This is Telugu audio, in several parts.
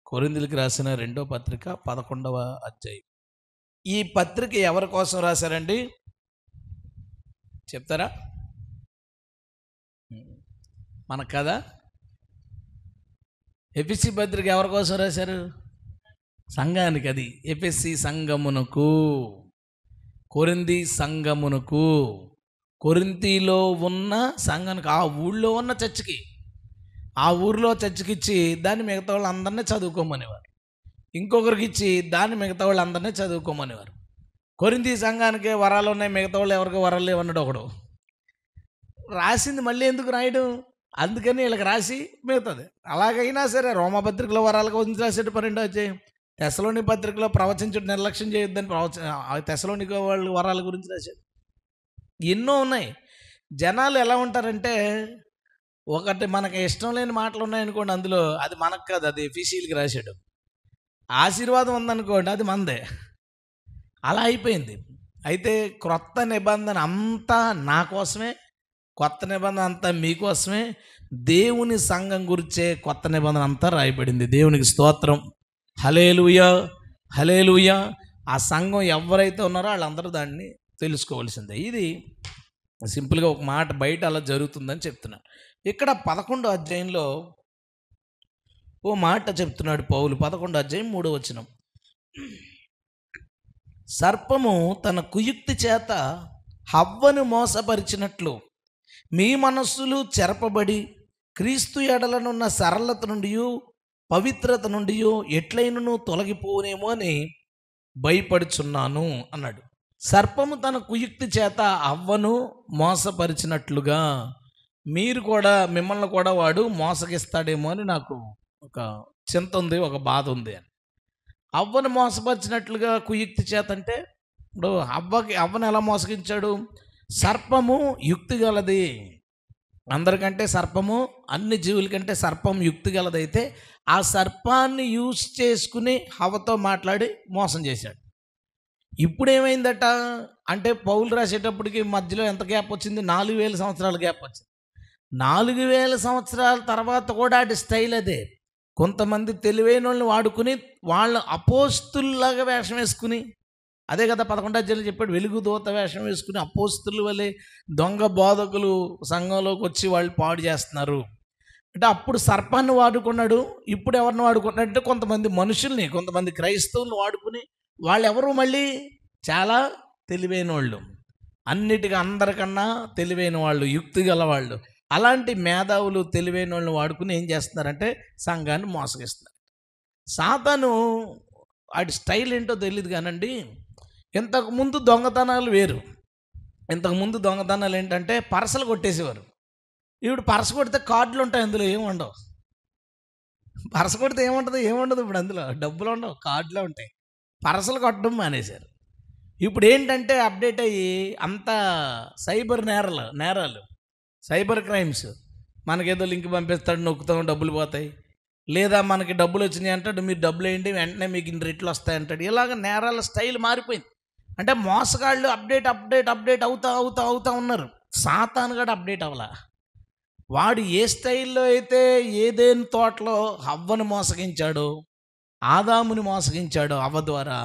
కొరింథీయులకు రాసిన 2వ పత్రిక 11వ అధ్యాయం. ఈ పత్రిక ఎవరి కోసం రాశారండి చెప్తారా? మనకు కదా. ఎఫెసీ పత్రిక ఎవరి కోసం రాశారు? సంఘానికి. అది ఎఫెసీ సంఘమునకు, కొరింథీ సంఘమునకు, కొరింథీలో ఉన్న సంఘానికి, ఆ ఊళ్ళో ఉన్న చర్చికి, ఆ ఊరిలో చర్చికి ఇచ్చి దాన్ని మిగతా వాళ్ళందరినీ చదువుకోమనేవారు. ఇంకొకరికి ఇచ్చి దాన్ని మిగతా వాళ్ళందరినీ చదువుకోమనేవారు. కొరింథీ సంఘానికి వరాలు ఉన్నాయి, మిగతా వాళ్ళు ఎవరికి వరాలు లేవన్నాడు ఒకడు. రాసింది మళ్ళీ ఎందుకు రాయడం? అందుకని వీళ్ళకి రాసి మిగతాది. అలాగైనా సరే రోమపత్రికలో వరాల గురించి రాసేట 12వ అధ్యాయం, తెస్సలోని పత్రికలో ప్రవచించుడు నిర్లక్ష్యం చేయొద్దని తెస్సలోని వాళ్ళు వరాల గురించి రాశాడు. ఎన్నో ఉన్నాయి. జనాలు ఎలా ఉంటారంటే, ఒకటి మనకి ఇష్టం లేని మాటలు ఉన్నాయనుకోండి అందులో, అది మనకు కాదు, అది ఎఫెసీయులకి రాశాడు. ఆశీర్వాదం ఉందనుకోండి అది మనదే. అలా అయిపోయింది. అయితే క్రొత్త నిబంధన అంతా నా కోసమే, కొత్త నిబంధన అంతా మీకోసమే. దేవుని సంఘం గురించే కొత్త నిబంధన అంతా రాయబడింది. దేవునికి స్తోత్రం. హల్లెలూయా, హల్లెలూయా. ఆ సంఘం ఎవరైతే ఉన్నారో వాళ్ళందరూ దాన్ని తెలుసుకోవాల్సిందే. ఇది సింపుల్గా ఒక మాట బయట అలా జరుగుతుందని చెప్తున్నాను. ఇక్కడ 11వ అధ్యాయంలో ఓ మాట చెప్తున్నాడు పౌలు. 11వ అధ్యాయం 3వ వచనం. సర్పము తన కుయుక్తి చేత హవ్వను మోసపరిచినట్లు మీ మనస్సులు చెరపబడి క్రీస్తు ఎడలనున్న సరళత నుండి పవిత్రత నుండి ఎట్లయినను తొలగిపోనేమో అని భయపడుచున్నాను అన్నాడు. సర్పము తన కుయుక్తి చేత హవ్వను మోసపరిచినట్లుగా మీరు కూడా, మిమ్మల్ని కూడా వాడు మోసగిస్తాడేమో అని నాకు ఒక చింత ఉంది, ఒక బాధ ఉంది అని. హవ్వను మోసపరిచినట్లుగా కుయుక్తి చేత అంటే, ఇప్పుడు హవ్వను ఎలా మోసగించాడు? సర్పము యుక్తి గలది. అందరికంటే సర్పము, అన్ని జీవుల కంటే సర్పం యుక్తి గలదైతే ఆ సర్పాన్ని యూజ్ చేసుకుని హవ్వతో మాట్లాడి మోసం చేశాడు. ఇప్పుడు ఏమైందట అంటే, పౌలు రాసేటప్పటికి మధ్యలో ఎంత గ్యాప్ వచ్చింది? 4000 సంవత్సరాల గ్యాప్ వచ్చింది. 4000 సంవత్సరాల తర్వాత కూడా అటు స్టైల్ అదే. కొంతమంది తెలివైన వాళ్ళని వాడుకుని వాళ్ళ అపోస్తుల్లాగా వేషం వేసుకుని, అదే కదా 11వ అధ్యాయంలో చెప్పాడు, వెలుగు దూత వేషం వేసుకుని అపోస్తుల వలె దొంగ బోధకులు సంఘంలోకి వచ్చి వాళ్ళు పాడు చేస్తున్నారు. అంటే అప్పుడు సర్పాన్ని వాడుకున్నాడు, ఇప్పుడు ఎవరిని వాడుకున్నాడు అంటే కొంతమంది మనుషుల్ని, కొంతమంది క్రైస్తవులను వాడుకుని వాళ్ళు ఎవరు మళ్ళీ చాలా తెలివైన వాళ్ళు, అన్నిటికీ అందరికన్నా తెలివైన వాళ్ళు, యుక్తి గల వాళ్ళు. అలాంటి మేధావులు తెలివైన వాళ్ళని వాడుకుని ఏం చేస్తున్నారంటే సంఘాన్ని మోసగిస్తున్నారు. సాతాను వాడి స్టైల్ ఏంటో తెలియదు కానండి. ఇంతకుముందు దొంగతనాలు వేరు. ఇంతకుముందు దొంగతనాలు ఏంటంటే పరసలు కొట్టేసేవారు. ఇప్పుడు పరస కొడితే కార్డులు ఉంటాయి, అందులో ఏమి ఉండవు. పరస కొడితే ఏముండదు ఇప్పుడు అందులో డబ్బులు ఉండవు, కార్డులే ఉంటాయి. పరసలు కొట్టడం మానేశారు. ఇప్పుడు ఏంటంటే అప్డేట్ అయ్యి అంతా సైబర్ నేరాలు, సైబర్ క్రైమ్స్. మనకేదో లింక్ పంపిస్తాడు, నొక్కుతాం, డబ్బులు పోతాయి. లేదా మనకి డబ్బులు వచ్చినాయి అంటాడు, మీరు డబ్బులు వేయండి వెంటనే మీకు ఇన్ని రెట్లు వస్తాయి అంటాడు. ఇలాగ నేరాల స్టైల్ మారిపోయింది. అంటే మోసగాళ్ళు అప్డేట్ అవుతా ఉన్నారు. సాతాను కూడా అప్డేట్ అవ్వాల. వాడు ఏ స్టైల్లో అయితే ఏదేని తోటలో హవ్వను మోసగించాడో, ఆదాముని మోసగించాడో హవ్వ ద్వారా,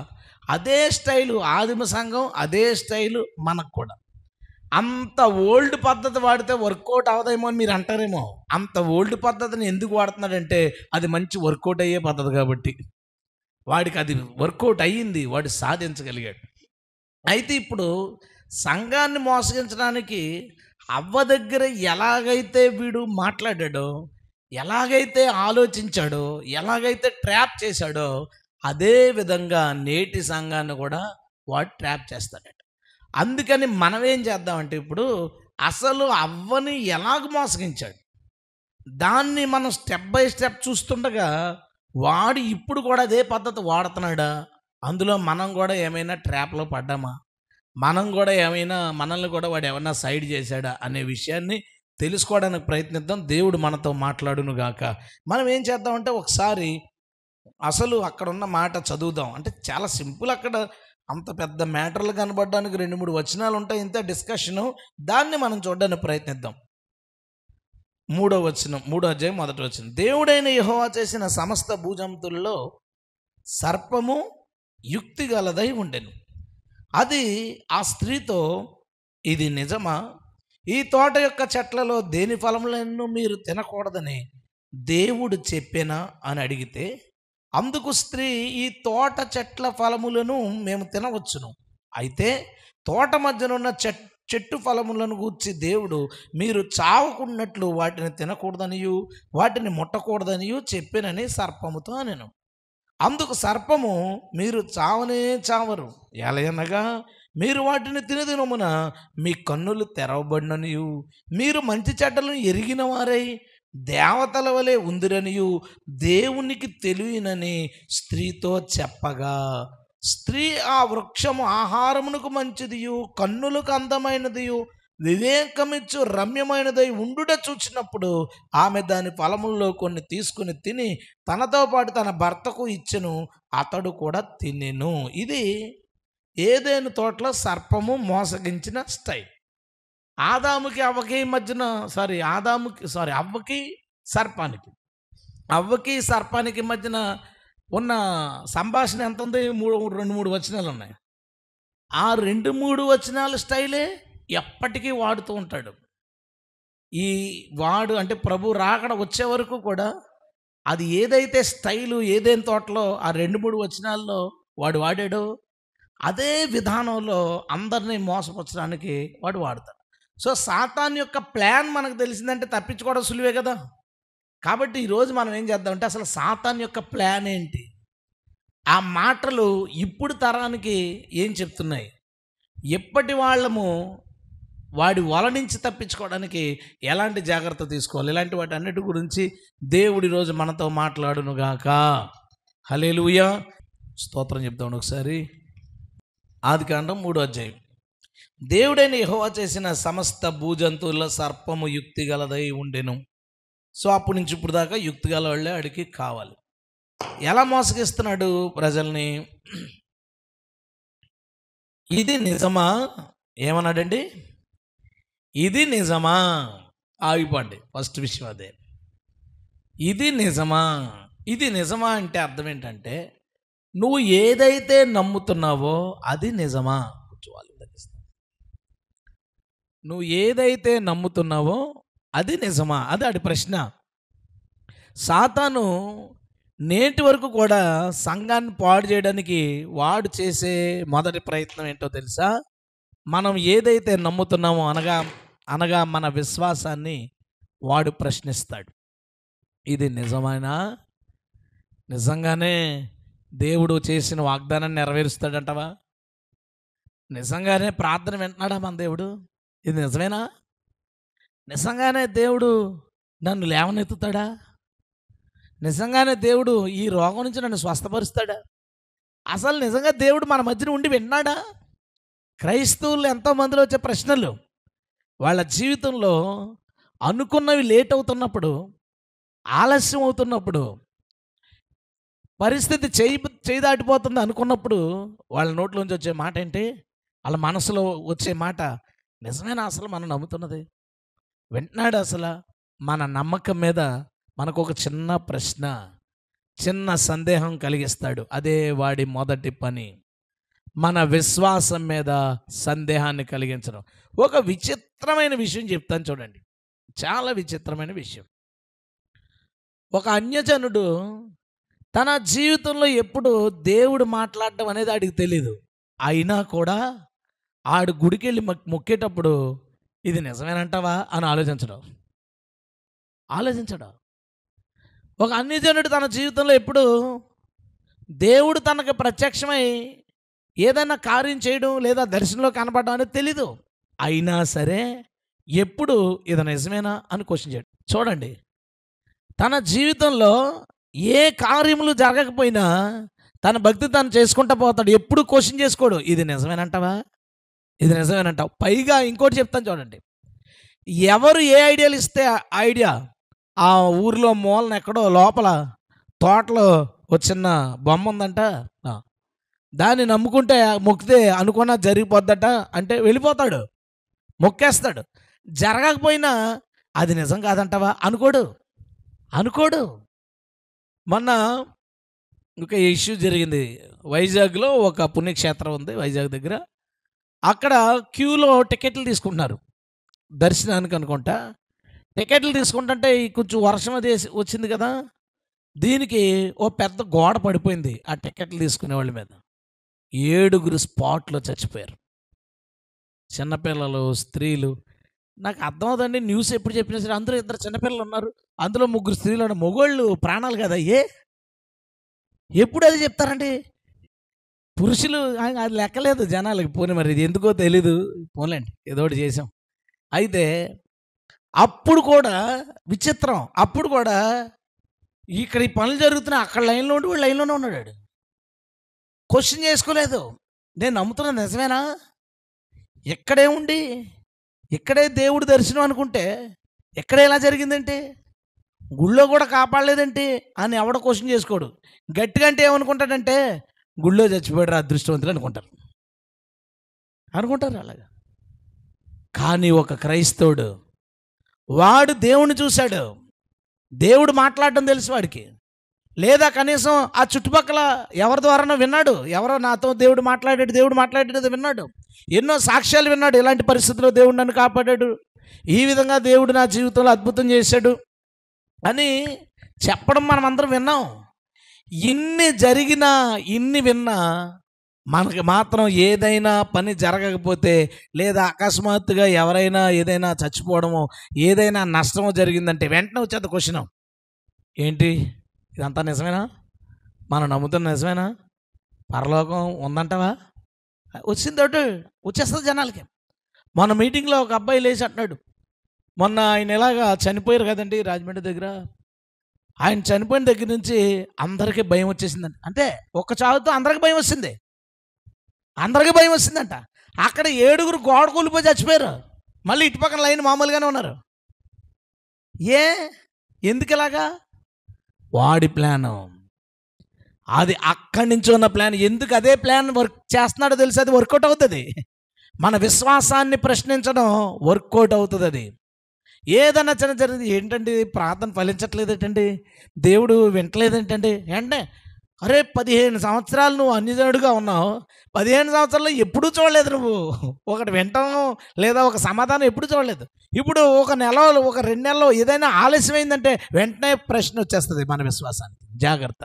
అదే స్టైలు ఆదిమ సంఘం, అదే స్టైలు మనకు కూడా. అంత ఓల్డ్ పద్ధతి వాడితే వర్కౌట్ అవదేమో అని మీరు అంటారేమో. అంత ఓల్డ్ పద్ధతిని ఎందుకు వాడుతున్నాడంటే అది మంచి వర్కౌట్ అయ్యే పద్ధతి కాబట్టి వాడికి అది వర్కౌట్ అయ్యింది, వాడు సాధించగలిగాడు. అయితే ఇప్పుడు సంఘాన్ని మోసగించడానికి హవ్వ దగ్గర ఎలాగైతే వీడు మాట్లాడాడో, ఎలాగైతే ఆలోచించాడో, ఎలాగైతే ట్రాప్ చేశాడో, అదే విధంగా నేటి సంఘాన్ని కూడా వాడు ట్రాప్ చేస్తాడట. అందుకని మనం ఏం చేద్దామంటే, ఇప్పుడు అసలు హవ్వని ఎలాగ మోసగించాడు దాన్ని మనం స్టెప్ బై స్టెప్ చూస్తుండగా వాడు ఇప్పుడు కూడా అదే పద్ధతి వాడుతున్నాడా, అందులో మనం కూడా ఏమైనా ట్రాప్లో పడ్డామా, మనం కూడా ఏమైనా, మనల్ని కూడా వాడు ఏమైనా సైడ్ చేశాడా అనే విషయాన్ని తెలుసుకోవడానికి ప్రయత్నిద్దాం. దేవుడు మనతో మాట్లాడును గాక. మనం ఏం చేద్దామంటే ఒకసారి అసలు అక్కడ ఉన్న మాట చదువుదాం. అంటే చాలా సింపుల్. అక్కడ అంత పెద్ద మ్యాటర్లు కనబడడానికి 2-3 వచనాలు ఉంటాయి, ఇంత డిస్కషను. దాన్ని మనం చూడడానికి ప్రయత్నిద్దాం. మూడో అధ్యాయం మొదటి వచనం. దేవుడైన యెహోవా చేసిన సమస్త భూజంతుల్లో సర్పము యుక్తి గలదై ఉండెను. అది ఆ స్త్రీతో, ఇది నిజమా? ఈ తోట యొక్క చెట్లలో దేని ఫలములను మీరు తినకూడదని దేవుడు చెప్పెనా అని అడిగితే, అందుకు స్త్రీ, ఈ తోట చెట్ల ఫలములను మేము తినవచ్చును, అయితే తోట మధ్యనున్న చెట్టు ఫలములను గూర్చి దేవుడు మీరు చావకున్నట్లు వాటిని తినకూడదనియు వాటిని ముట్టకూడదనియు చెప్పెనని సర్పముతో అనెను. అందుకు సర్పము, మీరు చావనే చావరు, ఎలయనగా మీరు వాటిని తినదినమున మీ కన్నులు తెరవబడిననియు మీరు మంచి చెడ్డలను ఎరిగిన వారై దేవతల వలె ఉందిరనియు దేవునికి తెలియనని స్త్రీతో చెప్పగా, స్త్రీ ఆ వృక్షము ఆహారమునకు మంచిదియు కన్నులకు అందమైనదియు వివేకమిచ్చు రమ్యమైనదై ఉండుట చూచినప్పుడు ఆమె దాని ఫలముల్లో కొన్ని తీసుకుని తిని తనతో పాటు తన భర్తకు ఇచ్చెను, అతడు కూడా తినెను. ఇది ఏదైనా తోటలో సర్పము మోసగించిన స్టైల్. అవ్వకి సర్పానికి మధ్యన ఉన్న సంభాషణ ఎంత ఉంది? 2-3 వచనాలు ఉన్నాయి. ఆ 2-3 వచనాల స్టైలే ఎప్పటికీ వాడుతూ ఉంటాడు. అంటే ప్రభు రాకడ వచ్చే వరకు కూడా అది ఏదైతే స్టైలు ఏదైనా తోటలో ఆ 2-3 వచనాల్లో వాడు వాడాడో అదే విధానంలో అందరినీ మోసపరచడానికి వాడు వాడతాడు. సో సాతాన్ యొక్క ప్లాన్ మనకు తెలిసిందంటే తప్పించుకోవడం సులువే కదా. కాబట్టి ఈరోజు మనం ఏం చేద్దామంటే అసలు సాతాన్ యొక్క ప్లాన్ ఏంటి, ఆ మాటలు ఇప్పుడు తరానికి ఏం చెప్తున్నాయి, ఎప్పటి వాళ్ళము వాడి వల నుంచి తప్పించుకోవడానికి ఎలాంటి జాగ్రత్త తీసుకోవాలి, ఇలాంటి వాటి అన్నిటి గురించి దేవుడి రోజు మనతో మాట్లాడునుగాక. హల్లెలూయా, స్తోత్రం చెప్తాను. ఒకసారి ఆదికాండం 3వ అధ్యాయం. దేవుడైన యెహోవా చేసిన సమస్త భూజంతువుల సర్పము యుక్తి గలదై ఉండెను. సో అప్పటి నుంచి ఇప్పుడు దాకా యుక్తి గల వాళ్ళే అడిగి కావాలి. ఎలా మోసగిస్తున్నాడు ప్రజల్ని? ఇది నిజమా? ఏమన్నాడండి? ఇది నిజమా? ఆగిపోండి. ఫస్ట్ విషయం అదే, ఇది నిజమా. ఇది నిజమా అంటే అర్థం ఏంటంటే నువ్వు ఏదైతే నమ్ముతున్నావో అది నిజమా. నువ్వు ఏదైతే నమ్ముతున్నావో అది నిజమా, అది ఆడి ప్రశ్న. సాతాను నేటి వరకు కూడా సంఘాన్ని పాడు చేయడానికి వాడు చేసే మొదటి ప్రయత్నం ఏంటో తెలుసా? మనం ఏదైతే నమ్ముతున్నామో అనగా మన విశ్వాసాన్ని వాడు ప్రశ్నిస్తాడు. ఇది నిజమేనా? నిజంగానే దేవుడు చేసిన వాగ్దానాన్ని నెరవేరుస్తాడంటవా? నిజంగానే ప్రార్థన వింటున్నాడా మన దేవుడు? ఇది నిజమేనా? నిజంగానే దేవుడు నన్ను లేవనెత్తుతాడా? నిజంగానే దేవుడు ఈ రోగం నుంచి నన్ను స్వస్థపరుస్తాడా? అసలు నిజంగా దేవుడు మన మధ్యన ఉండి విన్నాడా? క్రైస్తవులు ఎంతోమందిలో వచ్చే ప్రశ్నలు. వాళ్ళ జీవితంలో అనుకున్నవి లేట్ అవుతున్నప్పుడు, ఆలస్యం అవుతున్నప్పుడు, పరిస్థితి చేయి దాటిపోతుంది అనుకున్నప్పుడు వాళ్ళ నోట్లోంచి వచ్చే మాట ఏంటి? వాళ్ళ మనసులో వచ్చే మాట, నిజమేనా అసలు మనం నమ్ముతున్నది? వింటున్నాడు అసలు? మన నమ్మకం మీద మనకు ఒక చిన్న ప్రశ్న, చిన్న సందేహం కలిగిస్తాడు. అదే వాడి మొదటి పని, మన విశ్వాసం మీద సందేహాన్ని కలిగించడం. ఒక విచిత్రమైన విషయం చెప్తాను చూడండి, చాలా విచిత్రమైన విషయం. ఒక అన్యజనుడు తన జీవితంలో ఎప్పుడు దేవుడు మాట్లాడడం అనేది ఆడికి తెలీదు. అయినా కూడా ఆడు గుడికి వెళ్ళి మొక్కేటప్పుడు ఇది నిజమేనంటావా అని ఆలోచించడం. ఒక అన్యజనుడు తన జీవితంలో ఎప్పుడు దేవుడు తనకు ప్రత్యక్షమై ఏదైనా కార్యం చేయడం లేదా దర్శనంలో కనపడడం అనేది తెలీదు. అయినా సరే ఎప్పుడు ఇది నిజమేనా అని క్వశ్చన్ చేయడం. చూడండి, తన జీవితంలో ఏ కార్యములు జరగకపోయినా తన భక్తి తను చేసుకుంటూ పోతాడు. ఎప్పుడు క్వశ్చన్ చేసుకోడు, ఇది నిజమేనంటావా, ఇది నిజమేనంటావు. పైగా ఇంకోటి చెప్తాను చూడండి, ఎవరు ఏ ఐడియాలు ఇస్తే ఐడియా, ఆ ఊరిలో మూలన ఎక్కడో లోపల తోటలో ఒక చిన్న బొమ్మ ఉందంట, దాన్ని నమ్ముకుంటే మొక్కితే అనుకున్నా జరిగిపోద్దట అంటే వెళ్ళిపోతాడు, మొక్కేస్తాడు. జరగకపోయినా అది నిజం కాదంటావా? అనుకోడు. అనుకోడు. మొన్న ఒక ఇష్యూ జరిగింది. వైజాగ్‌లో ఒక పుణ్యక్షేత్రం ఉంది వైజాగ్ దగ్గర. అక్కడ క్యూలో టికెట్లు తీసుకుంటున్నారు. దర్శనానికి అనుకుంటా. టికెట్లు తీసుకుంటుంటే ఈ కొంచెం వర్షం అది వచ్చింది కదా! దీనికి ఓ పెద్ద గోడ పడిపోయింది ఆ టికెట్లు తీసుకునేవాళ్ళ మీద. 7 స్పాట్‌లో చచ్చిపోయారు. చిన్నపిల్లలు, స్త్రీలు. నాకు అర్థమవుతుందండి, న్యూస్ ఎప్పుడు చెప్పినా సరే అందులో 2 చిన్నపిల్లలు ఉన్నారు. అందులో 3 స్త్రీలు ఉన్నారు. మగోళ్ళు ప్రాణాలు కదా అయ్యే. ఎప్పుడు అది చెప్తారండి. పురుషులు అది లెక్కలేదు జనాలకి. పోనీ మరి ఇది ఎందుకో తెలీదు. పోన్లేండి ఏదో ఒకటి చేసాం. అయితే అప్పుడు కూడా విచిత్రం. అప్పుడు కూడా ఇక్కడ ఈ పనులు జరుగుతున్నాయి. అక్కడ లైన్‌లో ఉండి వీడు లైన్‌లోనే ఉన్నాడు ఆడు. క్వెషన్ చేసుకోలేదు. నేను నమ్ముతున్నా నిజమేనా? ఇక్కడే ఉండి, ఇక్కడే దేవుడి దర్శనం అనుకుంటే, ఇక్కడే ఇలా జరిగిందేంటి? గుళ్ళో కూడా కాపాడలేదేంటి అని ఎవడ క్వెషన్ చేసుకోడు. గట్టిగా అంటే ఏమనుకుంటాడంటే, గుళ్ళో చచ్చిపోయాడు రా అదృష్టవంతులు అనుకుంటారు. అనుకుంటారు అలాగా. కానీ ఒక క్రైస్తవుడు, వాడు దేవుణ్ణి చూశాడు. దేవుడు మాట్లాడడం తెలుసు వాడికి. లేదా కనీసం ఆ చుట్టుపక్కల ఎవరి ద్వారానో విన్నాడు. ఎవరో నాతో దేవుడు మాట్లాడేది విన్నాడు. ఎన్నో సాక్ష్యాలు విన్నాడు. ఇలాంటి పరిస్థితుల్లో దేవుడు నన్ను కాపాడాడు, ఈ విధంగా దేవుడు నా జీవితంలో అద్భుతం చేశాడు అని చెప్పడం మనం అందరం విన్నాం. ఇన్ని జరిగినా, ఇన్ని విన్నా మనకి మాత్రం ఏదైనా పని జరగకపోతే, లేదా అకస్మాత్తుగా ఎవరైనా ఏదైనా చచ్చిపోవడమో, ఏదైనా నష్టమో జరిగిందంటే వెంటనే వచ్చేది క్వశ్చన్, ఏంటి ఇదంతా నిజమేనా? మనం నమ్ముతున్న నిజమేనా? పరలోకం ఉందంటావా? వచ్చేస్తుంది జనాలకి. మొన్న మీటింగ్లో ఒక అబ్బాయి లేచి అంటున్నాడు, మొన్న ఆయన ఇలాగా చనిపోయారు కదండి రాజమండ్రి దగ్గర. ఆయన చనిపోయిన దగ్గర నుంచి అందరికీ భయం వచ్చేసిందంట. అంటే ఒక్క చావుతో అందరికీ భయం వచ్చింది. అందరికీ భయం వచ్చిందంట. అక్కడ 7 గోడ కూలిపోయి చచ్చిపోయారు. మళ్ళీ ఇటు పక్కన లైన్ మామూలుగానే ఉన్నారు. ఎందుకు ఇలాగా? వాడి ప్లాను అది. అక్కడి నుంచి ఉన్న ప్లాన్. ఎందుకు అదే ప్లాన్ వర్క్ చేస్తున్నాడో తెలుసు. అది వర్కౌట్ అవుతుంది. మన విశ్వాసాన్ని ప్రశ్నించడం వర్కౌట్ అవుతుంది. అది ఏదన్నా చిన్న జరిగింది, ఏంటండి ప్రార్థన ఫలించట్లేదేంటండి, దేవుడు వింటలేదేంటండి అంటే, అరే 15 సంవత్సరాలు నువ్వు అన్యజనుడిగా ఉన్నావు. 15 సంవత్సరాల్లో ఎప్పుడూ చూడలేదు నువ్వు ఒకటి వింటాం లేదా ఒక సమాధానం ఎప్పుడు చూడలేదు. ఇప్పుడు ఒక నెల, ఒక 2 నెలలు ఏదైనా ఆలస్యమైందంటే వెంటనే ప్రశ్న వచ్చేస్తుంది మన విశ్వాసానికి. జాగ్రత్త.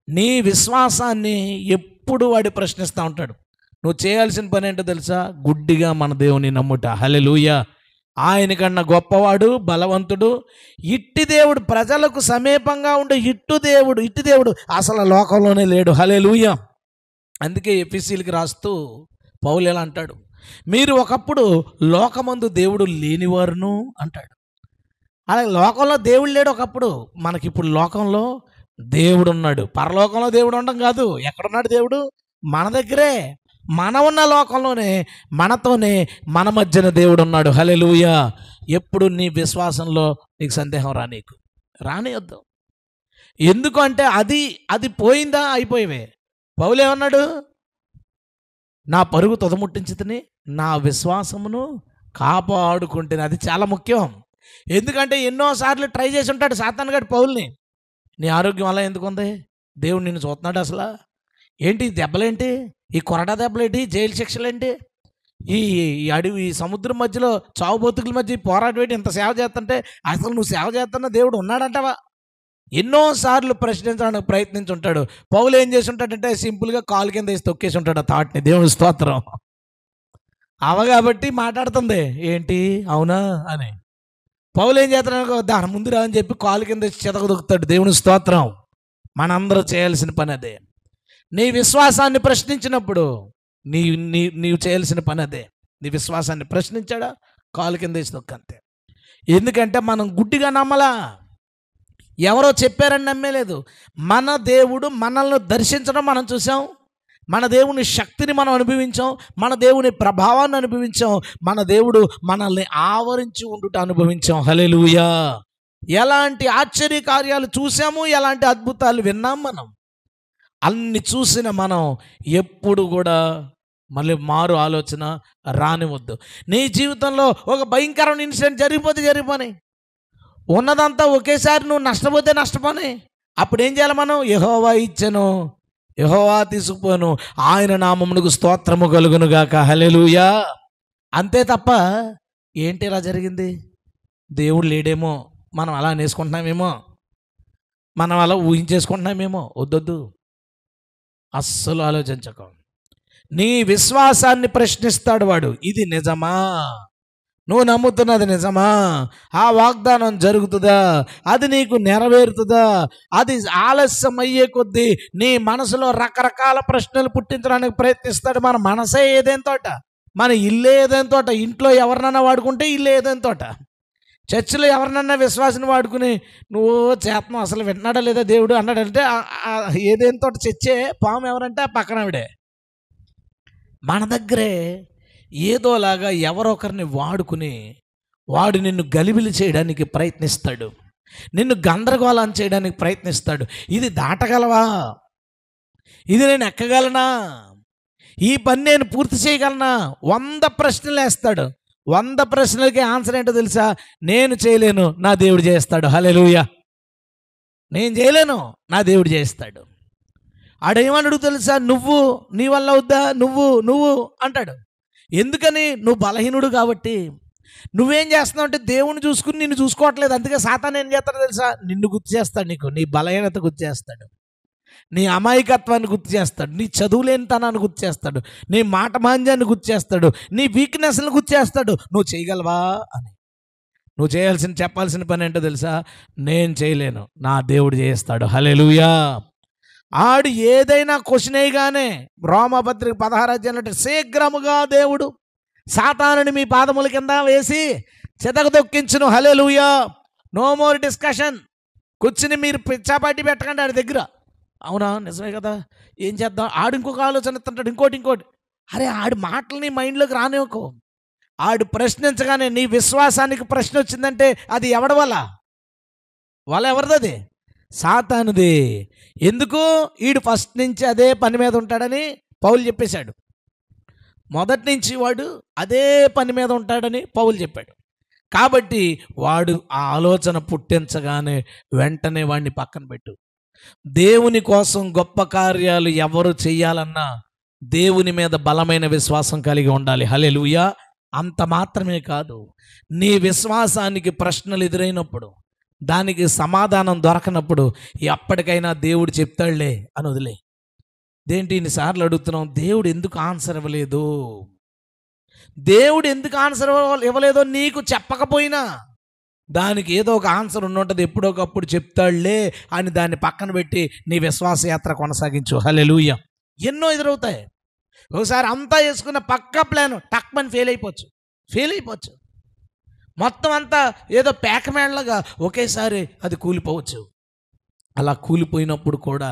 నీ విశ్వాసాన్ని ఎప్పుడు వాడు ప్రశ్నిస్తూ ఉంటాడు. నువ్వు చేయాల్సిన పని ఏంటో తెలుసా? గుడ్డిగా మన దేవుని నమ్ముట. హల్లెలూయా. ఆయన కన్నా గొప్పవాడు, బలవంతుడు, ఇట్టి దేవుడు, ప్రజలకు సమీపంగా ఉండే ఇట్టి దేవుడు అసలు లోకంలోనే లేడు. హల్లెలూయా. అందుకే ఎఫెసీయులకు రాస్తూ పౌలు ఎలా అంటాడు, మీరు ఒకప్పుడు లోకమందు దేవుడు లేనివారును అంటాడు. అలాగే లోకంలో దేవుడు లేడు ఒకప్పుడు. మనకిప్పుడు లోకంలో దేవుడు ఉన్నాడు. పరలోకంలో దేవుడు ఉండడం కాదు. ఎక్కడున్నాడు దేవుడు? మన దగ్గరే. మన ఉన్న లోకంలోనే, మనతోనే, మన మధ్యన దేవుడు ఉన్నాడు. హల్లెలూయా. ఎప్పుడు నీ విశ్వాసంలో నీకు సందేహం రానియొద్దు. ఎందుకంటే అది పోయిందా, అయిపోయేవే. పౌలు ఏమన్నాడు? నా పరుగు తుదముట్టించితిని, నా విశ్వాసమును కాపాడుకుంటేనే. అది చాలా ముఖ్యం. ఎందుకంటే ఎన్నోసార్లు ట్రై చేసి ఉంటాడు సాతాను గాడు పౌల్ని. నీ ఆరోగ్యం అలా ఎందుకుంది? దేవుడు నిన్ను చూస్తున్నాడు. అసలు ఏంటి దెబ్బలేంటి, ఈ కొరడా దెబ్బలేంటి, జైలు శిక్షలేంటి, ఈ అడవి సముద్రం మధ్యలో చావు బతుకుల మధ్య పోరాటం ఏంటి, ఇంత సేవ చేస్తుంటే అసలు నువ్వు సేవ చేస్తున్న దేవుడు ఉన్నాడంటావా? ఎన్నోసార్లు ప్రశ్నించడానికి ప్రయత్నించుంటాడు. పౌలు ఏం చేసి ఉంటాడంటే సింపుల్గా కాలు కింద వేసి తొక్కేసి ఉంటాడు ఆ థాట్ని. దేవుని స్తోత్రం. కాబట్టి మాట్లాడుతుంది, ఏంటి అవునా అని. పౌలు ఏం చేస్తాడు? దాని ముందు రా అని చెప్పి కాలు కింద చెతకదొక్కుతాడు. దేవుని స్తోత్రం. మనందరూ చేయాల్సిన పని అదే. నీ విశ్వాసాన్ని ప్రశ్నించినప్పుడు నీవు చేయాల్సిన పని అదే. నీ విశ్వాసాన్ని ప్రశ్నించాడా, కాలు కింద వేసి తొక్కంతే. ఎందుకంటే మనం గుడ్డిగా నమ్మలా, ఎవరో చెప్పారని నమ్మేలేదు. మన దేవుడు మనల్ని దర్శించడం మనం చూసాం. మన దేవుని శక్తిని మనం అనుభవించాం. మన దేవుని ప్రభావాన్ని అనుభవించాం. మన దేవుడు మనల్ని ఆవరించి ఉండుట అనుభవించాం. హల్లెలూయా. ఎలాంటి ఆశ్చర్య కార్యాలు చూసాము, ఎలాంటి అద్భుతాలు విన్నాం. మనం అన్ని చూసిన మనం ఎప్పుడు కూడా మళ్ళీ మారు ఆలోచన రానివద్దు. నీ జీవితంలో ఒక భయంకరమైన ఇన్సిడెంట్ జరిగిపోని, ఉన్నదంతా ఒకేసారి నువ్వు నష్టపోతే నష్టపోని, అప్పుడు ఏం చేయాలి మనం? యెహోవా ఇచ్చెను, యెహోవా తీసుకుపోను, ఆయన నామమునకు స్తోత్రము కలుగును గాక, హల్లెలూయా. అంతే తప్ప ఏంటి ఇలా జరిగింది, దేవుడు లేడేమో, మనం అలా నేసుకుంటున్నామేమో, మనం అలా ఊహించేసుకుంటున్నామేమో, వద్దొద్దు, అస్సలు ఆలోచించకు. నీ విశ్వాసాన్ని ప్రశ్నిస్తాడు వాడు. ఇది నిజమా? నువ్వు నమ్ముతున్నది నిజమా? ఆ వాగ్దానం జరుగుతుందా? అది నీకు నెరవేరుతుందా? అది ఆలస్యం అయ్యే కొద్దీ నీ మనసులో రకరకాల ప్రశ్నలు పుట్టించడానికి ప్రయత్నిస్తాడు. మన మనసే ఏదైనా తోట, మన ఇల్లే ఏదైనా తోట. ఇంట్లో ఎవరినన్నా వాడుకుంటే ఇల్లే ఏదైనా తోట. చర్చిలో ఎవరినన్నా విశ్వాసం వాడుకుని నువ్వు చేతనం అసలు విన్నాడా లేదా దేవుడు అన్నాడంటే ఏదైనా తోట చచ్చే పాము ఎవరంటే ఆ పక్కనవిడే. మన దగ్గరే ఏదోలాగా ఎవరొకరిని వాడుకుని వాడు నిన్ను గలిబిలి చేయడానికి ప్రయత్నిస్తాడు, నిన్ను గందరగోళం చేయడానికి ప్రయత్నిస్తాడు. ఇది దాటగలవా? ఇది నేను ఎక్కగలనా? ఈ పని నేను పూర్తి చేయగలనా? 100 ప్రశ్నలు వేస్తాడు. 100 ప్రశ్నలకి ఆన్సర్ ఏంటో తెలుసా? నేను చేయలేను, నా దేవుడు చేస్తాడు, హల్లెలూయా. నేను చేయలేను, నా దేవుడు చేస్తాడు. ఆడేమన్నాడు తెలుసా? నువ్వు, నీ వల్ల అవుద్దా, నువ్వు అంటాడు. ఎందుకని? నువ్వు బలహీనుడు కాబట్టి. నువ్వేం చేస్తున్నావు అంటే దేవుని చూసుకుని నిన్ను చూసుకోవట్లేదు. అందుకే సాతాను ఏం చేస్తాడో తెలుసా? నిన్ను గుర్తు చేస్తాడు, నీకు నీ బలహీనత గుర్తు చేస్తాడు, నీ అమాయకత్వాన్ని గుర్తు చేస్తాడు, నీ చదువులేనితనాన్ని గుర్తు చేస్తాడు, నీ మాట మాంద్యాన్ని గుర్తు చేస్తాడు, నీ వీక్నెస్ని గుర్తు చేస్తాడు. నువ్వు చేయగలవా అని. నువ్వు చెప్పాల్సిన పని ఏంటో తెలుసా? నేను చేయలేను, నా దేవుడు చేస్తాడు, హల్లెలూయా. ఆడు ఏదైనా క్వశ్చన్ వేయగానే రోమపత్రిక 16 అధ్యాయంలో శీఘ్రముగా దేవుడు సాతానుని మీ పాదముల కింద వేసి చెదగదొక్కించును, హల్లెలూయా. No more discussion. కూర్చుని మీరు పిచ్చాపాటి పెట్టకండి ఆడి దగ్గర. అవునా, నిజమే కదా, ఏం చేద్దాం? ఆడు ఇంకొక ఆలోచన ఎత్తుంటాడు, ఇంకోటి. అరే ఆడి మాటలు నీ మైండ్లోకి రానివ్వకు. ఆడు ప్రశ్నించగానే నీ విశ్వాసానికి ప్రశ్న వచ్చిందంటే అది ఎవడి వల్ల ఎవరిది? సాతానుది. ఎందుకు? ఈడు ఫస్ట్ నుంచి అదే పని మీద ఉంటాడని పౌలు చెప్పేశాడు. మొదటి నుంచి వాడు అదే పని మీద ఉంటాడని పౌలు చెప్పాడు. కాబట్టి వాడు ఆ ఆలోచన పుట్టించగానే వెంటనే వాడిని పక్కన పెట్టు. దేవుని కోసం గొప్ప కార్యాలు ఎవరు చెయ్యాలన్నా దేవుని మీద బలమైన విశ్వాసం కలిగి ఉండాలి, హల్లెలూయా. అంత మాత్రమే కాదు, నీ విశ్వాసానికి ప్రశ్నలు ఎదురైనప్పుడు, దానికి సమాధానం దొరకనప్పుడు ఎప్పటికైనా దేవుడు చెప్తాడులే అని వదిలే. దేంటి ఇన్నిసార్లు అడుగుతున్నాం, దేవుడు ఎందుకు ఆన్సర్ ఇవ్వలేదు? దేవుడు ఎందుకు ఆన్సర్ ఇవ్వలేదో నీకు చెప్పకపోయినా దానికి ఏదో ఒక ఆన్సర్ ఉండుంటుంది, ఎప్పుడో ఒకప్పుడు చెప్తాడులే అని దాన్ని పక్కన పెట్టి నీ విశ్వాస యాత్ర కొనసాగించు, హల్లెలూయా. ఎన్నో ఎదురవుతాయి. ఒకసారి అంతా వేసుకున్న పక్కా ప్లాన్ టక్మని ఫెయిల్ అయిపోవచ్చు. మొత్తం అంతా ఏదో పేకమేళ్ళగా ఒకేసారి అది కూలిపోవచ్చు. అలా కూలిపోయినప్పుడు కూడా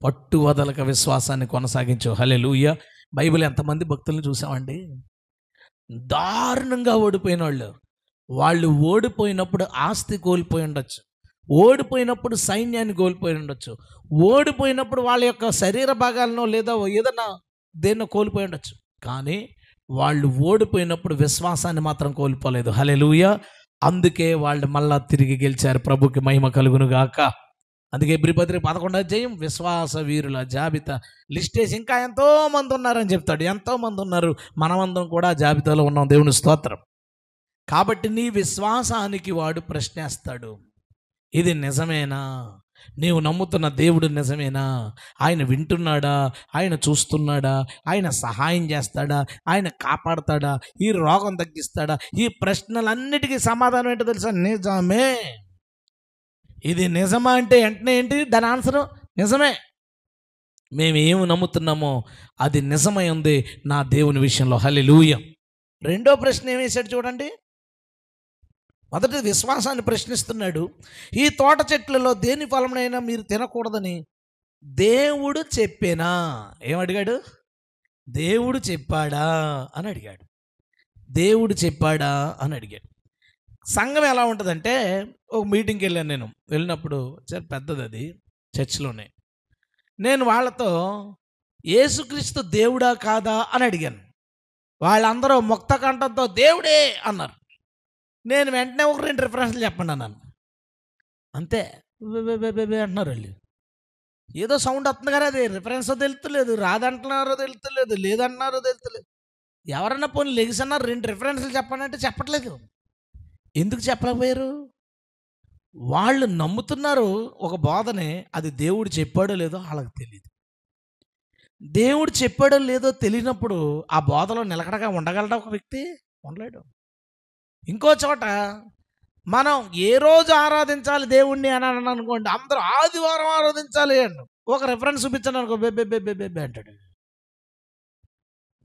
పట్టు వదలక విశ్వాసాన్ని కొనసాగించు, హల్లెలూయా. బైబిల్ ఎంతమంది భక్తులను చూసామండి, దారుణంగా ఓడిపోయిన వాళ్ళు ఓడిపోయినప్పుడు ఆస్తి కోల్పోయి ఉండొచ్చు, ఓడిపోయినప్పుడు సైన్యాన్ని కోల్పోయి ఉండొచ్చు, ఓడిపోయినప్పుడు వాళ్ళ యొక్క శరీర భాగాలను లేదా ఏదైనా దేన్నో కోల్పోయి ఉండొచ్చు. కానీ వాళ్ళు ఓడిపోయినప్పుడు విశ్వాసాన్ని మాత్రం కోల్పోలేదు, హల్లెలూయా. అందుకే వాళ్ళు మళ్ళా తిరిగి గెలిచారు. ప్రభుకి మహిమ కలుగును గాక. అందుకే హెబ్రీ పత్రిక 11వ అధ్యాయం విశ్వాస వీరుల జాబితా లిస్ట్ వేసి ఇంకా ఎంతోమంది ఉన్నారని చెప్తాడు. ఎంతోమంది ఉన్నారు, మనమందరం కూడా జాబితాలో ఉన్నాం, దేవుని స్తోత్రం. కాబట్టి నీ విశ్వాసానికి వాడు ప్రశ్నేస్తాడు, ఇది నిజమేనా? నీవు నమ్ముతున్న దేవుడు నిజమేనా? ఆయన వింటున్నాడా? ఆయన చూస్తున్నాడా? ఆయన సహాయం చేస్తాడా? ఆయన కాపాడతాడా? ఈ రోగం తగ్గిస్తాడా? ఈ ప్రశ్నలన్నిటికీ సమాధానం ఏంటో తెలుసా? నిజమే. ఇది నిజమా అంటే వెంటనే ఏంటి దాని ఆన్సరు? నిజమే. మేము ఏమి నమ్ముతున్నామో అది నిజమై ఉంది నా దేవుని విషయంలో, హల్లెలూయా. రెండో ప్రశ్న ఏమేశాడు చూడండి. మొదటి విశ్వాసాన్ని ప్రశ్నిస్తున్నాడు. ఈ తోట చెట్లలో దేని ఫలమునైనా మీరు తినకూడదని దేవుడు చెప్పేనా? ఏమడిగాడు? దేవుడు చెప్పాడా అని అడిగాడు. దేవుడు చెప్పాడా అని అడిగాడు. సంఘం ఎలా ఉంటుందంటే, ఒక మీటింగ్కి వెళ్ళాను. వెళ్ళినప్పుడు చాలా పెద్దది, అది చర్చిలోనే. నేను వాళ్ళతో యేసుక్రీస్తు దేవుడా కాదా అని అడిగాను. వాళ్ళందరూ ముక్త కంఠంతో దేవుడే అన్నారు. నేను వెంటనే ఒక 2 రిఫరెన్స్లు చెప్పండి అన్నాను. అంతే అంటున్నారు వాళ్ళు. ఏదో సౌండ్ వస్తుంది కానీ అది రిఫరెన్స్ తెలుస్తలేదు, రాదంటున్నారో తెలుస్తలేదు, లేదంటున్నారో తెలుస్తలేదు. ఎవరన్నా పోనీ లెగిసన్నారు 2 రిఫరెన్స్లు చెప్పండి అంటే చెప్పట్లేదు. ఎందుకు చెప్పలేకపోయారు? వాళ్ళు నమ్ముతున్నారు ఒక బోధనే, అది దేవుడు చెప్పాడో లేదో వాళ్ళకి తెలియదు. దేవుడు చెప్పాడో లేదో తెలియనప్పుడు ఆ బోధలో నిలకడగా ఉండగలడా ఒక వ్యక్తి? ఉండలేడు. ఇంకో చోట మనం ఏ రోజు ఆరాధించాలి దేవుణ్ణి అని అనుకోండి, అందరూ ఆదివారం ఆరాధించాలి అండి. ఒక రిఫరెన్స్ చూపించాను అనుకో, బెబ్బే అంటాడు.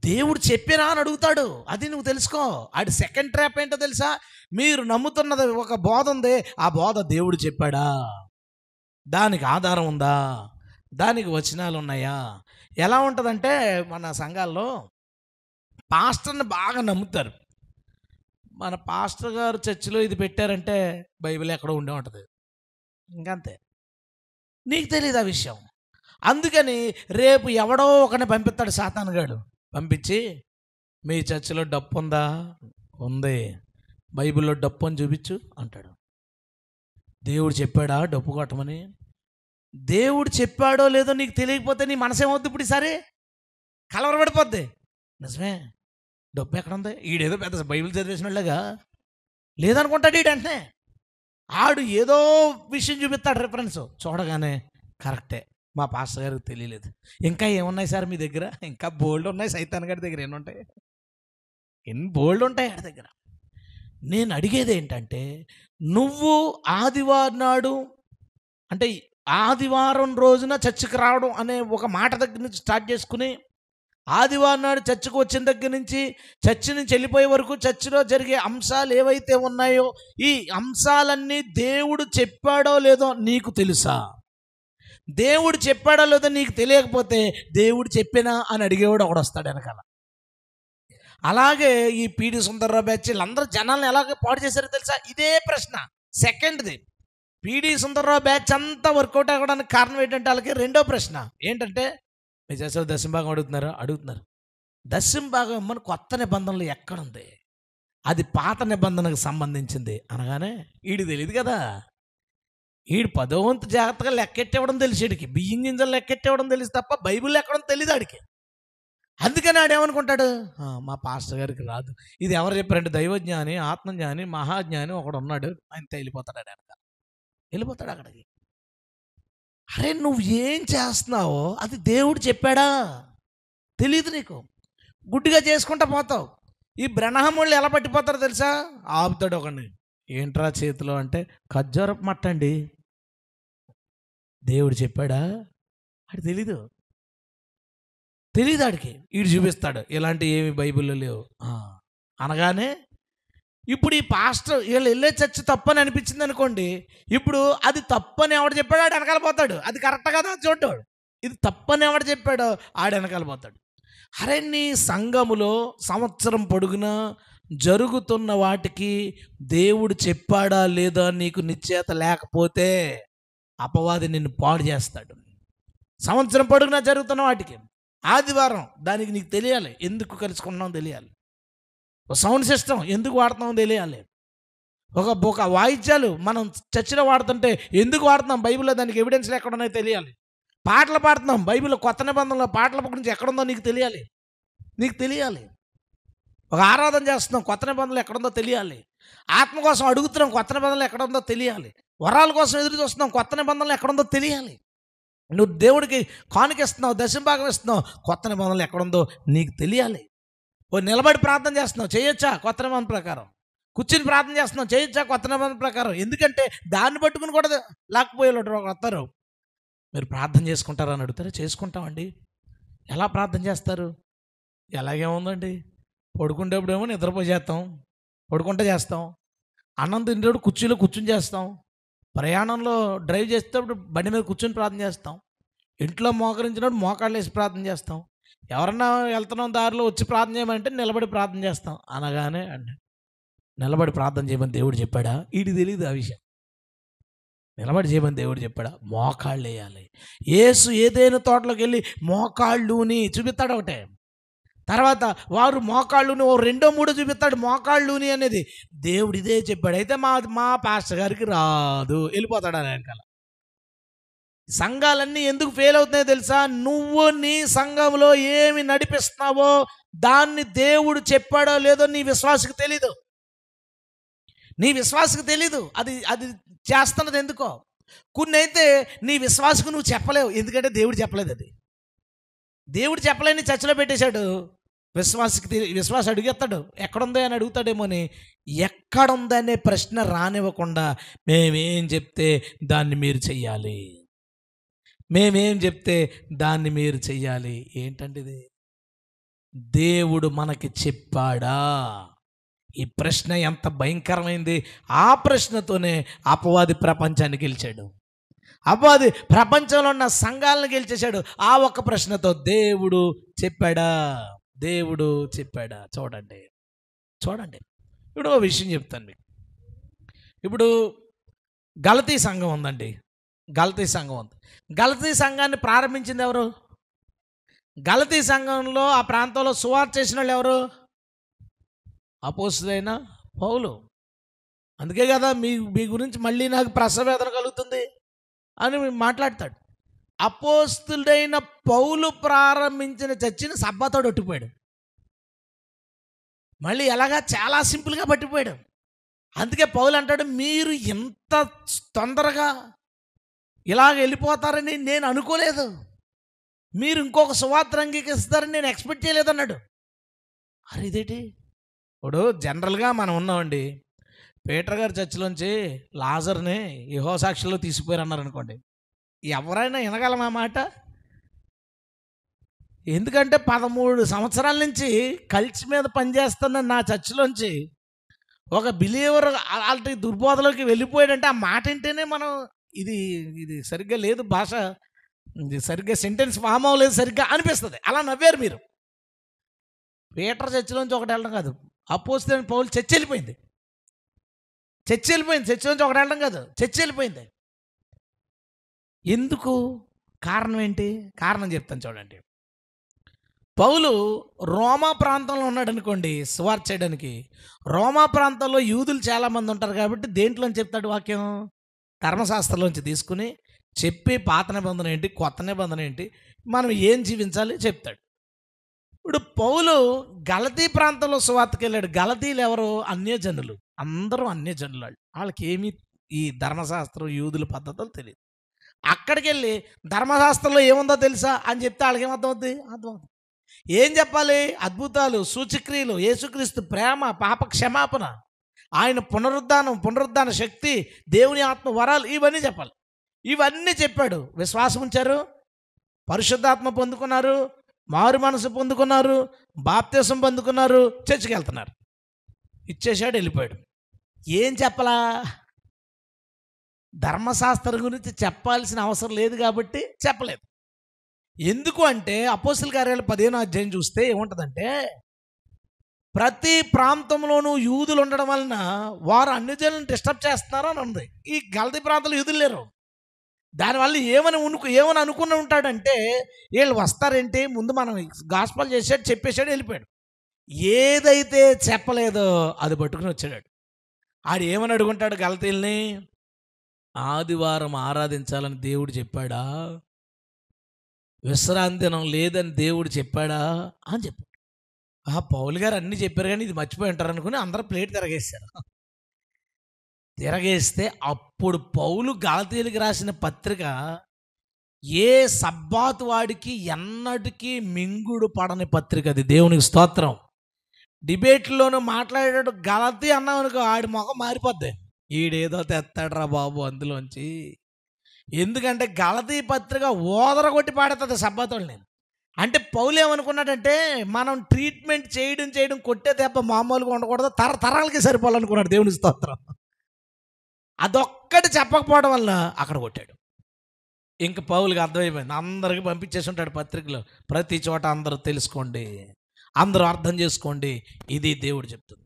దేవుడు చెప్పినా అని అడుగుతాడు. అది నువ్వు తెలుసుకో. ఆడి సెకండ్ ట్రాప్ ఏంటో తెలుసా? మీరు నమ్ముతున్నది ఒక బోధ ఉంది, ఆ బోధ దేవుడు చెప్పాడా, దానికి ఆధారం ఉందా, దానికి వచనాలు ఉన్నాయా? ఎలా ఉంటుందంటే మన సంఘాల్లో పాస్టర్ని బాగా నమ్ముతారు. మన పాస్టర్ గారు చర్చిలో ఇది పెట్టారంటే బైబిల్ ఎక్కడో ఉండే ఉంటుంది, ఇంకంతే. నీకు తెలియదు ఆ విషయం. అందుకని రేపు ఎవడో ఒకరిని పంపిస్తాడు సాతానుగాడు. పంపించి మీ చర్చిలో డప్పు ఉందా? ఉంది. బైబిల్లో డప్పు అని చూపించు అంటాడు. దేవుడు చెప్పాడా డప్పు కొట్టమని? దేవుడు చెప్పాడో లేదో నీకు తెలియకపోతే నీ మనసేమవుద్ది? ఇప్పుడు ఈసారి కలవరపడిపోద్ది. నిజమే, డప్పు ఎక్కడ ఉంది? ఈడేదో పెద్ద బైబిల్ చదివేసిన వాళ్ళగా లేదనుకుంటాడు ఈడంటే. ఆడు ఏదో విషయం చూపిస్తాడు రిఫరెన్స్, చూడగానే కరెక్టే, మా పాస్టర్ గారికి తెలియలేదు. ఇంకా ఏమున్నాయి సార్ మీ దగ్గర? ఇంకా బోల్డ్ ఉన్నాయి. సైతాన్ గారి దగ్గర ఎన్ని ఉంటాయి? ఎన్ని బోల్డ్ ఉంటాయి ఆడి దగ్గర. నేను అడిగేది ఏంటంటే, నువ్వు ఆదివారం నాడు అంటే ఆదివారం రోజున చర్చికి రావడం అనే ఒక మాట దగ్గర నుంచి స్టార్ట్ చేసుకుని, ఆదివారం నాడు చర్చికి వచ్చిన దగ్గర నుంచి చర్చి నుంచి వెళ్ళిపోయే వరకు చర్చిలో జరిగే అంశాలు ఏవైతే ఉన్నాయో, ఈ అంశాలన్నీ దేవుడు చెప్పాడో లేదో నీకు తెలుసా? దేవుడు చెప్పాడో లేదో నీకు తెలియకపోతే దేవుడు చెప్పినా అని అడిగేవాడు ఒకడు వస్తాడు వెనకాల. అలాగే ఈ పీడి సుందర్రావు బ్యాచ్ వీళ్ళందరూ జనాలను ఎలాగ పాడు చేశారో తెలుసా? ఇదే ప్రశ్న సెకండ్ది. పీడి సుందర్రావు బ్యాచ్ అంతా వర్కౌట్ అవ్వడానికి కారణం ఏంటంటే వాళ్ళకి రెండో ప్రశ్న ఏంటంటే, మీరు చేసే దశంభాగం అడుగుతున్నారు. దశంభాగం ఇమ్మని కొత్త నిబంధనలు ఎక్కడుంది? అది పాత నిబంధనకు సంబంధించింది అనగానే వీడికి తెలియదు కదా. వీడు 10వ వంతు జాగ్రత్తగా లెక్కెట్టివ్వడం తెలిసి, వీడికి బియ్యం గింజలు లెక్కెట్టివ్వడం తెలిసి తప్ప బైబిల్ ఎక్కడం తెలియదు ఆడికి. అందుకని ఆడేమనుకుంటాడు, మా పాస్టర్ గారికి రాదు. ఇది ఎవరు చెప్పారంటే దైవజ్ఞాని, ఆత్మజ్ఞాని, మహాజ్ఞాని ఒకడు ఉన్నాడు, ఆయనతో వెళ్ళిపోతాడు. వెనక వెళ్ళిపోతాడు అక్కడికి. అరే నువ్వు ఏం చేస్తున్నావో అది దేవుడు చెప్పాడా? తెలియదు నీకు. గుడ్డిగా చేసుకుంటా పోతావు. ఈ బ్రహ్మం వాళ్ళు ఎలా పట్టిపోతారో తెలుసా? ఆపుతాడు ఒకడిని. ఏంట్రా చేతిలో అంటే, ఖర్జూరపు మట్ట అండి. దేవుడు చెప్పాడా? అది తెలీదు ఆడికి. వీడు చూపిస్తాడు ఇలాంటి ఏమి బైబిల్లో లేవు అనగానే, ఇప్పుడు ఈ పాస్టర్ వీళ్ళు వెళ్ళే చర్చ్ తప్పని అనిపించింది అనుకోండి, ఇప్పుడు అది తప్పని ఎవడు చెప్పాడో ఆడు వెనకాల పోతాడు. అది కరెక్ట్ కదా చూడ్డాడు. ఇది తప్పని ఎవడు చెప్పాడో ఆడు వెనకాల పోతాడు. అరే నీ సంఘములో సంవత్సరం పొడుగునా జరుగుతున్న వాటికి దేవుడు చెప్పాడా లేదా నీకు నిశ్చయత లేకపోతే అపవాది నిన్ను పాడు చేస్తాడు. సంవత్సరం పొడుగునా జరుగుతున్న వాటికి ఆదివారం దానికి నీకు తెలియాలి, ఎందుకు కలుసుకున్నావు తెలియాలి. ఒక సౌండ్ సిస్టమ్ ఎందుకు వాడుతున్నామో తెలియాలి. ఒక వాయిద్యాలు మనం చర్చిలో వాడుతుంటే ఎందుకు వాడుతున్నాం, బైబిల్లో దానికి ఎవిడెన్స్లు ఎక్కడ ఉన్నాయో తెలియాలి. పాటలు పాడుతున్నాం, బైబిల్లో కొత్త నిబంధనలో పాటల గురించి ఎక్కడుందో నీకు తెలియాలి. ఒక ఆరాధన చేస్తున్నాం, కొత్త నిబంధనలు ఎక్కడుందో తెలియాలి. ఆత్మ కోసం అడుగుతున్నాం, కొత్త నిబంధనలు ఎక్కడుందో తెలియాలి. వరాల కోసం ఎదురు చూస్తున్నాం, కొత్త నిబంధనలు ఎక్కడుందో తెలియాలి. నువ్వు దేవుడికి కానుకిస్తున్నావు, దశంభాగం ఇస్తున్నావు, కొత్త నిబంధనలు ఎక్కడుందో నీకు తెలియాలి. నిలబడి ప్రార్థన చేస్తున్నావు, చేయొచ్చా కొత్త నిబంధన ప్రకారం? కూర్చుని ప్రార్థన చేస్తున్నావు, చేయొచ్చా కొత్త నిబంధన ప్రకారం? ఎందుకంటే దాన్ని పట్టుకుని కూడా లాక్కుపోయేవాళ్ళు వస్తారు. మీరు ప్రార్థన చేసుకుంటారని అడుగుతారు, చేసుకుంటామండి. ఎలా ప్రార్థన చేస్తారు? ఎలాగేముందండి, పడుకుంటేప్పుడేమో నిద్రపోయి చేస్తాం, పడుకుంటే చేస్తాం. అన్నం తింటేప్పుడు కుర్చీలో కూర్చుని చేస్తాం. ప్రయాణంలో డ్రైవ్ చేసేటప్పుడు బండి మీద కూర్చొని ప్రార్థన చేస్తాం. ఇంట్లో మోకరించినప్పుడు మోకాళ్ళు వేసి ప్రార్థన చేస్తాం. ఎవరన్నా వెళ్తున్నాం దారిలో వచ్చి ప్రార్థన చేయమంటే నిలబడి ప్రార్థన చేస్తాం. అనగానే నిలబడి ప్రార్థన చేయమని దేవుడు చెప్పాడా? వీడికి తెలియదు ఆ విషయం. నిలబడి చేయమని దేవుడు చెప్పాడా? మోకాళ్ళు వేయాలి. యేసు ఏదైనా తోటలోకి వెళ్ళి మోకాళ్ళుని చూపిస్తాడు ఒకటే, తర్వాత వారు మోకాళ్ళుని ఓ రెండో మూడో చూపిస్తాడు మోకాళ్ళుని అనేది. దేవుడు ఇదే చెప్పాడు. అయితే మా పాస్టర్ గారికి రాదు, వెళ్ళిపోతాడు అని వెనకాల. సంఘాలన్నీ ఎందుకు ఫెయిల్ అవుతున్నాయో తెలుసా? నువ్వు నీ సంఘంలో ఏమి నడిపిస్తున్నావో దాన్ని దేవుడు చెప్పాడో లేదో నీ విశ్వాసకు తెలీదు. నీ విశ్వాసకు తెలీదు అది అది చేస్తున్నది ఎందుకో. కొన్ని అయితే నీ విశ్వాసకు నువ్వు చెప్పలేవు, ఎందుకంటే దేవుడు చెప్పలేదు. అది దేవుడు చెప్పలేని చర్చలో పెట్టేశాడు. విశ్వాస అడుగుతాడు, ఎక్కడుందో అని అడుగుతాడేమో అని. ఎక్కడుందనే ప్రశ్న రానివ్వకుండా మేమేం చెప్తే దాన్ని మీరు చెయ్యాలి, మేమేం చెప్తే దాన్ని మీరు చెయ్యాలి. ఏంటంటే ఇది దేవుడు మనకి చెప్పాడా? ఈ ప్రశ్న ఎంత భయంకరమైంది. ఆ ప్రశ్నతోనే అపవాది ప్రపంచాన్ని గెలిచాడు. అపవాది ప్రపంచంలో ఉన్న సంఘాలను గెలిచేశాడు ఆ ఒక్క ప్రశ్నతో. దేవుడు చెప్పాడా, దేవుడు చెప్పాడా. చూడండి ఇప్పుడు ఒక విషయం చెప్తాను మీకు. ఇప్పుడు గలతీ సంఘం ఉందండి. గలతీ సంఘాన్ని ప్రారంభించింది ఎవరు? గలతీ సంఘంలో ఆ ప్రాంతంలో సువార్త చేసిన వాళ్ళు ఎవరు? అపోస్తలుడైన పౌలు. అందుకే కదా మీ గురించి మళ్ళీ నాకు ప్రసవేదన కలుగుతుంది అని మాట్లాడతాడు. అపోస్తలుడైన పౌలు ప్రారంభించిన చర్చిని సబ్బాతోడు ఒట్టిపోయాడు. మళ్ళీ ఎలాగా చాలా సింపుల్గా పట్టిపోయాడు. అందుకే పౌలు అంటాడు, మీరు ఎంత తొందరగా ఇలాగ వెళ్ళిపోతారని నేను అనుకోలేదు, మీరు ఇంకొక సువార్త అంగీకరిస్తారని నేను ఎక్స్పెక్ట్ చేయలేదు అన్నాడు. అరే ఇదేంటి? ఇప్పుడు జనరల్గా మనం ఉన్నామండి, పీటర్ గారి చర్చిలోంచి లాజర్ని యెహోవా సాక్షిలో తీసిపోయారు అన్నారు అనుకోండి, ఎవరైనా వినగలం ఆ మాట? ఎందుకంటే 13 సంవత్సరాల నుంచి కల్చి మీద పనిచేస్తున్న నా చర్చిలోంచి ఒక బిలీవర్ అలాంటి దుర్బోధలోకి వెళ్ళిపోయాడంటే ఆ మాట వింటేనే మనం ఇది సరిగ్గా లేదు, భాష ఇది సరిగ్గా సెంటెన్స్ ఫామ్ అవ్వలేదు సరిగ్గా అనిపిస్తుంది. అలా నవ్వారు మీరు. పీటర్ చర్చిలోంచి ఒకటి వెళ్ళడం కాదు, అపోస్తలుడైన పౌలు చర్చి వెళ్ళిపోయింది. చర్చిలోంచి ఒకటి వెళ్ళడం కాదు, చర్చి వెళ్ళిపోయింది. ఎందుకు? కారణం ఏంటి? కారణం చెప్తాను చూడండి. పౌలు రోమా ప్రాంతంలో ఉన్నాడు అనుకోండి సువార్త చేయడానికి. రోమా ప్రాంతంలో యూదులు చాలామంది ఉంటారు కాబట్టి దేంట్లోంచి చెప్తాడు వాక్యం? ధర్మశాస్త్రంలోంచి తీసుకుని చెప్పి పాత నిబంధన ఏంటి, కొత్త నిబంధన ఏంటి, మనం ఏం జీవించాలి చెప్తాడు. ఇప్పుడు పౌలు గలతీ ప్రాంతంలో సువార్తకి వెళ్ళాడు. గలతీలు ఎవరు? అన్యజనులు, అందరూ అన్యజనులు. వాళ్ళకి ఏమీ ఈ ధర్మశాస్త్రం యూదుల పద్ధతులు తెలియదు. అక్కడికి వెళ్ళి ధర్మశాస్త్రంలో ఏముందో తెలుసా అని చెప్తే వాళ్ళకి ఏమర్థమవుతుంది? అర్థమవుతుంది. ఏం చెప్పాలి? అద్భుతాలు, సూచక్రియలు, యేసుక్రీస్తు ప్రేమ, పాప క్షమాపణ, ఆయన పునరుద్ధాన శక్తి, దేవుని ఆత్మ వరాలు, ఇవన్నీ చెప్పాలి. ఇవన్నీ చెప్పాడు. విశ్వాసం ఉంచారు, పరిశుద్ధాత్మ పొందుకున్నారు, మారు మనసు పొందుకున్నారు, బాప్తిసం పొందుకున్నారు, చర్చికి వెళ్తున్నారు. ఇచ్చేశాడు, వెళ్ళిపోయాడు. ఏం చెప్పలా? ధర్మశాస్త్రం గురించి చెప్పాల్సిన అవసరం లేదు కాబట్టి చెప్పలేదు. ఎందుకు అంటే అపోస్తలుల కార్యాలు 15వ అధ్యాయం చూస్తే ఏముంటుందంటే, ప్రతి ప్రాంతంలోనూ యూదులు ఉండడం వలన వారు అన్ని జనులను డిస్టర్బ్ చేస్తున్నారు అని ఉంది. ఈ గలతీ ప్రాంతంలో యూదులు లేరు. దానివల్ల ఏమని అనుకుని ఉంటాడంటే, వీళ్ళు వస్తారేంటి, ముందు మనం గాస్పల్ చేసాడు, చెప్పేశాడు, వెళ్ళిపోయాడు. ఏదైతే చెప్పలేదో అది పట్టుకుని వచ్చాడు. ఆడు ఏమని అడుగుంటాడు గలతీల్ని? ఆదివారం ఆరాధించాలని దేవుడు చెప్పాడా? విశ్రాంతి దినం లేదని దేవుడు చెప్పాడా అని చెప్పాడు. పౌలు గారు అన్నీ చెప్పారు కానీ ఇది మర్చిపోయి ఉంటారు అనుకుని అందరూ ప్లేట్ తిరగేస్తే అప్పుడు పౌలు గలతీయులకు రాసిన పత్రిక ఏ సబ్బాతు వాడికి ఎన్నటికీ మింగుడు పడని పత్రిక అది. దేవునికి స్తోత్రం. డిబేట్లోనూ మాట్లాడాడు గలతీ అన్నాం అనుకో, ఆడి మొఖం మారిపోద్ది. ఈడేదో తెస్తాడరా బాబు అందులోంచి. ఎందుకంటే గలతీ పత్రిక ఓదరగొట్టి పాడుతుంది సబ్బాతోళ్ళని. అంటే పౌలు ఏమనుకున్నాడంటే, మనం ట్రీట్మెంట్ చేయడం కొట్టే దెబ్బ మామూలుగా ఉండకూడదు, తరతరాలకి సరిపోవాలనుకున్నాడు. దేవుని స్తోత్రం. అదొక్కటి చెప్పకపోవడం వల్ల అక్కడ కొట్టాడు. ఇంక పౌలుకి అర్థమైపోయింది. అందరికీ పంపించేసి ఉంటాడు పత్రికలో, ప్రతి చోట అందరూ తెలుసుకోండి, అందరూ అర్థం చేసుకోండి, ఇది దేవుడు చెప్తుంది.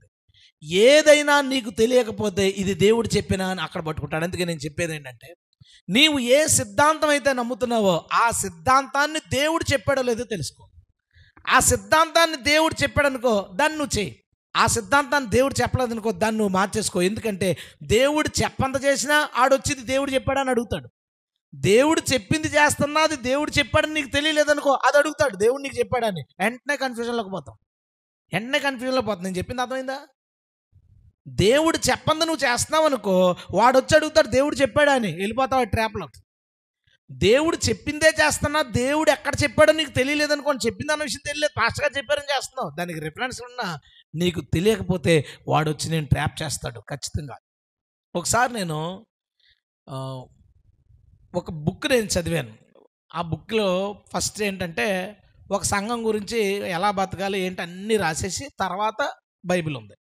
ఏదైనా నీకు తెలియకపోతే ఇది దేవుడు చెప్పినా అని అక్కడ పట్టుకుంటాడు. అందుకే నేను చెప్పేది ఏంటంటే, నీవు ఏ సిద్ధాంతం అయితే నమ్ముతున్నావో ఆ సిద్ధాంతాన్ని దేవుడు చెప్పాడో లేదో తెలుసుకో. ఆ సిద్ధాంతాన్ని దేవుడు చెప్పాడనుకో, దాన్ని నువ్వు చేయి. ఆ సిద్ధాంతాన్ని దేవుడు చెప్పలేదనుకో, దాన్ని నువ్వు మార్చేసుకో. ఎందుకంటే దేవుడు చెప్పంత చేసినా ఆడొచ్చింది దేవుడు చెప్పాడని అడుగుతాడు. దేవుడు చెప్పింది చేస్తున్నా అది దేవుడు చెప్పాడని నీకు తెలియలేదనుకో, అది అడుగుతాడు దేవుడు నీకు చెప్పాడని. వెంటనే కన్ఫ్యూజన్లోకి పోతాం. నేను చెప్పింది అర్థమైందా? దేవుడు చెప్పంది నువ్వు చేస్తున్నావు అనుకో, వాడు వచ్చి అడుగుతాడు దేవుడు చెప్పాడా అని, వెళ్ళిపోతావు ట్రాప్లో. దేవుడు చెప్పిందే చేస్తున్నా, దేవుడు ఎక్కడ చెప్పాడో నీకు తెలియలేదనుకోండి, చెప్పింది అన్న విషయం తెలియలేదు, పాస్టర్ గారు చెప్పారని చేస్తున్నావు. దానికి రిఫరెన్స్ ఉన్నా నీకు తెలియకపోతే వాడు వచ్చి నేను ట్రాప్ చేస్తాడు ఖచ్చితంగా. ఒకసారి నేను ఒక బుక్ నేను చదివాను. ఆ బుక్లో ఫస్ట్ ఏంటంటే ఒక సంఘం గురించి ఎలా బతకాలి ఏంటి అన్నీ రాసేసి తర్వాత బైబిల్ ఉంది.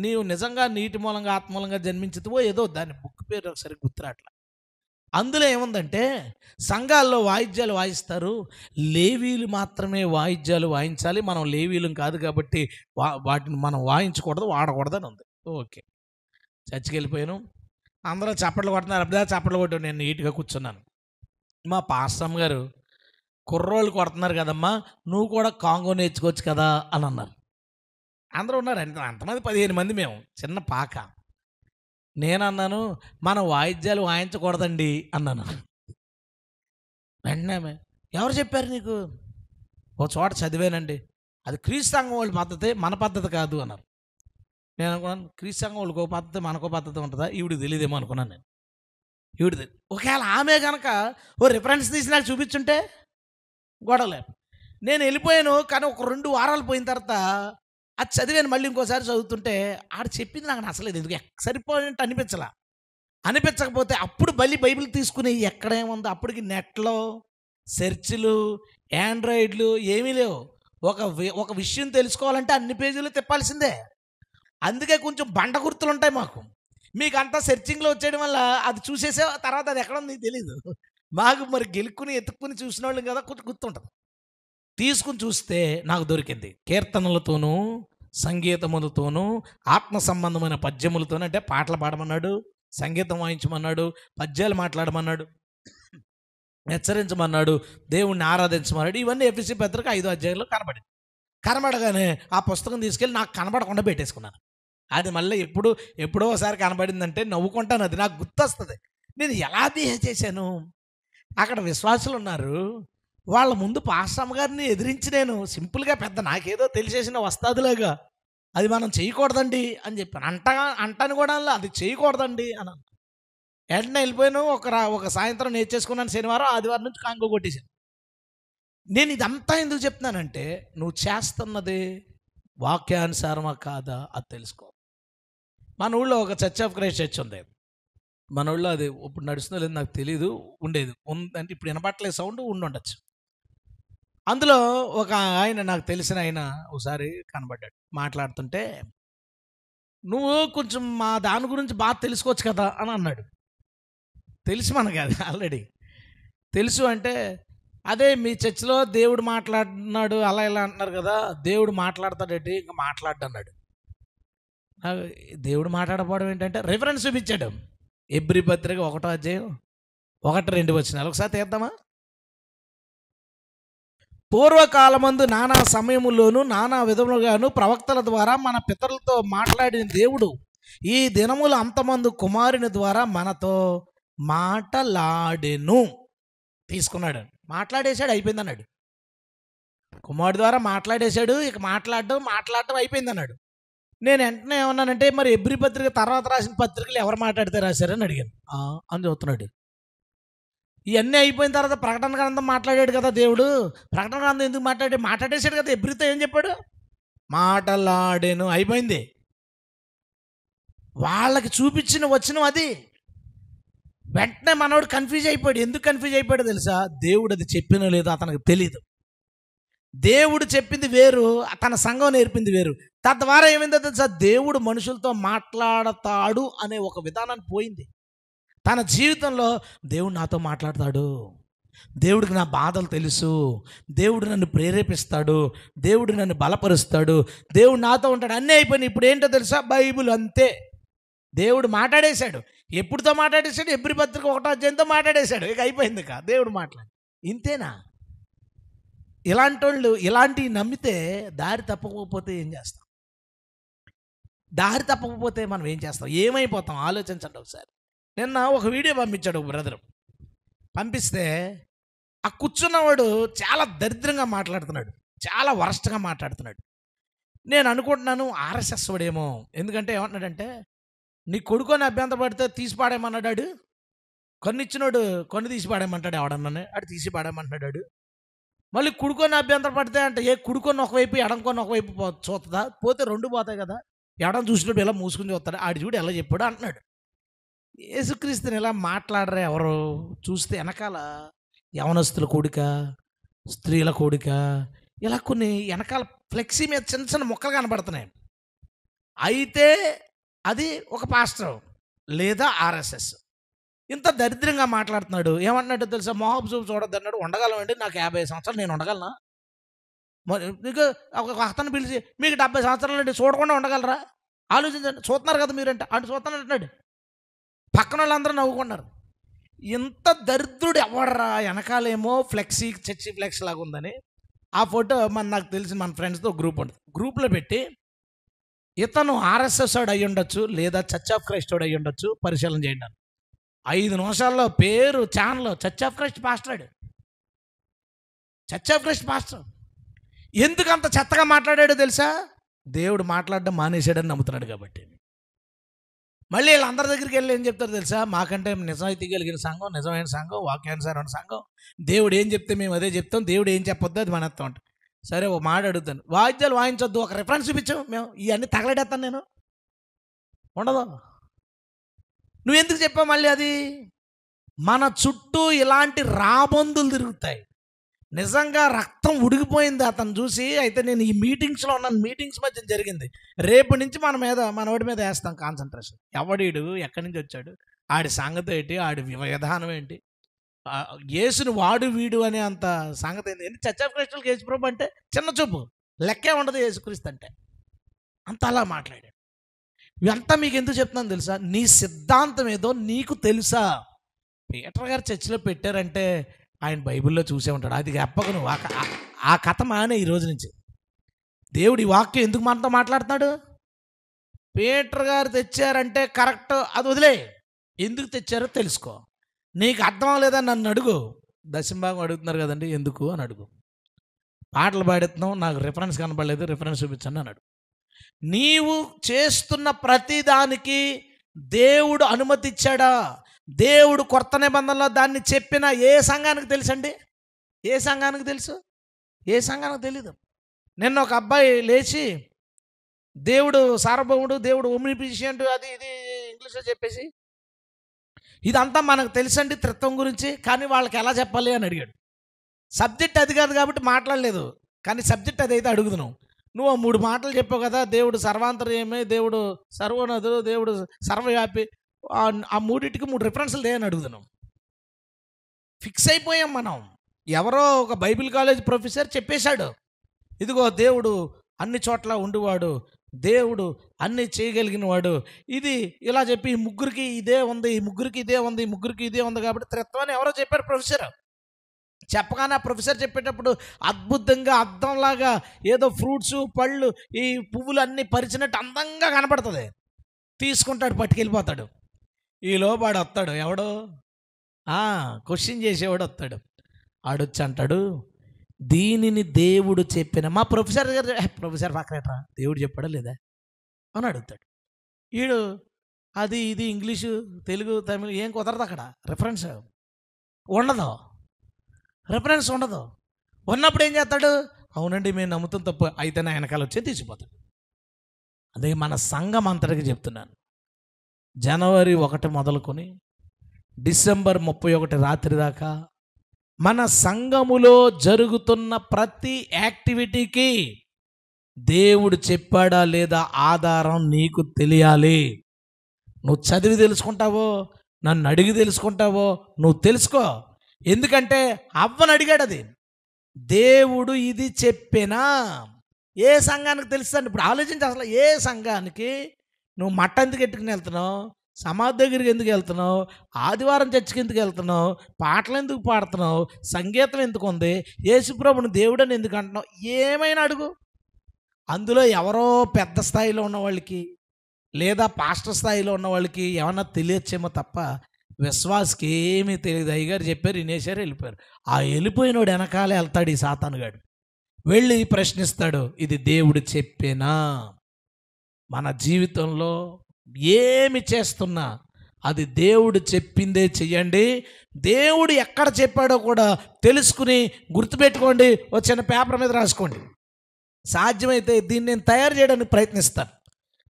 నీవు నిజంగా నీటి మూలంగా ఆత్మూలంగా జన్మించుతావో ఏదో, దాని బుక్ పేరు ఒకసారి గుర్తురాట్లా. అందులో ఏముందంటే సంఘాల్లో వాయిద్యాలు వాయిస్తారు, లేవీలు మాత్రమే వాయిద్యాలు వాయించాలి, మనం లేవీలు కాదు కాబట్టి వాటిని మనం వాయించకూడదు, వాడకూడదని ఉంది. ఓకే, చర్చికి వెళ్ళిపోయాను. అందరూ చప్పట్లు కొడుతున్నారు, అప్పుడే చప్పట్లు కొట్టాను. నేను నీట్గా కూర్చున్నాను. మా పాస్టమ్ గారు, కుర్రోళ్ళు కొడుతున్నారు కదమ్మా, నువ్వు కూడా కాంగో నేర్చుకోవచ్చు కదా అని అన్నారు. అందరూ ఉన్నారు, అంతమంది 15 మంది, మేము చిన్న పాక. నేను అన్నాను, మన వాయిద్యాలు వాయించకూడదండి అన్నాను. వెంటనే ఎవరు చెప్పారు నీకు? ఓ చోట చదివానండి, అది క్రీస్తు సంఘం వాళ్ళ పద్ధతి, మన పద్ధతి కాదు అన్నారు. నేను అనుకున్నాను, క్రీస్తు సంఘం వాళ్ళకి ఒక పద్ధతి మనకో పద్ధతి ఉంటుందా, ఈవిడికి తెలియదేమో అనుకున్నాను నేను. ఈవిడిది ఒకవేళ ఆమె కనుక ఓ రిఫరెన్స్ తీసి నాకు చూపించుంటే గొడవలే. నేను వెళ్ళిపోయాను. కానీ ఒక 2 వారాలు పోయిన తర్వాత అది చదివాను, మళ్ళీ ఇంకోసారి చదువుతుంటే ఆడ చెప్పింది నాకు నచ్చలేదు. ఎందుకు సరిపోయినట్టు అనిపించకపోతే అప్పుడు బైబిల్ తీసుకుని ఎక్కడేముందో, అప్పటికి నెట్లో సెర్చ్లు ఆండ్రాయిడ్లు ఏమీ లేవు. ఒక విషయం తెలుసుకోవాలంటే అన్ని పేజీలు తిప్పాల్సిందే. అందుకే కొంచెం బండ గుర్తులు ఉంటాయి మాకు. మీకు అంతా సెర్చింగ్లో వచ్చేయడం వల్ల అది చూసేసే తర్వాత అది ఎక్కడ ఉంది తెలీదు. మాకు మరి గెలుక్కుని ఎత్తుక్కుని చూసిన వాళ్ళం కదా, కొంచెం గుర్తుంటుంది. తీసుకుని చూస్తే నాకు దొరికింది. కీర్తనలతోనూ సంగీతములతోనూ ఆత్మ సంబంధమైన పద్యములతోనూ, అంటే పాటలు పాడమన్నాడు, సంగీతం వాయించమన్నాడు, పద్యాలు మాట్లాడమన్నాడు, హెచ్చరించమన్నాడు, దేవుణ్ణి ఆరాధించమన్నాడు. ఇవన్నీ ఎఫెసీ పత్రిక 5వ అధ్యాయంలో కనబడగానే ఆ పుస్తకం తీసుకెళ్ళి నాకు కనబడకుండా పెట్టేసుకున్నాను. అది మళ్ళీ ఎప్పుడో ఒకసారి కనబడిందంటే నవ్వుకుంటాను, అది నాకు గుర్తొస్తుంది. నేను ఎలా బిహేవ్ చేశాను. అక్కడ విశ్వాసులు ఉన్నారు, వాళ్ళ ముందు పాస్టమ్ గారిని ఎదిరించి నేను సింపుల్గా నాకేదో తెలిసేసిన వస్తాదులాగా అది మనం చేయకూడదండి అని చెప్పాను. అంటాను కూడా అది చేయకూడదండి అని. వెంటనే వెళ్ళిపోయాను. ఒక సాయంత్రం నేర్చేసుకున్నాను. శనివారం ఆదివారం నుంచి కాంగో కొట్టేశాను. నేను ఇదంతా ఎందుకు చెప్తున్నానంటే, నువ్వు చేస్తున్నది వాక్యానుసారమా కాదా అది తెలుసుకో. మన ఊళ్ళో ఒక చర్చ్ ఆఫ్ క్రైస్ట్ చర్చ్ ఉంది. మన ఊళ్ళో అది ఇప్పుడు నడుస్తుందో లేదో నాకు తెలీదు, ఉండేది అంటే ఇప్పుడు వినపట్లేదు, సౌండ్ ఉండొచ్చు. అందులో ఒక ఆయన, నాకు తెలిసిన ఆయన ఒకసారి కనబడ్డాడు. మాట్లాడుతుంటే, నువ్వు కొంచెం మా దాని గురించి బాగా తెలుసుకోవచ్చు కదా అని అన్నాడు. తెలుసు మనకి, అది ఆల్రెడీ తెలుసు. అంటే అదే మీ చర్చిలో దేవుడు మాట్లాడినాడు అలా ఇలా అంటున్నారు కదా, దేవుడు మాట్లాడతాడేంటి, ఇంకా మాట్లాడు అన్నాడు. దేవుడు మాట్లాడకపోవడం ఏంటంటే రిఫరెన్స్ చూపించాడు. ఎబ్రీ పత్రిక 1వ అధ్యాయం 1-2 వచనాలు ఒకసారి తీద్దామా? పూర్వకాలమందు నానా సమయములోను నానా విధములుగాను ప్రవక్తల ద్వారా మన పితరులతో మాట్లాడిన దేవుడు ఈ దినముల అంతమందు కుమారుని ద్వారా మనతో మాటలాడెను. తీసుకున్నాడు, మాట్లాడేశాడు, అయిపోయింది అన్నాడు. కుమారుడు ద్వారా మాట్లాడేశాడు, ఇక మాట్లాడడం అయిపోయింది అన్నాడు. నేను వెంటనే ఏమన్నానంటే, మరి ఎబ్రీ పత్రిక తర్వాత రాసిన పత్రికలు ఎవరు మాట్లాడితే రాశారని అడిగాను. అని చెబుతున్నాడు. ఇవన్నీ అయిపోయిన తర్వాత ప్రకటన గ్రంథం మాట్లాడాడు కదా దేవుడు. ప్రకటన గ్రంథం ఎందుకు మాట్లాడేశాడు కదా. ఎబ్రీతో ఏం చెప్పాడు? మాటలాడేను, అయిపోయింది. వాళ్ళకి చూపించిన వచనం అది. వెంటనే మనోడు కన్ఫ్యూజ్ అయిపోయాడు. ఎందుకు కన్ఫ్యూజ్ అయిపోయాడో తెలుసా? దేవుడు అది చెప్పినో లేదో అతనికి తెలియదు. దేవుడు చెప్పింది వేరు, తన సంఘం నేర్పింది వేరు. తద్వారా ఏమైందో తెలుసా? దేవుడు మనుషులతో మాట్లాడతాడు అనే ఒక విధానాన్ని పోయింది. తన జీవితంలో దేవుడు నాతో మాట్లాడతాడు, దేవుడికి నా బాధలు తెలుసు, దేవుడు నన్ను ప్రేరేపిస్తాడు, దేవుడు నన్ను బలపరుస్తాడు, దేవుడు నాతో ఉంటాడు, అన్నీ అయిపోయినాయి. ఇప్పుడు ఏంటో తెలుసా? బైబిల్ అంతే. దేవుడు మాట్లాడేశాడు. ఎప్పుడుతో మాట్లాడేశాడు? ఎబ్రి పత్రిక 1వ అధ్యాయంతో మాట్లాడేశాడు. ఇక అయిపోయింది, ఇక దేవుడు మాట్లాడు. ఇంతేనా? ఇలాంటి వాళ్ళు ఇలాంటివి నమ్మితే దారి తప్పకపోతే ఏం చేస్తాం? దారి తప్పకపోతే మనం ఏం చేస్తాం? ఏమైపోతాం? ఆలోచించండి ఒకసారి. నిన్న ఒక వీడియో పంపించాడు ఒక బ్రదర్. పంపిస్తే ఆ కూర్చున్నవాడు చాలా దరిద్రంగా మాట్లాడుతున్నాడు, చాలా వరస్ట్గా మాట్లాడుతున్నాడు. నేను అనుకుంటున్నాను ఆర్ఎస్ఎస్ వాడేమో. ఎందుకంటే ఏమంటున్నాడంటే, నీ కొడుకొని అభ్యంతరం పడితే తీసి పాడేయమన్నాడు. కన్ను ఇచ్చినోడు కన్ను తీసి పాడేయమంటాడు ఎవడన్నాను, అటు తీసి పాడేయమంటున్నాడు. మళ్ళీ కుడుకొని అభ్యంతరం పడితే అంటే ఏ కుడుకొని ఒకవైపు ఎడంకొని ఒకవైపు చూస్తుందా? పోతే రెండు పోతాయి కదా. ఎడం చూసినప్పుడు ఇలా మూసుకుని చూస్తాడు. ఆడి చూడు ఎలా చెప్పాడు అంటున్నాడు. యేసుక్రీస్తుని ఇలా మాట్లాడరా ఎవరు? చూస్తే వెనకాల యవనస్తుల కోడిక, స్త్రీల కోడిక, ఇలా కొన్ని వెనకాల ఫ్లెక్సీ మీద చిన్న చిన్న మొక్కలు కనబడుతున్నాయి. అయితే అది ఒక పాస్టర్ లేదా ఆర్ఎస్ఎస్. ఇంత దరిద్రంగా మాట్లాడుతున్నాడు. ఏమంటున్నాడు తెలుసా? మొహం చూపు చూడొద్దు అన్నాడు. ఉండగలమండి, నాకు 50 సంవత్సరాలు, నేను ఉండగలనా? మీకు ఒక అతను పిలిచి మీకు 70 సంవత్సరాలు అండి, చూడకుండా ఉండగలరా? ఆలోచించండి. చూస్తున్నారు కదా మీరంటే, అటు చూస్తాను అంటున్నాడు. పక్కన వాళ్ళందరూ నవ్వుకున్నారు. ఇంత దరిద్రుడు ఎవడరా? వెనకాలేమో ఫ్లెక్సీ, చర్చి ఫ్లెక్స్ లాగా ఉందని ఆ ఫోటో నాకు తెలిసిన మన ఫ్రెండ్స్తో గ్రూప్ ఉంటుంది. గ్రూప్లో పెట్టి ఇతను ఆర్ఎస్ఎస్ వాడు అయ్యి ఉండొచ్చు, లేదా చర్చ్ ఆఫ్ క్రైస్ట్ వాడు అయ్యి ఉండొచ్చు, పరిశీలన చేయండి. 5 నిమిషాల్లో పేరు channel church of Christ pastor. Church of Christ pastor ఎందుకు అంత చెత్తగా మాట్లాడాడో తెలుసా? దేవుడు మాట్లాడడం మానేశాడని నమ్ముతున్నాడు కాబట్టి. మళ్ళీ వీళ్ళందరి దగ్గరికి వెళ్ళి ఏం చెప్తారు తెలుసా? మాకంటే నిజాయితీ కలిగిన సంఘం, నిజమైన సంఘం, వాక్యానుసారమైన సంఘం, దేవుడు ఏం చెప్తే మేము అదే చెప్తాం, దేవుడు ఏం చెప్పొద్దు అది మనత్తం అంట. సరే ఓ మాట అడుగుతాను, వాయిద్యాలు వాయించొద్దు, ఒక రిఫరెన్స్ చూపించావు, మేము ఇవన్నీ తగలడేస్తాను నేను, ఉండదు. నువ్వెందుకు చెప్పావు మళ్ళీ అది? మన చుట్టూ ఇలాంటి రాబందులు తిరుగుతాయి. నిజంగా రక్తం ఉడికిపోయింది అతను చూసి. అయితే నేను ఈ మీటింగ్స్లో ఉన్నాను, మీటింగ్స్ మధ్య జరిగింది. రేపు నుంచి మన వాడి మీద వేస్తాం కాన్సన్ట్రేషన్. ఎవడీడు, ఎక్కడి నుంచి వచ్చాడు, ఆడి సంగతి ఏంటి, ఆడి విధానం ఏంటి, యేసుని వాడు వీడు అనే అంత సంగతి ఏంటి. చర్చ్ ఆఫ్ క్రైస్ట్ యేసు ప్రభు అంటే చిన్న చూపు, లెక్కే ఉండదు యేసుక్రీస్తు అంటే. అంత అలా మాట్లాడాడు. ఇవంతా మీకు ఎందుకు చెప్తున్నాను తెలుసా? నీ సిద్ధాంతం ఏదో నీకు తెలుసా? పీటర్ గారు చర్చిలో పెట్టారంటే ఆయన బైబిల్లో చూసే ఉంటాడు. అది చెప్పక నువ్వు ఆ కథ మానే ఈ రోజు నుంచి. దేవుడు ఈ వాక్యం ఎందుకు మనతో మాట్లాడుతున్నాడు? పీటర్ గారు తెచ్చారంటే కరెక్ట్, అది వదిలే. ఎందుకు తెచ్చారో తెలుసుకో. నీకు అర్థం లేదని నన్ను అడుగు. దశంభాగం అడుగుతున్నారు కదండి, ఎందుకు అని అడుగు. పాటలు పాడుతున్నావు, నాకు రిఫరెన్స్ కనపడలేదు, రిఫరెన్స్ చూపించండి అన్నాడు. నీవు చేస్తున్న ప్రతిదానికి దేవుడు అనుమతి ఇచ్చాడా? దేవుడు కొత్త నిబంధనలో దాన్ని చెప్పిన ఏ సంఘానికి తెలుసండి? ఏ సంఘానికి తెలుసు? ఏ సంఘానికి తెలీదు. నిన్న ఒక అబ్బాయి లేచి దేవుడు సార్వభౌముడు, దేవుడు ఓమ్నిఫిషియంట్, అది ఇది ఇంగ్లీష్లో చెప్పేసి ఇదంతా మనకు తెలుసండి త్రిత్వం గురించి, కానీ వాళ్ళకి ఎలా చెప్పాలి అని అడిగాడు. సబ్జెక్ట్ అది కాదు కాబట్టి మాట్లాడలేదు, కానీ సబ్జెక్ట్ అది అయితే అడుగుతున్నావు. నువ్వు 3 మాటలు చెప్పావు కదా, దేవుడు సర్వాంతర్యమే, దేవుడు సర్వోన్నతుడు, దేవుడు సర్వవ్యాపి, ఆ 3టికి 3 రిఫరెన్స్లు దేని అడుగుతున్నాం. ఫిక్స్ అయిపోయాం మనం. ఎవరో ఒక బైబిల్ కాలేజ్ ప్రొఫెసర్ చెప్పేశాడు, ఇదిగో దేవుడు అన్ని చోట్ల ఉండివాడు, దేవుడు అన్నీ చేయగలిగిన వాడు, ఇది ఇలా చెప్పి ఈ ముగ్గురికి ఇదే ఉంది, ఈ ముగ్గురికి ఇదే ఉంది, ఈ ముగ్గురికి ఇదే ఉంది కాబట్టి త్రిత్వాన్ని ఎవరో చెప్పారు ప్రొఫెసర్. చెప్పగానే ఆ ప్రొఫెసర్ చెప్పేటప్పుడు అద్భుతంగా అద్దంలాగా ఏదో ఫ్రూట్స్, పళ్ళు, ఈ పువ్వులు అన్నీ పరిచినట్టు అందంగా కనపడుతుంది. తీసుకుంటాడు, పట్టుకెళ్ళిపోతాడు. ఈ లోపాడు వస్తాడు, ఎవడో క్వశ్చన్ చేసేవాడు వస్తాడు. ఆడొచ్చి అంటాడు, దీనిని దేవుడు చెప్పిన మా ప్రొఫెసర్ గారు. ప్రొఫెసర్ పక్కనట్రా, దేవుడు చెప్పాడా లేదా అని అడుగుతాడు. వీడు అది ఇది ఇంగ్లీషు, తెలుగు, తమిళ్ ఏం కుదరదు, అక్కడ రిఫరెన్స్ ఉండదు, రిఫరెన్స్ ఉండదు. ఉన్నప్పుడు ఏం చేస్తాడు? అవునండి మేము నమ్ముతాం, తప్పు అయితే నా వెనకాల వచ్చి తీసిపోతాడు. అదే మన సంఘం అంతటికి చెప్తున్నాను. జనవరి 1 మొదలుకొని డిసెంబర్ 31 రాత్రి దాకా మన సంఘములో జరుగుతున్న ప్రతి యాక్టివిటీకి దేవుడు చెప్పాడా లేదా ఆధారం నీకు తెలియాలి. నువ్వు చదివి తెలుసుకుంటావో, నన్ను అడిగి తెలుసుకుంటావో, నువ్వు తెలుసుకో. ఎందుకంటే అవ్వని అడిగాడు, అది దేవుడు ఇది చెప్పినా ఏ సంఘానికి తెలుస్తుంది? ఇప్పుడు ఆలోచించి, అసలు ఏ సంఘానికి నువ్వు మట్టందుకు ఎట్టుకుని వెళ్తున్నావు? సమాధి దగ్గరికి ఎందుకు వెళ్తున్నావు? ఆదివారం చర్చికి ఎందుకు వెళ్తున్నావు? పాటలు ఎందుకు పాడుతున్నావు? సంగీతం ఎందుకు ఉంది? యేసుప్రభుని దేవుడని ఎందుకు అంటున్నావు? ఏమైనా అడుగు. అందులో ఎవరో పెద్ద స్థాయిలో ఉన్న వాళ్ళకి లేదా పాస్టర్ స్థాయిలో ఉన్న వాళ్ళకి ఏమన్నా తెలియచ్చేమో తప్ప విశ్వాసకి ఏమీ తెలియదు. అయ్యగారు చెప్పారు, వినేశారు, వెళ్ళిపోయారు. ఆ వెళ్ళిపోయినోడు వెనకాలే వెళ్తాడు ఈ సాతానుగాడు. వెళ్ళి ప్రశ్నిస్తాడు, ఇది దేవుడు చెప్పేనా? మన జీవితంలో ఏమి చేస్తున్నా అది దేవుడు చెప్పిందే చెయ్యండి. దేవుడు ఎక్కడ చెప్పాడో కూడా తెలుసుకుని గుర్తుపెట్టుకోండి. ఒక చిన్న పేపర్ మీద రాసుకోండి. సాధ్యమైతే దీన్ని నేను తయారు చేయడానికి ప్రయత్నిస్తాను.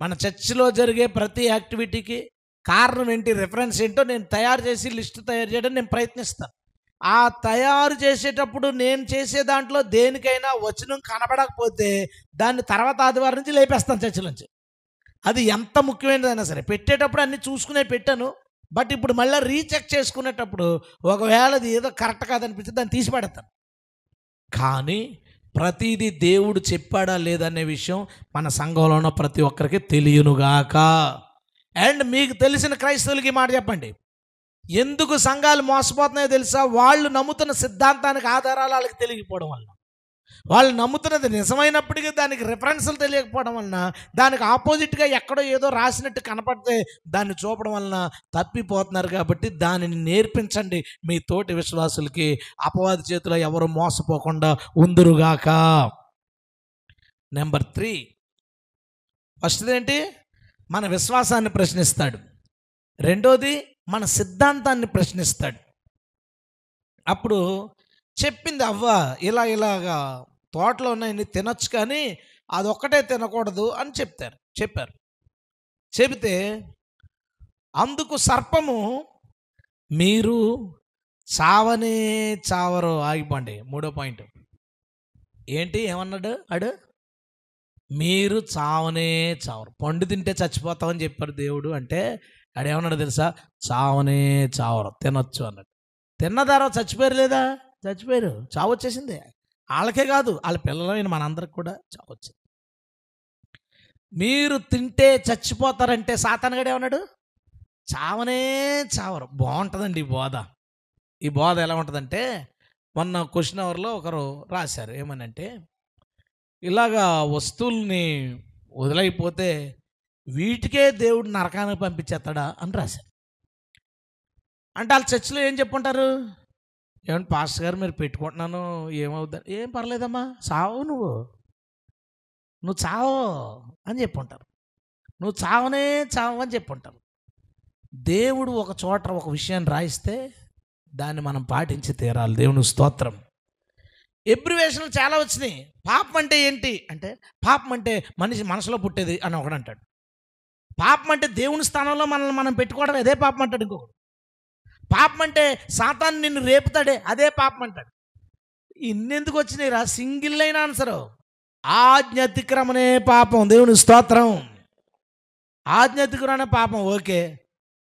మన చర్చిలో జరిగే ప్రతి యాక్టివిటీకి కారణం ఏంటి, రెఫరెన్స్ ఏంటో నేను తయారు చేసి లిస్ట్ తయారు చేయడానికి నేను ప్రయత్నిస్తాను. ఆ తయారు చేసేటప్పుడు నేను చేసే దాంట్లో దేనికైనా వచనం కనబడకపోతే దాన్ని తర్వాత ఆదివారం నుంచి లేపేస్తాను చర్చల నుంచి. అది ఎంత ముఖ్యమైనదైనా సరే. పెట్టేటప్పుడు అన్నీ చూసుకునే పెట్టాను. బట్ ఇప్పుడు మళ్ళీ రీచెక్ చేసుకునేటప్పుడు ఒకవేళ అది ఏదో కరెక్ట్ కాదనిపించి దాన్ని తీసి పడతాను. కానీ ప్రతిదీ దేవుడు చెప్పాడా లేదనే విషయం మన సంఘంలో ఉన్న ప్రతి ఒక్కరికి తెలియనుగాక. అండ్ మీకు తెలిసిన క్రైస్తవులకి మాట చెప్పండి, ఎందుకు సంఘాలు మోసపోతున్నాయో తెలుసా? వాళ్ళు నమ్ముతున్న సిద్ధాంతానికి ఆధారాలు వాళ్ళకి తెలియకపోవడం వలన, వాళ్ళు నమ్ముతున్నది నిజమైనప్పటికీ దానికి రిఫరెన్స్లు తెలియకపోవడం వలన, దానికి ఆపోజిట్గా ఎక్కడో ఏదో రాసినట్టు కనపడితే దాన్ని చూపడం వలన తప్పిపోతున్నారు. కాబట్టి దానిని నేర్పించండి మీ తోటి విశ్వాసులకి. అపవాది చేతిలో ఎవరు మోసపోకుండా ఉందురుగాక. నెంబర్ 3, ఫస్ట్ ఏంటి? మన విశ్వాసాన్ని ప్రశ్నిస్తాడు. రెండోది మన సిద్ధాంతాన్ని ప్రశ్నిస్తాడు. అప్పుడు చెప్పింది అవ్వ ఇలాగా తోటలో ఉన్నాయని తినొచ్చు కానీ అదొక్కటే తినకూడదు అని చెప్పారు. చెబితే అందుకు సర్పము, మీరు చావనే చావరు. ఆగిపోండి. 3వ పాయింట్ ఏంటి? ఏమన్నాడు? మీరు చావనే చావరు. పండు తింటే చచ్చిపోతామని చెప్పారు దేవుడు. అంటే ఆడేమన్నాడు తెలుసా? చావనే చావరు, తినొచ్చు అన్నాడు. తిన్న తర్వాత చచ్చిపోయారు లేదా? చచ్చిపోయారు. చావు వచ్చేసింది. వాళ్ళకే కాదు, వాళ్ళ పిల్లలైన మనందరికి కూడా చావు వచ్చింది. మీరు తింటే చచ్చిపోతారంటే సాతానుగాడు ఏమన్నాడు? చావనే చావరు. బాగుంటుందండి ఈ బోధ ఎలా ఉంటుందంటే, మొన్న క్వశ్చన్ అవర్లో ఒకరు రాశారు ఏమనంటే, ఇలాగా వస్తువుల్ని వదిలేకపోతే వీటికే దేవుడు నరకానికి పంపించేస్తాడా అని రాశారు. అంటే వాళ్ళ చర్చిలో ఏం చెప్పుంటారు? ఏమంటే పాస్టర్ గారు మీరు పెట్టుకుంటున్నాను ఏమవుద్దని. ఏం పర్లేదమ్మా, నువ్వు చావు అని చెప్పుంటారు. నువ్వు చావనే చావు అని చెప్పుంటారు. దేవుడు ఒక చోట ఒక విషయాన్ని రాయిస్తే దాన్ని మనం పాటించి తీరాలి. దేవుని స్తోత్రం. ఎబ్రివేషన్లు చాలా వచ్చినాయి. పాపం అంటే ఏంటి అంటే, పాపం అంటే మనిషి మనసులో పుట్టేది అని ఒకడు అంటాడు. పాపం అంటే దేవుని స్థానంలో మనల్ని మనం పెట్టుకోవడం, అదే పాపం అంటాడు. ఇంకొకడు పాపం అంటే సాతాను నిన్ను రేపుతాడే, అదే పాపం అంటాడు. ఇన్నెందుకు వచ్చినాయిరా? సింగిల్ లైన్ ఆన్సరు, ఆజ్ఞ అతిక్రమణే పాపం. దేవుని స్తోత్రం. ఆజ్ఞ అతిక్రమణ పాపం. ఓకే,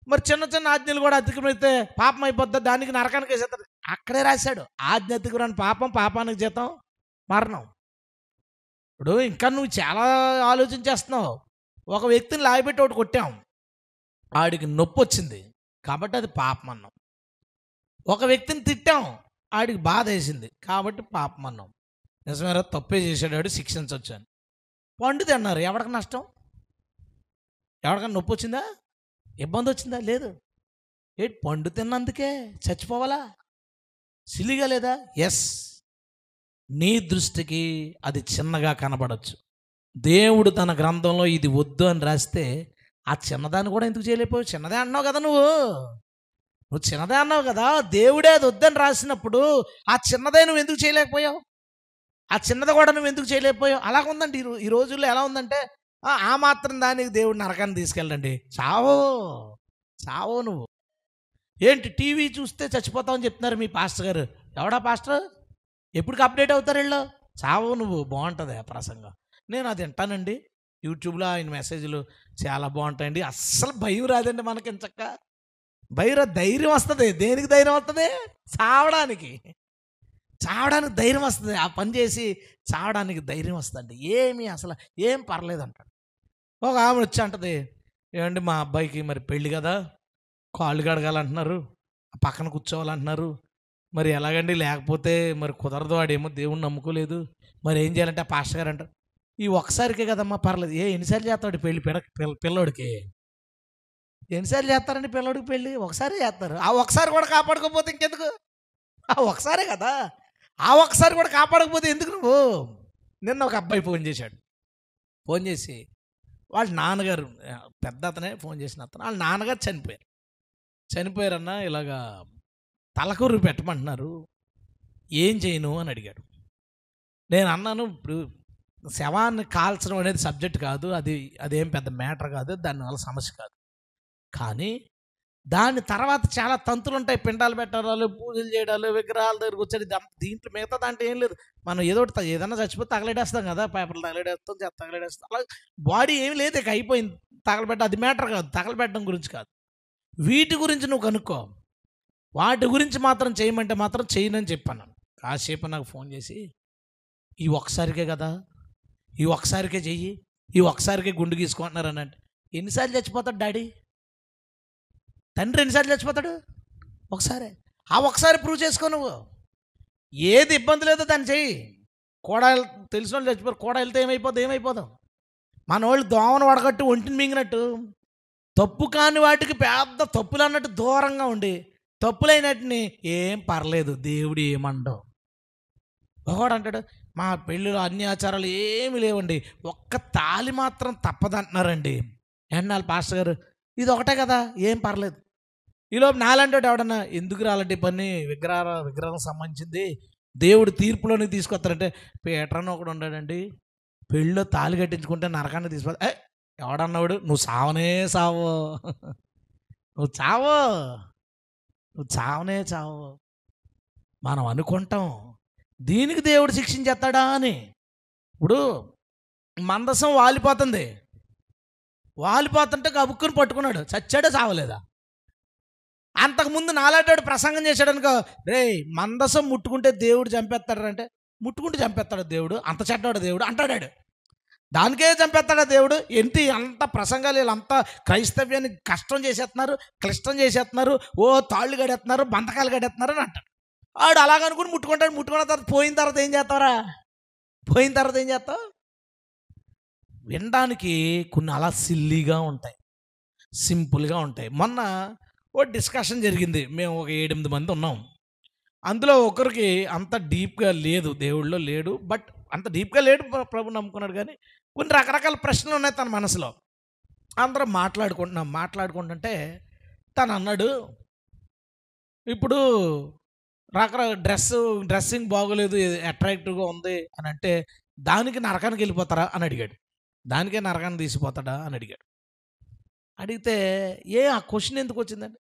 మరి చిన్న చిన్న ఆజ్ఞలు కూడా అతిక్రమిస్తే పాపం అయిపోద్దా? దానికి నరకానికి వేసేస్తాడు. అక్కడే రాశాడు, ఆజ్ఞ అతిక్రమణ పాపం, పాపానికి జీతం మరణం. ఇప్పుడు ఇంకా నువ్వు చాలా ఆలోచించేస్తున్నావు. ఒక వ్యక్తిని లాగిపెట్టి ఒకటి కొట్టాం, ఆడికి నొప్పి వచ్చింది కాబట్టి అది పాపం అన్నాం. ఒక వ్యక్తిని తిట్టాం, ఆడికి బాధ వేసింది కాబట్టి పాపం అన్నాం. నిజమేరా, తప్పే చేసాడు, శిక్షించవచ్చు అని. పండు తిన్నారు, ఎవరికి నష్టం? ఎవరికైనా నొప్పి వచ్చిందా? ఇబ్బంది వచ్చిందా? లేదు. పండు తిన్నందుకే చచ్చిపోవాలా? సిలిగా లేదా? ఎస్, నీ దృష్టికి అది చిన్నగా కనబడవచ్చు. దేవుడు తన గ్రంథంలో ఇది వద్దు అని రాస్తే ఆ చిన్నదాన్ని కూడా ఎందుకు చేయలేకపోయావు? చిన్నదే అన్నావు కదా, నువ్వు చిన్నదే అన్నావు కదా. దేవుడే అది వద్దని రాసినప్పుడు ఆ చిన్నదే నువ్వు ఎందుకు చేయలేకపోయావు? ఆ చిన్నది కూడా నువ్వు ఎందుకు చేయలేకపోయావు? అలాగుందండి ఈ రోజుల్లో. ఎలా ఉందంటే, ఆ మాత్రం దానికి దేవుడు నరకాన్ని తీసుకెళ్ళండి. చావో నువ్వు. ఏంటి టీవీ చూస్తే చచ్చిపోతావని చెప్తున్నారు మీ పాస్టర్ గారు. ఎవడా పాస్టర్? ఎప్పటికి అప్డేట్ అవుతారు వీళ్ళు? చావో నువ్వు. బాగుంటుంది ఆ ప్రసంగం, నేను అది వింటానండి. యూట్యూబ్లో ఆయన మెసేజ్లు చాలా బాగుంటాయండి. అస్సలు భయం రాదండి మనకి. ఇంచక్క ధైర్యం వస్తుంది. దేనికి ధైర్యం వస్తుంది? చావడానికి ధైర్యం వస్తుంది. ఆ పని చేసి చావడానికి ధైర్యం వస్తుంది. అసలు ఏం పర్లేదు అంటాడు. ఒక ఆమె వచ్చి అంటది, ఏమండి మా అబ్బాయికి మరి పెళ్ళి కదా, కాళ్ళు కడగాలంటున్నారు, పక్కన కూర్చోవాలంటున్నారు, మరి ఎలాగండి, లేకపోతే మరి కుదరదు, వాడేమో దేవుణ్ణి నమ్ముకోలేదు, మరి ఏం చేయాలంటే ఆ పాస్టర్ గారు అంటారు, ఈ ఒక్కసారికే కదమ్మా పర్లేదు, ఎన్నిసార్లు చేస్తాడు పెళ్ళి పిల్లోడికి, ఎన్నిసార్లు చేస్తారండి పిల్లోడికి పెళ్ళి, ఒకసారి చేస్తారు, ఆ ఒకసారి కూడా కాపాడుకోకపోతే ఇంకెందుకు, ఆ ఒకసారే కదా, ఆ ఒకసారి కూడా కాపాడకపోతే ఎందుకు నువ్వు. నిన్న ఒక అబ్బాయి ఫోన్ చేశాడు, ఫోన్ చేసి వాళ్ళ నాన్నగారు, పెద్ద అతనే ఫోన్ చేసిన అతను, వాళ్ళ నాన్నగారు చనిపోయారన్న, ఇలాగా తలకూరు పెట్టమంటున్నారు, ఏం చేయను అని అడిగాడు. నేను అన్నాను, ఇప్పుడు శవాన్ని కాల్చడం అనేది సబ్జెక్ట్ కాదు, అదేం పెద్ద మ్యాటర్ కాదు, దానివల్ల సమస్య కాదు, కానీ దాని తర్వాత చాలా తంతులు ఉంటాయి, పిండాలు పెట్టడాలు, పూజలు చేయడాలు, విగ్రహాల దగ్గరకు వచ్చేది, దీంట్లో మిగతా దాంట్లో ఏం లేదు, మనం ఏదో ఒకటి ఏదైనా చచ్చిపోతే తగలేడేస్తాం కదా, పేపర్లు తగలేడేస్తాం, చెత్త తగలేడేస్తాం, అలా బాడీ ఏమి లేదు, ఇక అయిపోయింది, తగలబెట్ట, అది మ్యాటర్ కాదు, తగలబెట్టడం గురించి కాదు, వీటి గురించి నువ్వు కనుక్కో, వాటి గురించి మాత్రం చేయమంటే మాత్రం చేయనని చెప్పాను. కాసేపు నాకు ఫోన్ చేసి, ఈ ఒక్కసారికే కదా, ఈ ఒక్కసారికే చెయ్యి, ఈ ఒక్కసారికే గుండు గీసుకుంటున్నారు అని అంటే, ఎన్నిసార్లు చచ్చిపోతాడు డాడీ, తండ్రి ఎన్నిసార్లు చచ్చిపోతాడు, ఒకసారి, ఆ ఒకసారి ప్రూవ్ చేసుకో, నువ్వు ఏది ఇబ్బంది లేదో దాన్ని చెయ్యి. కోడాలు తెలిసిన వాళ్ళు చచ్చిపోరు, కోడ వెళ్తే ఏమైపోదాం, మన వాళ్ళు దోమను వడగట్టు ఒంటిని మింగినట్టు, తప్పు కాని వాటికి పెద్ద తప్పులు అన్నట్టు దూరంగా ఉండి, తప్పులైనట్టుని ఏం పర్లేదు, దేవుడు ఏమండవు. ఒకడు అంటాడు, మా పెళ్ళిలో అన్ని ఆచారాలు ఏమి లేవండి, ఒక్క తాళి మాత్రం తప్పదంటున్నారండి. ఎన్నాళ్ళు పాస్టర్ గారు, ఇది ఒకటే కదా, ఏం పర్లేదు. ఈలోపు నాలంటాడు ఎవడన్నా, ఎందుకు రాలంటే పని, విగ్రహం సంబంధించింది, దేవుడు తీర్పులోని తీసుకొస్తారంటే, పీటర్ అని ఒకడు ఉన్నాడండి, పెళ్ళిలో తాళి కట్టించుకుంటే నరకాన్ని తీసుకొస్తా, ఎవడన్నాడు, నువ్వు సావనే సావు, నువ్వు చావు. మనం అనుకుంటాం దీనికి దేవుడు శిక్షించేస్తాడా అని. ఇప్పుడు మందసం వాలిపోతుంటే కబుక్కుని పట్టుకున్నాడు, చచ్చాడే చావలేదా. అంతకుముందు నాలాంటి ప్రసంగం చేశాడు అనుకో, రే మందసం ముట్టుకుంటే దేవుడు చంపేస్తాడు అంటే, ముట్టుకుంటే చంపేస్తాడు దేవుడు, అంత చెడ్డాడు దేవుడు అంటాడాడు, దానికే చంపేస్తాడా దేవుడు. ఏంటి అంత ప్రసంగాలు, వీళ్ళంతా క్రైస్తవ్యాన్ని క్లిష్టం చేసేస్తున్నారు, ఓ తాళ్ళు గడేస్తున్నారు, బంధకాలు గడేస్తున్నారు అని అంటాడు. ఆడు అలాగనుకుని ముట్టుకున్న తర్వాత పోయిన తర్వాత ఏం చేస్తావు. వినడానికి కొన్ని అలా సిల్లీగా ఉంటాయి, సింపుల్గా ఉంటాయి. మొన్న ఓ డిస్కషన్ జరిగింది, మేము ఒక 7-8 మంది ఉన్నాం, అందులో ఒకరికి అంత డీప్గా లేదు, దేవుళ్ళో లేడు, బట్ అంత డీప్గా లేడు, ప్రభు నమ్ముకున్నాడు, కానీ కొన్ని రకరకాల ప్రశ్నలు ఉన్నాయి తన మనసులో. అందరం మాట్లాడుకుంటుంటే తను అన్నాడు, ఇప్పుడు డ్రెస్సింగ్ బాగోలేదు, అట్రాక్టివ్గా ఉంది అని అంటే, దానికి నరకానికి వెళ్ళిపోతారా అని అడిగాడు, దానికే నరకాన్ని తీసిపోతాడా అని అడిగాడు. అడిగితే ఆ క్వశ్చన్ ఎందుకు వచ్చిందండి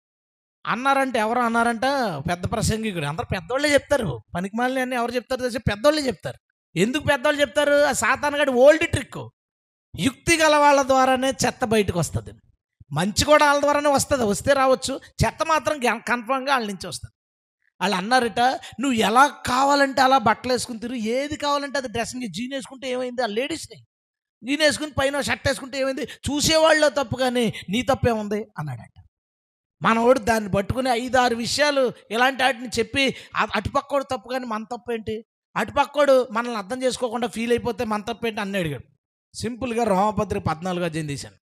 అన్నారంటే, ఎవరు అన్నారంట, పెద్ద ప్రసంగికుడు, అందరు పెద్దవాళ్ళే చెప్తారు, పనికిమాలిన అన్నీ ఎవరు చెప్తారు తెలిసి పెద్దవాళ్ళే చెప్తారు. ఎందుకు పెద్దవాళ్ళు చెప్తారు, ఆ సాతానుగాడి ఓల్డ్ ట్రిక్, యుక్తి గల వాళ్ళ ద్వారానే చెత్త బయటకు వస్తుంది, మంచి కూడా వాళ్ళ ద్వారానే వస్తే రావచ్చు, చెత్త మాత్రం కన్ఫర్మ్గా వాళ్ళ నుంచి వస్తుంది. వాళ్ళు అన్నారట, నువ్వు ఎలా కావాలంటే అలా బట్టలు వేసుకుని తిరుగు, ఏది కావాలంటే అది డ్రెస్సింగ్, జీన్ వేసుకుంటే ఏమైంది, ఆ లేడీస్ని జీన్ వేసుకుని పైన షర్ట్ వేసుకుంటే ఏమైంది, చూసేవాళ్ళు తప్పు కానీ నీ తప్పేముంది అన్నాడట. మనవాడు దాన్ని పట్టుకుని 5-6 విషయాలు ఇలాంటి వాటిని చెప్పి, అటుపక్కోడు తప్పు కానీ మన తప్పు ఏంటి, అటుపక్కోడు మనల్ని అర్థం చేసుకోకుండా ఫీల్ అయిపోతే మన తప్పు ఏంటి అని అడిగాడు. సింపుల్గా రోమపత్రిక 14వ అధ్యాయం తీశాను,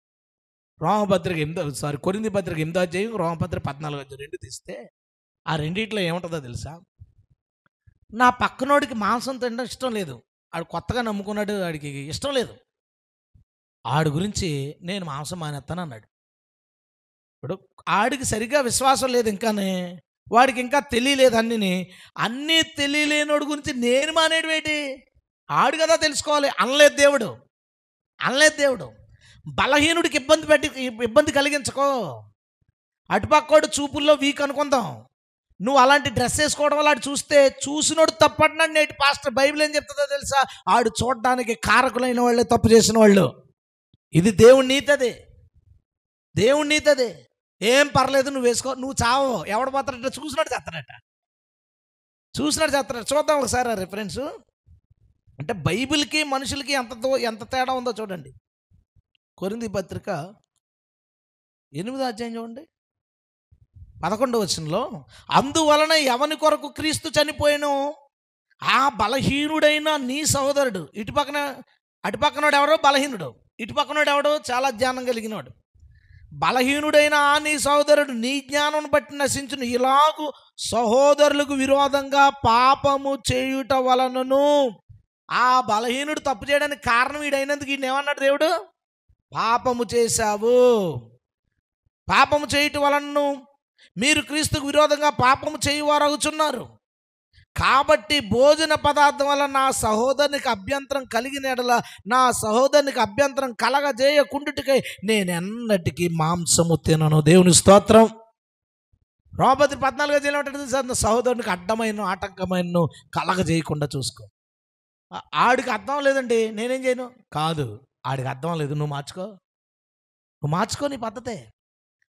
కొరింథీ పత్రిక 8వ అధ్యాయం, రోమపత్రిక 14వ అధ్యాయం 2 తీస్తే, ఆ రెండిట్లో ఏముంటుందో తెలుసా, నా పక్కనోడికి మాంసం తినడం ఇష్టం లేదు, ఆడు కొత్తగా నమ్ముకున్నాడు, ఆడికి ఇష్టం లేదు, ఆడి గురించి నేను మాంసం మానేస్తాను అన్నాడు. ఇప్పుడు ఆడికి సరిగ్గా విశ్వాసం లేదు, ఇంకానే వాడికి ఇంకా తెలియలేదు, అన్నీ తెలియలేనోడి గురించి నేను మానేయడం ఏంటి, ఆడు కదా తెలుసుకోవాలి. అనలేదు దేవుడు. బలహీనుడికి ఇబ్బంది కలిగించకో, అటుపక్కోడు చూపుల్లో వీక్ అనుకుందాం, నువ్వు అలాంటి డ్రెస్ వేసుకోవడం వల్ల ఆడు చూసినోడు తప్పట్నాడు. నేటి పాస్టర్ బైబిల్ ఏం చెప్తుందో తెలుసా, ఆడు చూడడానికి కారకులైన వాళ్ళే తప్పు చేసిన వాళ్ళు. ఇది దేవుని నీతదే, ఏం పర్లేదు, నువ్వు వేసుకో, నువ్వు చావు, ఎవడు పోతాడట, చూసినాడు చేస్తాడట. చూద్దాం ఒకసారి ఆ రిఫరెన్సు. అంటే బైబిల్కి మనుషులకి ఎంత తేడా ఉందో చూడండి. కొరింథీ పత్రిక 8వ అధ్యాయం చూడండి, 11వ వచనంలో, అందువలన ఎవని కొరకు క్రీస్తు చనిపోయాను, ఆ బలహీనుడైన నీ సహోదరుడు, అటుపక్కనోడు ఎవడో బలహీనుడు, ఇటుపక్కనోడు ఎవడో చాలా జ్ఞానం కలిగినవాడు. బలహీనుడైన ఆ నీ సహోదరుడు నీ జ్ఞానం బట్టి నశించును, ఇలాగు సహోదరులకు విరోధంగా పాపము చేయుట వలనను. ఆ బలహీనుడు తప్పు చేయడానికి కారణం వీడైనందుకు ఈయన ఏమన్నాడు దేవుడు, పాపము చేశావు, పాపము చేయుట వలనను మీరు క్రీస్తుకు విరోధంగా పాపము చేయువారగుచున్నారు. కాబట్టి భోజన పదార్థం వల్ల నా సహోదరునికి అభ్యంతరం కలిగిన ఎడల నా సహోదరునికి అభ్యంతరం కలగజేయకుండుటకై నేనెన్నటికీ మాంసము తినను. దేవుని స్తోత్రం. రోమపత్రి 14వ అధ్యాయంలో సహోదరునికి అడ్డమైన ఆటంకమైన కలగజేయకుండా చూసుకో. ఆడికి అర్థం లేదండి, నేనేం చేయను కాదు, ఆడికి అర్థం లేదు, నువ్వు మార్చుకో నీ పద్ధతే.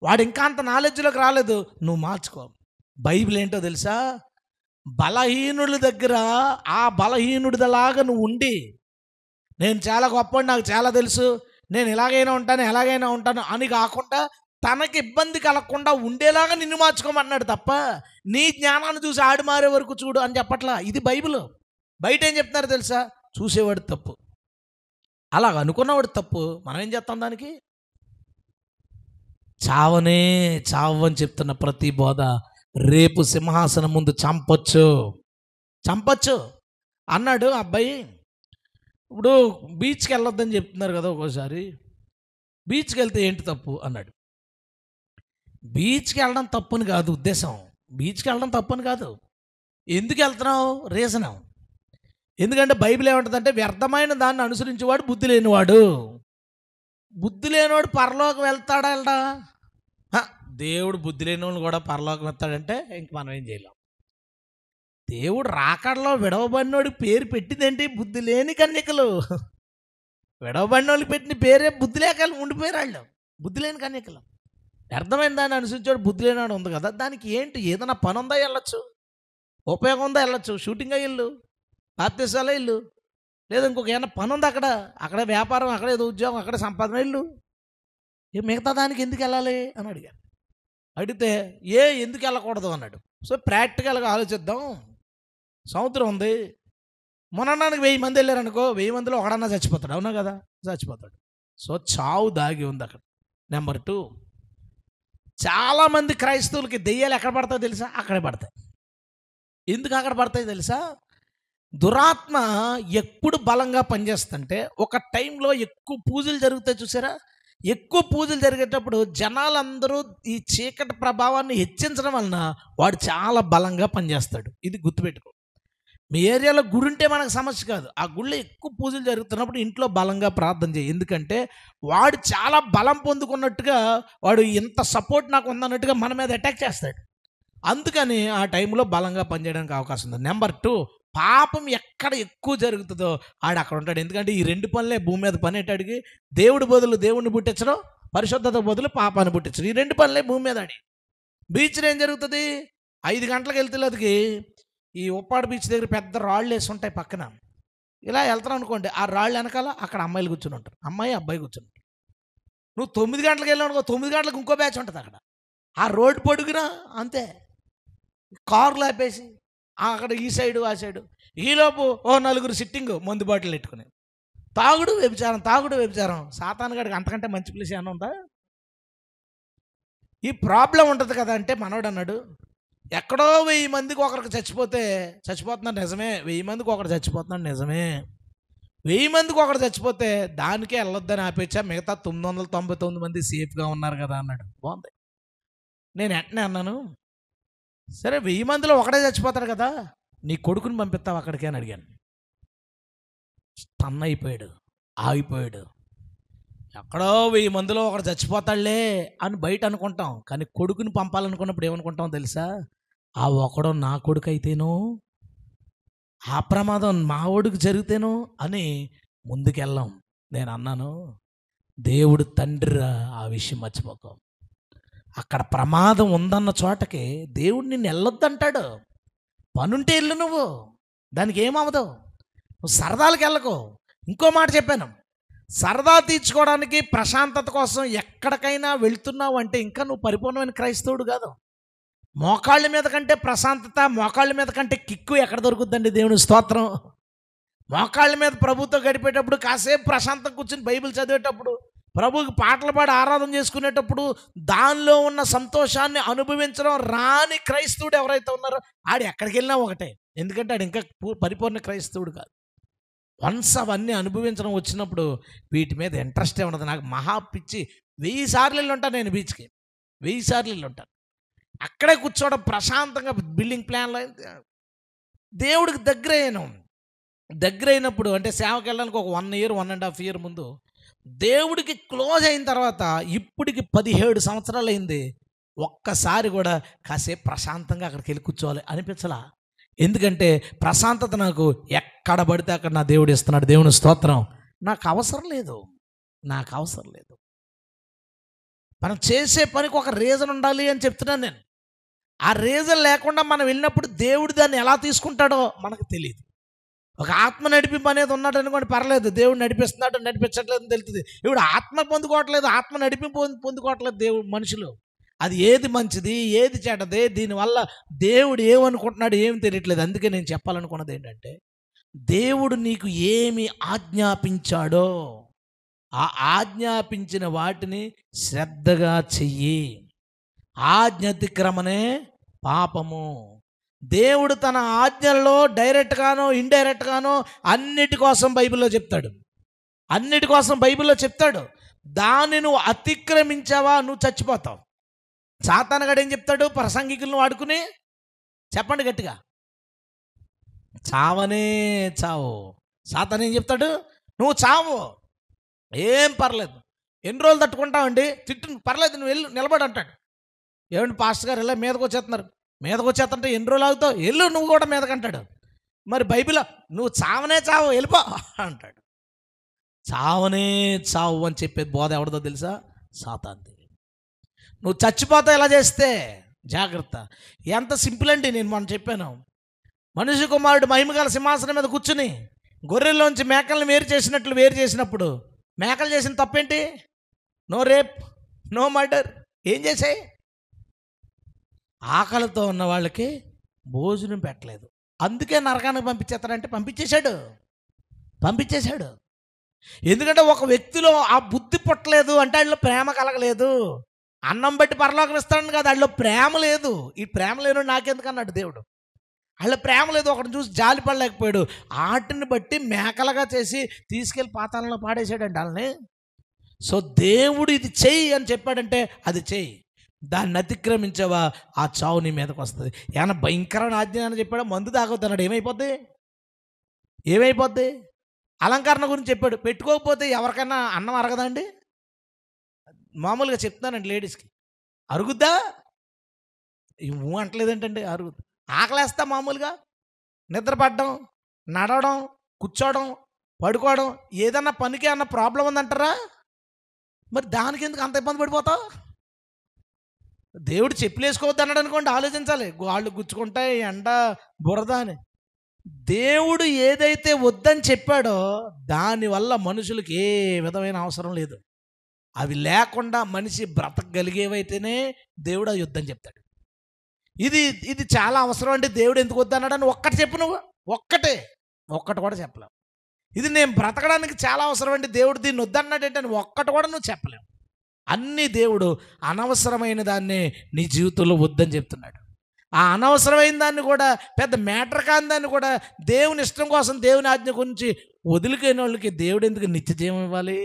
వాడు ఇంకా అంత నాలెడ్జ్లోకి రాలేదు, నువ్వు మార్చుకో. బైబిల్ ఏంటో తెలుసా, బలహీనుల దగ్గర ఆ బలహీనుడిలాగా నువ్వు ఉండి, నేను చాలా గొప్పవాడు, నాకు చాలా తెలుసు, నేను ఎలాగైనా ఉంటాను అని కాకుండా తనకి ఇబ్బంది కలగకుండా ఉండేలాగా నిన్ను మార్చుకోమన్నాడు తప్ప నీ జ్ఞానాన్ని చూసి ఆడి మారే వరకు చూడు అని చెప్పట్లా. ఇది బైబిల్. బయట ఏం చెప్తున్నారు తెలుసా, చూసేవాడు తప్పు, అలాగ అనుకున్నవాడు తప్పు, మనం ఏం చేస్తాం దానికి. చావు అని చెప్తున్న ప్రతి బోధ రేపు సింహాసనం ముందు చంపొచ్చు అన్నాడు అబ్బాయి. ఇప్పుడు బీచ్కి వెళ్ళొద్దని చెప్తున్నారు కదా, ఒక్కోసారి బీచ్కి వెళ్తే ఏంటి తప్పు అన్నాడు. బీచ్కి వెళ్ళడం తప్పుని కాదు ఉద్దేశం, బీచ్కి వెళ్ళడం తప్పుని కాదు. ఎందుకు వెళ్తున్నావు, రీజన్. ఎందుకంటే బైబిల్ ఏమంటుందంటే, వ్యర్థమైన దాన్ని అనుసరించేవాడు బుద్ధి లేనివాడు పరలోకం వెళ్తాడా వెళ్ళడా. దేవుడు బుద్ధి లేని వాళ్ళు కూడా పరలోకం వెళ్తాడంటే ఇంక మనం ఏం చేయలేం. దేవుడు రాకడలో విడవబడినోడి పేరు పెట్టిందేంటి, బుద్ధి లేని కన్యకలు. విడవబడిన వాళ్ళకి పెట్టిన పేరే బుద్ధి లేక ఉండిపోయారు వాళ్ళు, బుద్ధి లేని కన్యకలు. వ్యర్థమైన దాన్ని అనుసరించాడు బుద్ధి లేనివాడు ఉంది కదా, దానికి ఏంటి, ఏదైనా పని ఉందా వెళ్ళొచ్చు, ఉపయోగం ఉందా వెళ్ళొచ్చు, షూటింగ్ ఇల్లు, బాప్తిసాల ఇల్లు, లేదా ఇంకొక ఏమైనా పని ఉంది అక్కడే వ్యాపారం, అక్కడే ఏదో ఉద్యోగం, అక్కడే సంపాదన ఇల్లు, మిగతా దానికి ఎందుకు వెళ్ళాలి అని అడిగారు. అడిగితే ఎందుకు వెళ్ళకూడదు అన్నాడు. సో ప్రాక్టికల్గా ఆలోచిద్దాం. సముద్రం ఉంది, మొన్నడానికి 1000 మంది వెళ్ళారనుకో, 1000 మందిలో ఒకడన్నా చచ్చిపోతాడు, అవునా కదా, చచ్చిపోతాడు. సో చావు దాగి ఉంది అక్కడ. నెంబర్ 2, చాలామంది క్రైస్తవులకి దెయ్యాలు ఎక్కడ పడతాయో తెలుసా, అక్కడే పడతాయి. ఎందుకు అక్కడ పడతాయి తెలుసా, దురాత్మ ఎప్పుడు బలంగా పనిచేస్తుంటే ఒక టైంలో ఎక్కువ పూజలు జరుగుతాయి చూసారా, ఎక్కువ పూజలు జరిగేటప్పుడు జనాలందరూ ఈ చీకటి ప్రభావాన్ని హెచ్చించడం వలన వాడు చాలా బలంగా పనిచేస్తాడు. ఇది గుర్తుపెట్టుకో. మీ ఏరియాలో గుడి ఉంటే మనకు సమస్య కాదు, ఆ గుళ్ళో ఎక్కువ పూజలు జరుగుతున్నప్పుడు ఇంట్లో బలంగా ప్రార్థన చేయి. ఎందుకంటే వాడు చాలా బలం పొందుకున్నట్టుగా, వాడు ఇంత సపోర్ట్ నాకు ఉందన్నట్టుగా మన మీద అటాక్ చేస్తాడు. అందుకని ఆ టైంలో బలంగా పనిచేయడానికి అవకాశం ఉంది. నెంబర్ 2, పాపం ఎక్కడ ఎక్కువ జరుగుతుందో ఆడు అక్కడ ఉంటాడు. ఎందుకంటే ఈ 2 పనులే భూమి మీద పని ఏంటాడికి, దేవుడి బదులు దేవుడిని పుట్టించడం, పరిశుద్ధత బదులు పాపాన్ని పుట్టించడం, ఈ 2 పనులే భూమి మీద ఆడి. బీచ్లో ఏం జరుగుతుంది, 5 గంటలకు వెళ్తే ఈ ఉప్పాడు బీచ్ దగ్గర పెద్ద రాళ్ళు వేసి ఉంటాయి పక్కన, ఇలా వెళ్తున్నావు అనుకోండి, ఆ రాళ్ళు వెనకాల అక్కడ అమ్మాయిలు కూర్చుని ఉంటారు, అబ్బాయి కూర్చుని ఉంటారు. నువ్వు 9 గంటలకు వెళ్ళావు అనుకో, 9 గంటలకు ఇంకో బ్యాచ్ ఉంటుంది అక్కడ. ఆ రోడ్డు పొడుగునా అంతే, కార్లు ఆపేసి అక్కడ ఈ సైడు ఆ సైడు, ఈలోపు 4 సిట్టింగ్ మందు బాటిల్ పెట్టుకుని తాగుడు వ్యభిచారం. సాతానుగాడికి అంతకంటే మంచి ప్లేస్ ఏమైనా ఉందా. ఈ ప్రాబ్లం ఉంటుంది కదా. అంటే మనోడు అన్నాడు, ఎక్కడో 1000 మందికి ఒకరికి చచ్చిపోతున్నాడు నిజమే, 1000 మందికి ఒకరు చచ్చిపోతున్నాడు నిజమే, 1000 మందికి ఒకరు చచ్చిపోతే దానికే వెళ్ళొద్దని ఆపేచ్చా, మిగతా 999 మంది సేఫ్గా ఉన్నారు కదా అన్నాడు. బాగుంది. నేను వెంటనే అన్నాను, సరే 1000 మందిలో ఒకడే చచ్చిపోతాడు కదా, నీ కొడుకుని పంపిస్తావు అక్కడికి అని అడిగాను. స్టన్ అయిపోయాడు, ఆగిపోయాడు. ఎక్కడో 1000 మందిలో ఒకడు చచ్చిపోతాడులే అని బయట అనుకుంటాం, కానీ కొడుకుని పంపాలనుకున్నప్పుడు ఏమనుకుంటాం తెలుసా, ఆ ఒకడో నా కొడుకు అయితేనో, ఆ ప్రమాదం మా ఓడికి జరిగితేనో అని ముందుకెళ్ళాం. నేను అన్నాను, దేవుడు తండ్రి ఆ విషయం మర్చిపోకు. అక్కడ ప్రమాదం ఉందన్న చోటకి దేవుడు నిన్ను వెళ్ళొద్దంటాడు. పనుంటే వెళ్ళు, నువ్వు దానికి ఏమవదు, నువ్వు సరదాలకు వెళ్ళకు. ఇంకో మాట చెప్పాను, సరదా తీర్చుకోవడానికి ప్రశాంతత కోసం ఎక్కడికైనా వెళ్తున్నావు అంటే ఇంకా నువ్వు పరిపూర్ణమైన క్రైస్తవుడు కాదు. మోకాళ్ళ మీద కంటే ప్రశాంతత, మోకాళ్ళ మీద కంటే కిక్కు ఎక్కడ దొరుకుద్దండి? దేవుని స్తోత్రం. మోకాళ్ళ మీద ప్రభుతో గడిపేటప్పుడు, కాసేపు ప్రశాంతంగా కూర్చుని బైబిల్ చదివేటప్పుడు, ప్రభువుకి పాటలు పాడి ఆరాధన చేసుకునేటప్పుడు దానిలో ఉన్న సంతోషాన్ని అనుభవించడం రాని క్రైస్తవుడు ఎవరైతే ఉన్నారో ఆడు ఎక్కడికి వెళ్ళినా ఒకటే. ఎందుకంటే ఆడు ఇంకా పరిపూర్ణ క్రైస్తవుడు కాదు. వన్స్ అవన్నీ అనుభవించడం వచ్చినప్పుడు వీటి మీద ఇంట్రెస్టే ఉండదు. నాకు మహా పిచ్చి. 1000 సార్లు వెళ్ళి ఉంటాను నేను బీచ్కి. 1000 సార్లు వెళ్ళి ఉంటాను. అక్కడే కూర్చోవడం ప్రశాంతంగా, బిల్డింగ్ ప్లాన్లో దేవుడికి దగ్గరైనప్పుడు అంటే సేవకి వెళ్ళడానికి ఒక 1 ఇయర్ 1.5 ఇయర్ ముందు దేవుడికి క్లోజ్ అయిన తర్వాత ఇప్పటికి 17 సంవత్సరాలు అయింది. ఒక్కసారి కూడా కాసేపు ప్రశాంతంగా అక్కడికి వెళ్ళి కూర్చోవాలి అనిపించలా. ఎందుకంటే ప్రశాంతత నాకు ఎక్కడ పడితే అక్కడ నా దేవుడు ఇస్తున్నాడు. దేవుని స్తోత్రం. నాకు అవసరం లేదు. మనం చేసే పనికి ఒక రీజన్ ఉండాలి అని చెప్తున్నాను నేను. ఆ రీజన్ లేకుండా మనం వెళ్ళినప్పుడు దేవుడు దాన్ని ఎలా తీసుకుంటాడో మనకు తెలియదు. ఒక ఆత్మ నడిపింపు అనేది ఉన్నాడు అనుకోండి, పర్లేదు. దేవుడు నడిపిస్తున్నాడు, నడిపించట్లేదని తెలుస్తుంది. ఇప్పుడు ఆత్మ పొందుకోవట్లేదు, ఆత్మ నడిపింపు పొందుకోవట్లేదు దేవుడు మనుషులు. అది ఏది మంచిది, ఏది చెడ్డది, దీనివల్ల దేవుడు ఏమనుకుంటున్నాడు ఏమి తెలియట్లేదు. అందుకే నేను చెప్పాలనుకున్నది ఏంటంటే, దేవుడు నీకు ఏమి ఆజ్ఞాపించాడో ఆ ఆజ్ఞాపించిన వాటిని శ్రద్ధగా చెయ్యి. ఆజ్ఞ అతిక్రమనే పాపము. దేవుడు తన ఆజ్ఞల్లో డైరెక్ట్గానో ఇండైరెక్ట్గానో అన్నిటి కోసం బైబిల్లో చెప్తాడు. దాన్ని నువ్వు అతిక్రమించావా నువ్వు చచ్చిపోతావు. సాతానుగాడు ఏం చెప్తాడు? ప్రసంగికులను వాడుకుని చెప్పండి గట్టిగా, చావనే చావు. సాతాను ఏం చెప్తాడు? నువ్వు చావు, ఏం పర్లేదు, ఎన్ని రోజులు తట్టుకుంటావండి, తిట్టు పర్లేదు, నువ్వు వెళ్ళు నిలబడి అంటాడు. ఏమండి పాస్టర్ గారు ఇలా మీదకి వచ్చేస్తుంటే ఎన్ని రోజులు ఆగుతావు, వెళ్ళు నువ్వు కూడా మీదకంటాడు. మరి బైబిల్ నువ్వు చావనే చావు వెళ్ళిపో అంటాడు. చావనే చావు అని చెప్పేది బోధ ఎవరిదో తెలుసా? సాతానుది. నువ్వు చచ్చిపోతావు ఇలా చేస్తే, జాగ్రత్త. ఎంత సింపుల్ అండి. నేను మొన్న చెప్పాను, మనిషి కుమారుడు మహిమగల సింహాసనం మీద కూర్చుని గొర్రెల్లోంచి మేకలను వేరు చేసినప్పుడు మేకలు చేసిన తప్పేంటి? No rape, no murder. ఏం చేశాయి? ఆకలితో ఉన్న వాళ్ళకి భోజనం పెట్టలేదు. అందుకే నరకానికి పంపించేస్తాడంటే పంపించేశాడు. ఎందుకంటే ఒక వ్యక్తిలో ఆ బుద్ధి పుట్టలేదు అంటే ఆయనలో ప్రేమ కలగలేదు. అన్నం బట్టి పరలోకం ఇస్తాడని కాదు, ఆయనలో ప్రేమ లేదు. ఈ ప్రేమ లేను నాకెందుకు అన్నాడు దేవుడు. వాళ్ళ ప్రేమ లేదు. ఒకటి చూసి జాలి పడలేకపోయాడు. ఆటిని బట్టి మేకలుగా చేసి తీసుకెళ్ళి పాతాళంలో పాడేశాడండి వాళ్ళని. సో దేవుడు ఇది చెయ్యి అని చెప్పాడంటే అది చెయ్యి. దాన్ని అతిక్రమించావా ఆ చావు నీ మీదకి వస్తుంది. ఏమన్నా భయంకరమైన ఆజ్ఞ అని చెప్పాడు, మందు తాగొద్దన్నాడు, ఏమైపోద్ది? అలంకరణ గురించి చెప్పాడు, పెట్టుకోకపోతే ఎవరికైనా అన్నం అరగదండి? మామూలుగా చెప్తానండి లేడీస్కి, అరుగుద్దా? అంటలేదేంటండి? అరుగుద్ది. ఆకలేస్తా మామూలుగా నిద్రపడడం, నడవడం, కూర్చోవడం, పడుకోవడం, ఏదన్నా పనికి అన్న ప్రాబ్లం ఉందంటారా? మరి దానికి ఎందుకు అంత ఇబ్బంది పడిపోతావు? దేవుడు చెప్పులు వేసుకోవద్దు అన్నాడు అనుకోండి, ఆలోచించాలి. వాళ్ళు గుచ్చుకుంటాయి, ఎండ బురద అని. దేవుడు ఏదైతే వద్దని చెప్పాడో దానివల్ల మనుషులకు ఏ విధమైన అవసరం లేదు. అవి లేకుండా మనిషి బ్రతకగలిగేవైతేనే దేవుడు ఆ యుద్ధం చెప్తాడు. ఇది చాలా అవసరం అండి, దేవుడు ఎందుకు వద్దన్నాడు అని ఒక్కటి చెప్పు నువ్వు. ఒక్కటి కూడా చెప్పలేవు. ఇది నేను బ్రతకడానికి చాలా అవసరం అండి, దేవుడు దీన్ని వద్దన్నాడు ఏంటని ఒక్కటి కూడా నువ్వు చెప్పలేవు. అన్నీ దేవుడు అనవసరమైన దాన్ని నీ జీవితంలో వద్దని చెప్తున్నాడు. ఆ అనవసరమైన దాన్ని కూడా, పెద్ద మ్యాటర్ కాని దాన్ని కూడా దేవుని ఇష్టం కోసం, దేవుని ఆజ్ఞ గురించి వదిలిపోయిన వాళ్ళకి దేవుడు ఎందుకు నిత్య జీవం ఇవ్వాలి?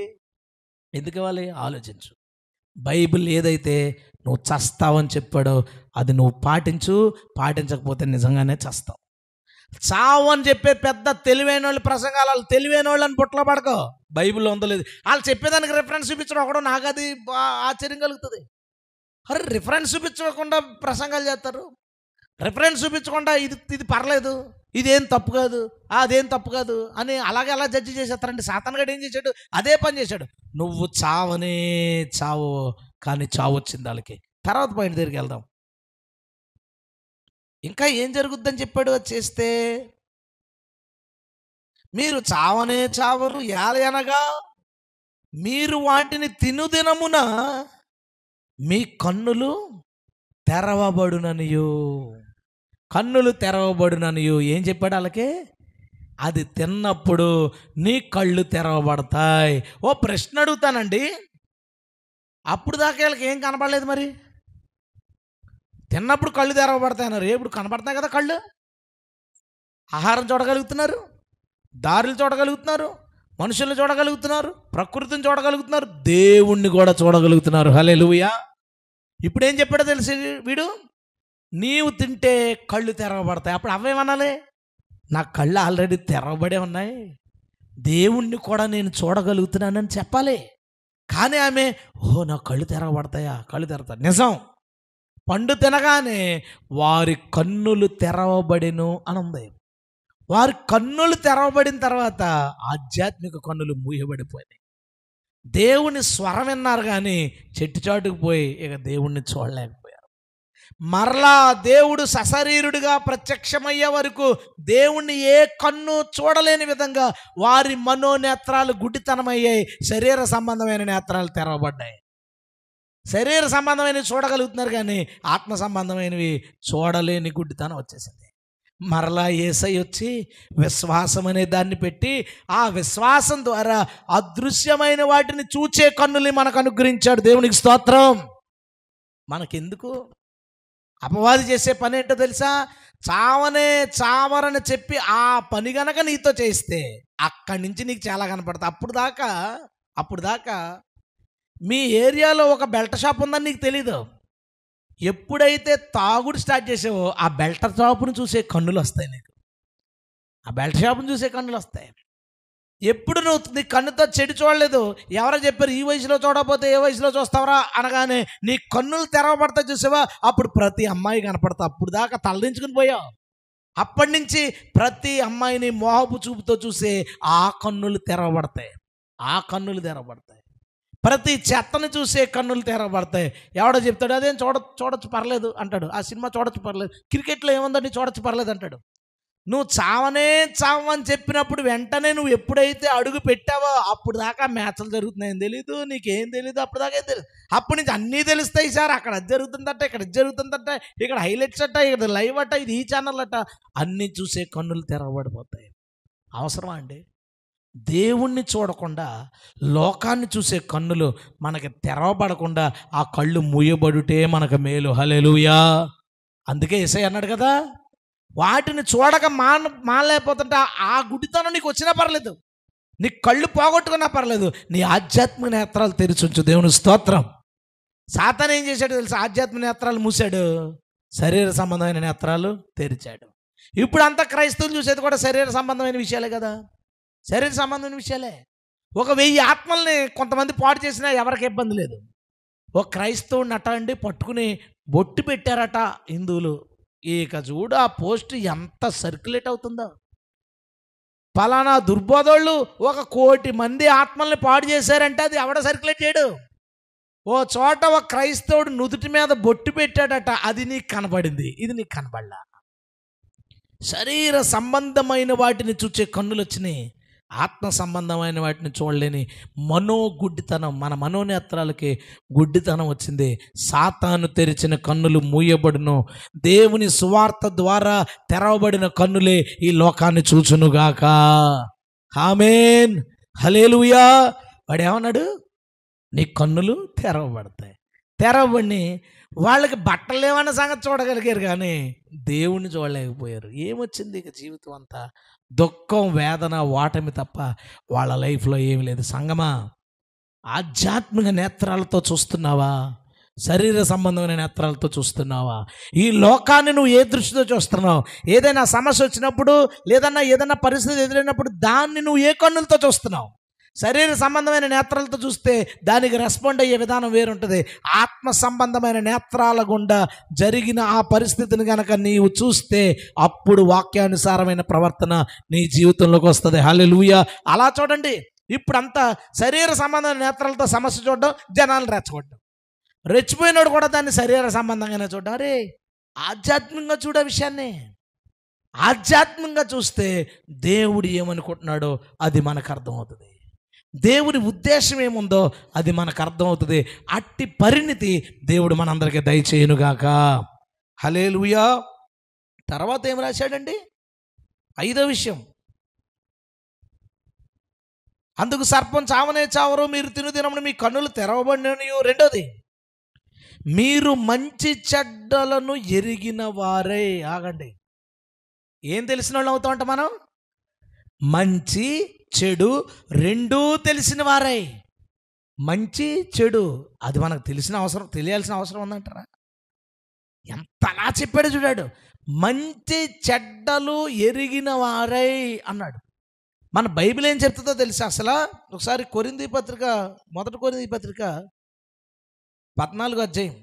ఎందుకు ఇవ్వాలి? ఆలోచించు. బైబిల్ ఏదైతే నువ్వు చస్తావని చెప్పాడో అది నువ్వు పాటించకపోతే నిజంగానే చస్తావు. చావు అని చెప్పే పెద్ద తెలివైన వాళ్ళు ప్రసంగాలు, వాళ్ళు తెలివైన వాళ్ళని బుట్టలో పడకో. బైబిల్లో ఉందో లేదు, వాళ్ళు చెప్పేదానికి రిఫరెన్స్ చూపించడం ఒకడో నాకు అది ఆశ్చర్యం కలుగుతుంది. అరే రిఫరెన్స్ చూపించకుండా ప్రసంగాలు చేస్తారు. రిఫరెన్స్ చూపించకుండా ఇది పర్లేదు, ఇదేం తప్పు కాదు, అదేం తప్పు కాదు అని అలాగే అలా జడ్జి చేసేస్తారండి. సాతానుగాడు ఏం చేశాడు? అదే పని చేశాడు. నువ్వు చావనే చావు, కానీ చావు వచ్చింది వాళ్ళకి. తర్వాత పాయింట్ దగ్గరికి వెళ్దాం. ఇంకా ఏం జరుగుద్దని చెప్పాడు అది చేస్తే? మీరు చావనే చావరు, ఏలయనగా మీరు వాటిని తినుదినమున మీ కన్నులు తెరవబడుననియు. కన్నులు తెరవబడుననియు ఏం చెప్పాడు వాళ్ళకి? అది తిన్నప్పుడు నీ కళ్ళు తెరవబడతాయి. ఓ ప్రశ్న అడుగుతానండి, అప్పుడు దాకా వీళ్ళకి ఏం కనపడలేదు, మరి తిన్నప్పుడు కళ్ళు తెరవబడతాయి అన్నారు. ఇప్పుడు కనపడతాయి కదా కళ్ళు. ఆహారం చూడగలుగుతున్నారు, దారులు చూడగలుగుతున్నారు, మనుషులను చూడగలుగుతున్నారు, ప్రకృతిని చూడగలుగుతున్నారు, దేవుణ్ణి కూడా చూడగలుగుతున్నారు. హల్లెలూయా. ఇప్పుడు ఏం చెప్పాడో తెలిసి వీడు, నీవు తింటే కళ్ళు తెరవబడతాయి. అప్పుడు అవేమనాలి? నా కళ్ళు ఆల్రెడీ తెరవబడే ఉన్నాయి, దేవుణ్ణి కూడా నేను చూడగలుగుతున్నానని చెప్పాలి. కానీ ఆమె, ఓ నా కళ్ళు తెరవబడతాయా? కళ్ళు తెరతాయి. నిజం, పండు తినగానే వారి కన్నులు తెరవబడెను అని ఉంది. వారి కన్నులు తెరవబడిన తర్వాత ఆధ్యాత్మిక కన్నులు మూయబడిపోయినాయి. దేవుని స్వరం విన్నారు కానీ చెట్టు చాటుకు పోయి ఇక దేవుణ్ణి చూడలేకపోయారు. మరలా దేవుడు సశరీరుడిగా ప్రత్యక్షమయ్యే వరకు దేవుణ్ణి ఏ కన్ను చూడలేని విధంగా వారి మనోనేత్రాలు గుడ్డితనమయ్యాయి. శరీర సంబంధమైన నేత్రాలు తెరవబడ్డాయి. శరీర సంబంధమైనవి చూడగలుగుతున్నారు కానీ ఆత్మ సంబంధమైనవి చూడలేని గుడ్డితనం వచ్చేసింది. మరలా యేసయ్య వచ్చి విశ్వాసం అనే దాన్ని పెట్టి ఆ విశ్వాసం ద్వారా అదృశ్యమైన వాటిని చూచే కన్నుల్ని మనకు అనుగ్రహించాడు. దేవునికి స్తోత్రం. మనకెందుకు? అపవాది చేసే పని ఏంటో తెలుసా? చావనే చావరని చెప్పి ఆ పని గనక నీతో చేస్తే అక్కడి నుంచి నీకు చాలా కనపడతాయి. అప్పుడు దాకా మీ ఏరియాలో ఒక బెల్ట్ షాప్ ఉందని నీకు తెలీదు. ఎప్పుడైతే తాగుడు స్టార్ట్ చేసావో ఆ బెల్ట్ షాపును చూసే కన్నులు వస్తాయి నీకు. ఆ బెల్ట్ షాపును చూసే కన్నులు వస్తాయి. ఎప్పుడు నువ్వు నీ కన్నుతో చెడు చూడలేదు, ఎవరో చెప్పారు ఈ వయసులో చూడకపోతే ఏ వయసులో చూస్తావరా అనగానే నీ కన్నులు తెరవబడతా చూసావా, అప్పుడు ప్రతి అమ్మాయి కనపడతా. అప్పుడు దాకా తలదించుకుని పోయావు. అప్పటి నుంచి ప్రతి అమ్మాయిని మోహపు చూపుతో చూసే ఆ కన్నులు తెరవబడతాయి. ఆ కన్నులు తెరవబడతాయి. ప్రతి చెత్తని చూసే కన్నులు తెరవబడతాయి. ఎవడో చెప్తాడు అదేం చూడొచ్చు పర్లేదు అంటాడు, ఆ సినిమా చూడొచ్చు పర్లేదు, క్రికెట్లో ఏముందండి చూడొచ్చు పర్లేదు అంటాడు. నువ్వు చావని చెప్పినప్పుడు వెంటనే నువ్వు ఎప్పుడైతే అడుగు పెట్టావో అప్పుడు దాకా మ్యాచ్లు జరుగుతున్నాయని తెలీదు, నీకేం తెలీదు. అప్పుడు దాకా ఏం తెలియదు. అప్పటి నుంచి అన్నీ తెలుస్తాయి. సార్ అక్కడ అది జరుగుతుందట, ఇక్కడ ఇది జరుగుతుందట, ఇక్కడ హైలైట్స్ అట్ట, ఇక్కడ లైవ్ అట్ట, ఇది ఈ ఛానల్ అట్ట, అన్నీ చూసే కన్నులు తెరవబడిపోతాయి. అవసరమా అండి? దేవుణ్ణి చూడకుండా లోకాన్ని చూసే కన్నులు మనకి తెరవబడకుండా ఆ కళ్ళు మూయబడుటే మనకు మేలు. హల్లెలూయా. అందుకే యేసయ్య అన్నాడు కదా, వాటిని చూడక మానలేకపోతుంటే ఆ గుడితనం నీకు వచ్చినా పర్లేదు, నీ కళ్ళు పోగొట్టుకున్నా పర్లేదు, నీ ఆధ్యాత్మిక నేత్రాలు తెరిచుంచు. దేవుని స్తోత్రం. సాతాను ఏం చేశాడు తెలుసు? ఆధ్యాత్మిక నేత్రాలు మూసాడు, శరీర సంబంధమైన నేత్రాలు తెరిచాడు. ఇప్పుడు అంతా క్రైస్తవులు చూసేది కూడా శరీర సంబంధమైన విషయాలే కదా, శరీర సంబంధమైన విషయాలే. 1000 ఆత్మల్ని కొంతమంది పాడు చేసినా ఎవరికి ఇబ్బంది లేదు. ఒక క్రైస్తవుడిని అట్ట అండి పట్టుకుని బొట్టు పెట్టారట హిందువులు. ఇక చూడు ఆ పోస్ట్ ఎంత సర్క్యులేట్ అవుతుందో. పలానా దుర్బోధోళ్ళు 1 కోటి మంది ఆత్మల్ని పాడు చేశారంటే అది ఎవడ సర్క్యులేట్ చేయడు. ఓ చోట ఒక క్రైస్తవుడు నుదుటి మీద బొట్టు పెట్టాడట, అది నీకు కనబడింది, ఇది నీకు కనబడలా. శరీర సంబంధమైన వాటిని చూచే కన్నులు వచ్చినాయి, ఆత్మ సంబంధమైన వాటిని చూడలేని మనోగుడ్డితనం, మన మనోనేత్రాలకి గుడ్డితనం వచ్చింది. సాతాను తెరిచిన కన్నులు మూయబడును, దేవుని సువార్త ద్వారా తెరవబడిన కన్నులే ఈ లోకాన్ని చూచునుగాక. ఆమేన్. హల్లెలూయా. వాడు ఏమన్నాడు? నీ కన్నులు తెరవబడతాయి. తెరవబడి వాళ్ళకి బట్టలు లేవన్న సంగతి చూడగలిగారు కానీ దేవుణ్ణి చూడలేకపోయారు. ఏమొచ్చింది? ఇక జీవితం అంతా దుఃఖం, వేదన, ఓటమి తప్ప వాళ్ళ లైఫ్లో ఏమి లేదు. సంగమా, ఆధ్యాత్మిక నేత్రాలతో చూస్తున్నావా? శరీర సంబంధమైన నేత్రాలతో చూస్తున్నావా? ఈ లోకాన్ని నువ్వు ఏ దృష్టితో చూస్తున్నావు? ఏదైనా సమస్య వచ్చినప్పుడు, ఏదైనా పరిస్థితి ఎదురైనప్పుడు దాన్ని నువ్వు ఏ కన్నులతో చూస్తున్నావు? శరీర సంబంధమైన నేత్రాలతో చూస్తే దానికి రెస్పాండ్ అయ్యే విధానం వేరుంటుంది. ఆత్మ సంబంధమైన నేత్రాల గుండా జరిగిన ఆ పరిస్థితిని కనుక నీవు చూస్తే అప్పుడు వాక్యానుసారమైన ప్రవర్తన నీ జీవితంలోకి వస్తుంది. హల్లెలూయా. అలా చూడండి. ఇప్పుడంతా శరీర సంబంధమైన నేత్రాలతో సమస్య చూడడం, జనాలు రెచ్చగొట్టడం. రెచ్చిపోయినాడు కూడా దాన్ని శరీర సంబంధంగానే చూడడం. అరే ఆధ్యాత్మికంగా చూడే విషయాన్ని ఆధ్యాత్మికంగా చూస్తే దేవుడు ఏమనుకుంటున్నాడో అది మనకు అర్థమవుతుంది. దేవుని ఉద్దేశం ఏముందో అది మనకు అర్థమవుతుంది. అట్టి పరిణితి దేవుడు మనందరికీ దయచేయునుగాక. హల్లెలూయా. తర్వాత ఏం రాశాడండి? 5వ విషయం, అందుకు సర్పం చావనే చావరు, మీరు తిను దినమున మీ కన్నులు తెరవబడినయు. 2వది, మీరు మంచి చెడ్డలను ఎరిగిన వారే. ఆగండి, ఏం తెలిసిన వాళ్ళు అవుతా ఉంటాం మనం? మంచి చెడు రెండూ తెలిసిన వారే. మంచి చెడు అది మనకు తెలియాల్సిన అవసరం ఉందంటారా? ఎంతలా చెప్పాడు చూడాడు. మంచి చెడ్డలు ఎరిగిన వారై అన్నాడు. మన బైబిల్ ఏం చెప్తుందో తెలుసా అసలు? ఒకసారి కొరింథీ పత్రిక, 1 కొరింథీ పత్రిక 14వ అధ్యాయం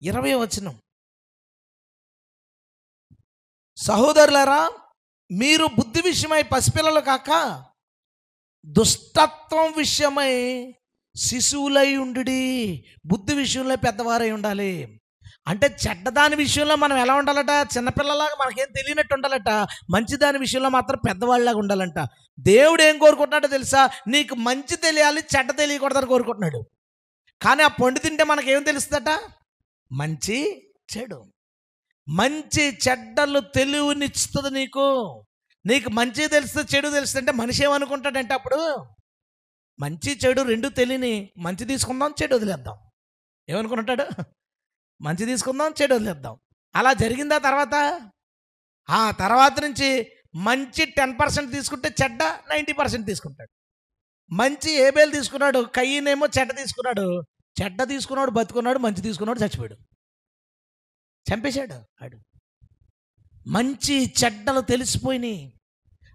20వ వచనం, సహోదరులారా, మీరు బుద్ధి విషయమై పసిపిల్లలు కాక దుష్టత్వం విషయమై శిశువులై ఉండుడి. బుద్ధి విషయంలో పెద్దవారై ఉండాలి. అంటే చెడ్డదాని విషయంలో మనం ఎలా ఉండాలట? చిన్నపిల్లలాగా మనకేం తెలియనట్టు ఉండాలట. మంచిదాని విషయంలో మాత్రం పెద్దవాళ్ళలాగా ఉండాలంట. దేవుడు ఏం కోరుకుంటున్నాడో తెలుసా? నీకు మంచి తెలియాలి, చెడ్డ తెలియకూడదని కోరుకుంటున్నాడు. కానీ ఆ పండు తింటే మనకేం తెలుస్తుందట? మంచి చెడు. మంచి చెడ్డలు తెలివినిస్తుంది నీకు. నీకు మంచి తెలుస్తుంది, చెడు తెలుస్తుంటే మనిషి ఏమనుకుంటాడంటే అప్పుడు మంచి చెడు రెండు తెలియని మంచి తీసుకుందాం, చెడు వదిలేద్దాం. ఏమనుకుంటాడు? మంచి తీసుకుందాం, చెడు వదిలేద్దాం. అలా జరిగిందా? తర్వాత నుంచి మంచి 10% తీసుకుంటే చెడ్డ 90% తీసుకుంటాడు. మంచి ఏబేలు తీసుకున్నాడు, కయ్యనేమో చెడ్డ తీసుకున్నాడు. చెడ్డ తీసుకున్నాడు బతుకున్నాడు, మంచి తీసుకున్నాడు చచ్చిపోయాడు, చంపేశాడు. ఆడు మంచి చెడ్డలు తెలిసిపోయినాయి.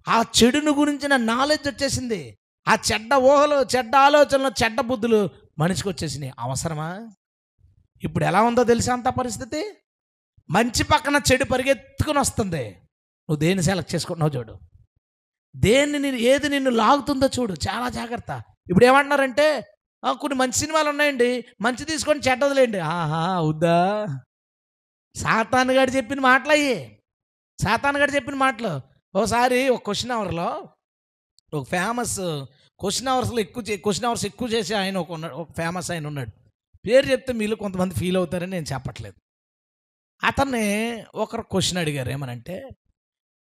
ఆ చెడును గురించిన నాలెడ్జ్ వచ్చేసింది. ఆ చెడ్డ ఊహలు, చెడ్డ ఆలోచనలు, చెడ్డ బుద్ధులు మనిషికి వచ్చేసినాయి. అవసరమా? ఇప్పుడు ఎలా ఉందో తెలుసా అంత పరిస్థితి? మంచి పక్కన చెడు పరిగెత్తుకుని వస్తుంది. నువ్వు దేన్ని సెలెక్ట్ చేసుకుంటున్నావు చూడు. ఏది నిన్ను లాగుతుందో చూడు, చాలా జాగ్రత్త. ఇప్పుడు ఏమంటున్నారంటే కొన్ని మంచి సినిమాలు ఉన్నాయండి, మంచి తీసుకొని చెడ్డ వదిలేయండి. అవుద్దా? సాతాను గారు చెప్పిన మాటలు అయ్యి. సాతాను గారు చెప్పిన మాటలు. ఒకసారి ఒక క్వశ్చన్ అవర్లో, ఒక ఫేమస్ క్వశ్చన్ అవర్స్ ఎక్కువ చేసి ఆయన ఒక ఫేమస్ ఆయన ఉన్నాడు. పేరు చెప్తే మీలో కొంతమంది ఫీల్ అవుతారని నేను చెప్పట్లేదు. అతన్ని ఒకరు క్వశ్చన్ అడిగారు. ఏమనంటే,